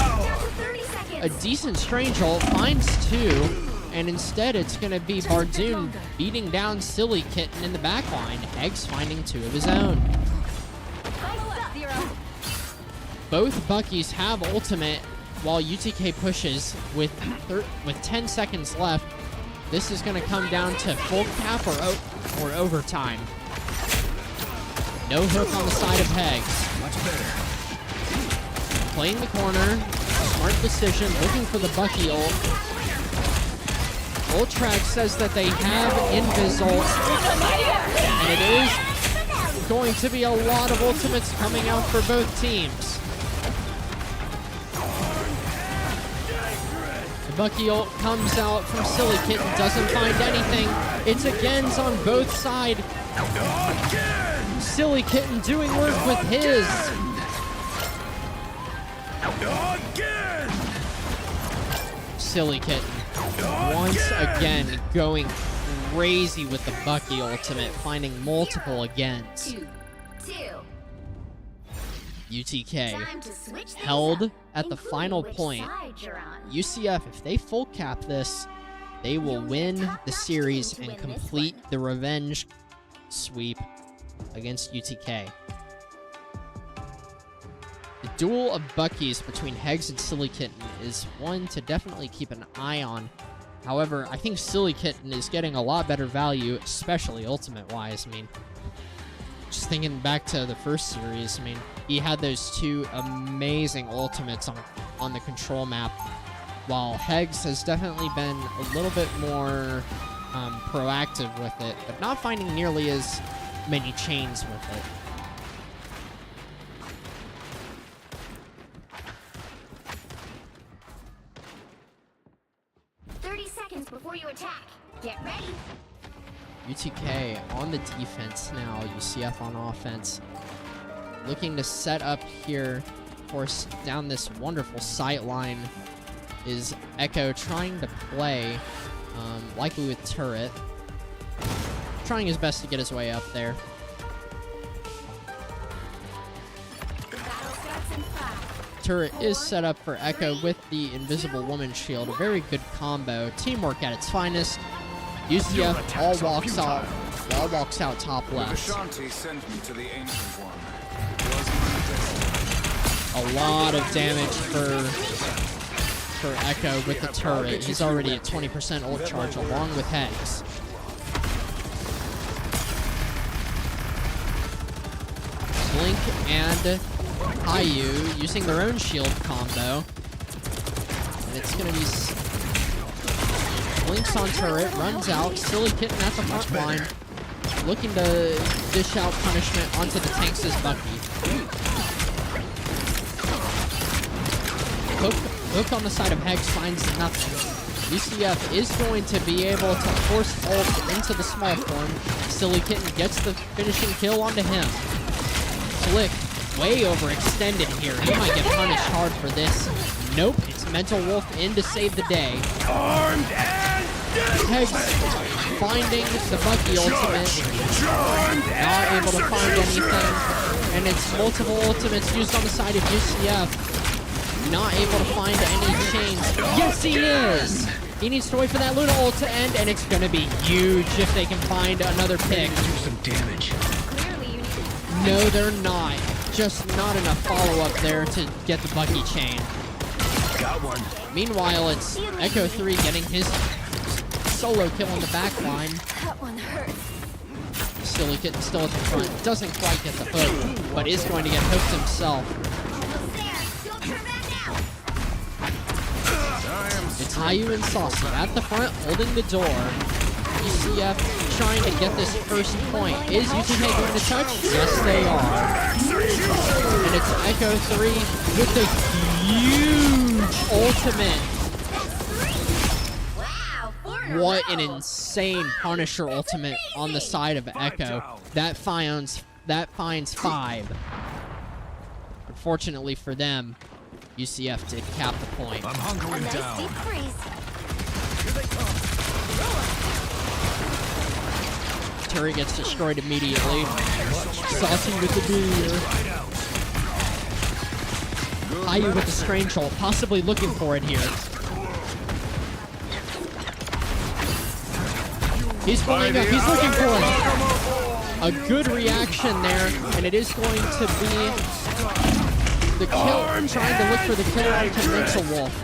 A decent Strange ult finds 2. And instead, it's going to be Bardoon beating down Silly Kitten in the backline. Hegs finding 2 of his own. Both Buckies have ultimate while UTK pushes with 10 seconds left. This is going to come down to full cap or overtime. No hook on the side of Hegs. Much better. Playing the corner. Smart decision. Looking for the Bucky ult. Ultrax says that they have Invis ult, and it is going to be a lot of ultimates coming out for both teams. The Bucky ult comes out from Silly Kitten, doesn't find anything. It's agains on both sides. Silly Kitten doing work with his. Silly Kitten once again going crazy with the Bucky ultimate, finding multiple agains. UTK held at the final point. UCF, if they full cap this, they will win the series and complete the revenge sweep against UTK. The duel of Buckies between Hegs and Silly Kitten is one to definitely keep an eye on. However, I think Silly Kitten is getting a lot better value, especially ultimate-wise. I mean, just thinking back to the first series, I mean, he had those 2 amazing ultimates on the control map, while Hegs has definitely been a little bit more proactive with it, but not finding nearly as many chains with it. Before you attack, get ready. UTK on the defense now, UCF on offense. Looking to set up here, force down this wonderful sight line is Echo trying to play, likely with Turret. Trying his best to get his way up there. Turret is set up for Echo with the Invisible Woman shield. A very good combo. Teamwork at its finest. UCF all walks out top left. A lot of damage for Echo with the turret. He's already at 20% ult charge along with Hegs. Blink and Caillou using their own shield combo. And it's going to be Blinks on turret, runs out, Silly Kitten at the front line, looking to dish out punishment onto the tanks as Bucky. Hook on the side of Hegs finds nothing. UCF is going to be able to force ult into the small form. Silly Kitten gets the finishing kill onto him. Flick, way overextended here. He might get punished hard for this. Nope, it's Mental Wolf in to save the day. Hegs finding the Bucky ultimate. Not able to find anything. And it's multiple ultimates used on the side of UCF. Not able to find any chains. Yes, he is! He needs to wait for that Luna ult to end, and it's going to be huge if they can find another pick. Do some damage. No, they're not. Just not enough follow-up there to get the Bucky chain. Got one. Meanwhile, it's Echo 3 getting his solo kill on the back line. That one hurts. Silly Kitten still at the front. Doesn't quite get the hook, but is going to get hooked himself. Almost there. Don't turn back now. It's Hayu and Saucy at the front, holding the door. UCF trying to get this first point. Is UTK going to touch? Yes, they are. And it's Echo 3 with the huge ultimate. Wow. 4 in a What an row. insane Punisher ultimate on the side of Echo. That finds 5. Unfortunately for them, UCF did cap the point. I'm A hunkering nice down. deep freeze. Turret gets destroyed immediately. Saucy with the meteor. Hayu with the strange ult, possibly looking for it here. He's flying up, he's looking for it. A good reaction there, and it is going to be the kill, trying to look for the kill onto Mental Wolf.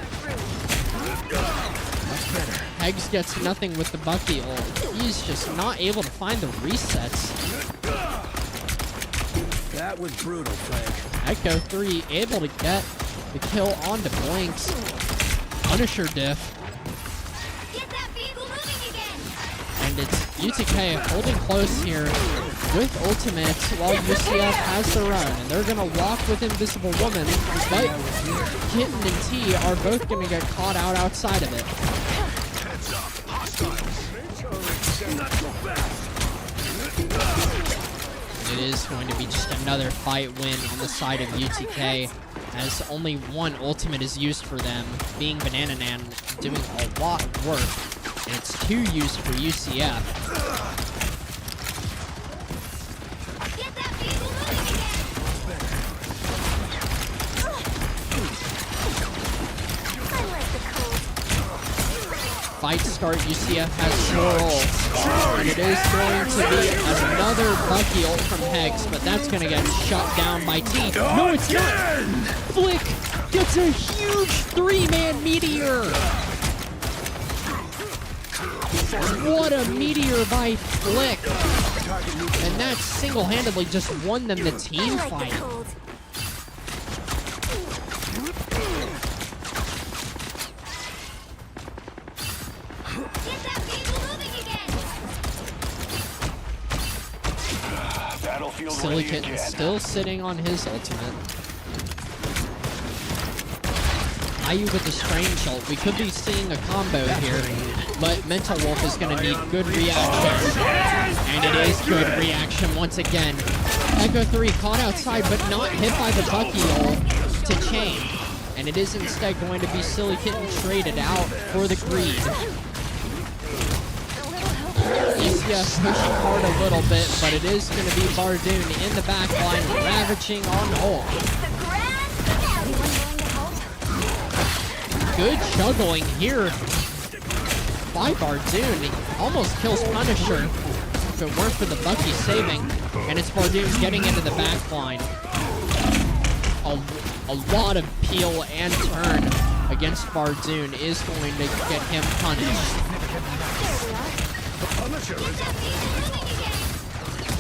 Hegs gets nothing with the Bucky ult. He's just not able to find the resets. That was brutal, Frank. Echo 3 able to get the kill onto Blinks. Punisher diff. Get that vehicle moving again. And it's UTK holding close here with ultimates while UCF has their own. And they're going to walk with Invisible Woman, but Kitten and T are both going to get caught out outside of it. It is going to be just another fight win on the side of UTK, as only one ultimate is used for them, being Banana Nan doing a lot of work, and it's 2 used for UCF. Get that vehicle moving again. I like the cold. Fight start, UCF has 4 ults, and it is going to be another Bucky ult from Hex, but that's going to get shut down by T. No, it's not! Flick gets a huge 3-man meteor! What a meteor by Flick! And that single-handedly just won them the team I like fight. the cold. Get that vehicle moving again. Battlefield Silly ready Kitten again. still sitting on his ultimate. Hayu with the strange ult. We could be seeing a combo here, but Mental Wolf is going to need good reaction. And it is good reaction once again. Echo 3 caught outside, but not hit by the Bucky ult to chain. And it is instead going to be Silly Kitten traded out for the greed. UCF pushing hard a little bit, but it is going to be Bardoon in the back line, ravaging on ult. The grand finale. Anyone willing to help? Good juggling here by Bardoon. He almost kills Punisher if it weren't for the Bucky saving. And it's Bardoon getting into the back line. A lot of peel and turn against Bardoon is going to get him punished.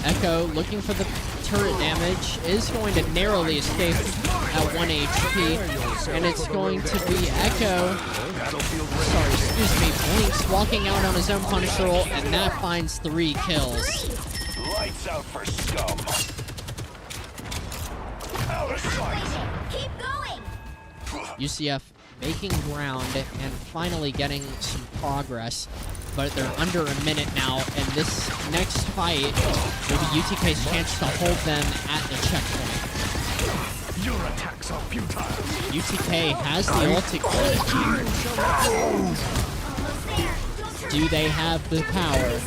Echo looking for the turret damage is going to narrowly escape at 1 HP, and it's going to be Echo, Blinks walking out on his own Punisher ult, and that finds 3 kills. Lights out for scum. Out of sight. Keep going. UCF making ground and finally getting some progress. But they're under a minute now, and this next fight will be UTK's chance to hold them at the checkpoint. Your attacks are futile. UTK has the ulti. Do they have the power?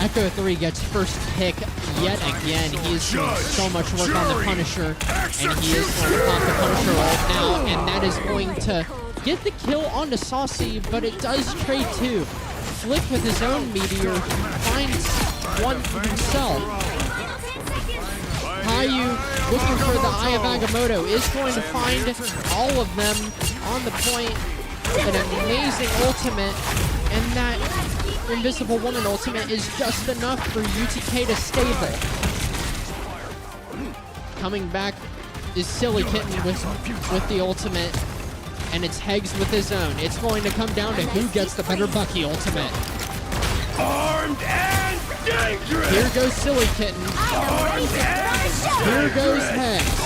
Echo 3 gets first pick yet again. He is doing so much work on the Punisher, and he is going to pop the Punisher right now, and that is going to get the kill onto Saucy, but it does trade too. Flick with his own meteor finds one for himself. Caillou, looking for the Eye of Agamotto, is going to find all of them on the point. An amazing ultimate, and that Invisible Woman ultimate is just enough for UTK to stable. Coming back is Silly Kitten with the ultimate, and it's Hegs with his own. It's going to come down to who gets the better Bucky ultimate. Armed and dangerous! Here goes Silly Kitten. Here goes Hegs.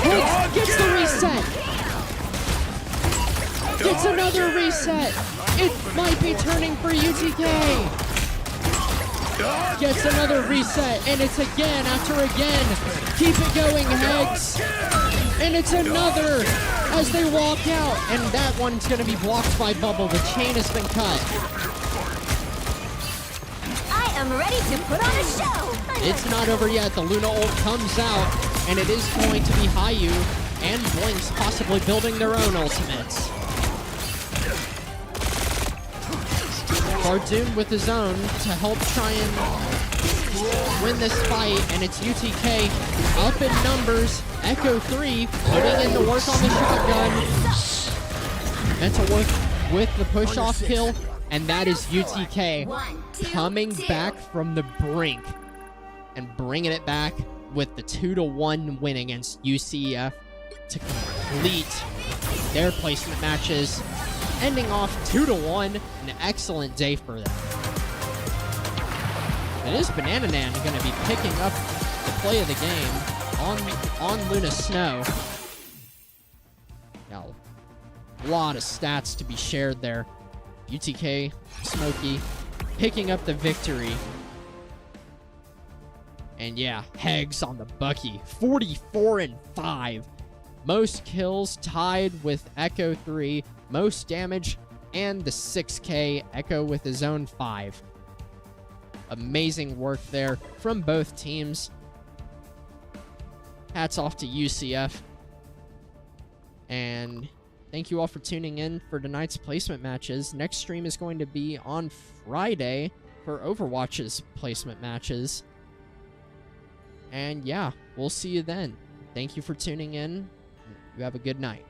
Hegs gets the reset. Gets another reset. It might be turning for UTK. Gets another reset, and it's again after again. Keep it going, Hegs. And it's another as they walk out, and that one's going to be blocked by Bubble. The chain has been cut. I am ready to put on a show. It's not over yet. The Luna ult comes out, and it is going to be Caillou and Blinks possibly building their own ultimates. Bardoon with his own to help try and win this fight, and it's UTK up in numbers. Echo 3 putting in the work on the shotgun. Mental work with the push-off kill, and that is UTK coming back from the brink and bringing it back with the 2-1 win against UCF to complete their placement matches, ending off 2-1. An excellent day for them. It is Banana Nan going to be picking up the play of the game on Luna Snow. Now, a lot of stats to be shared there. UTK, Smokey, picking up the victory. And yeah, Hegs on the Bucky. 44-5. Most kills tied with Echo 3. Most damage and the 6K. Echo with his own 5. Amazing work there from both teams. Hats off to UCF. And thank you all for tuning in for tonight's placement matches. Next stream is going to be on Friday for Overwatch's placement matches. And yeah, we'll see you then. Thank you for tuning in. You have a good night.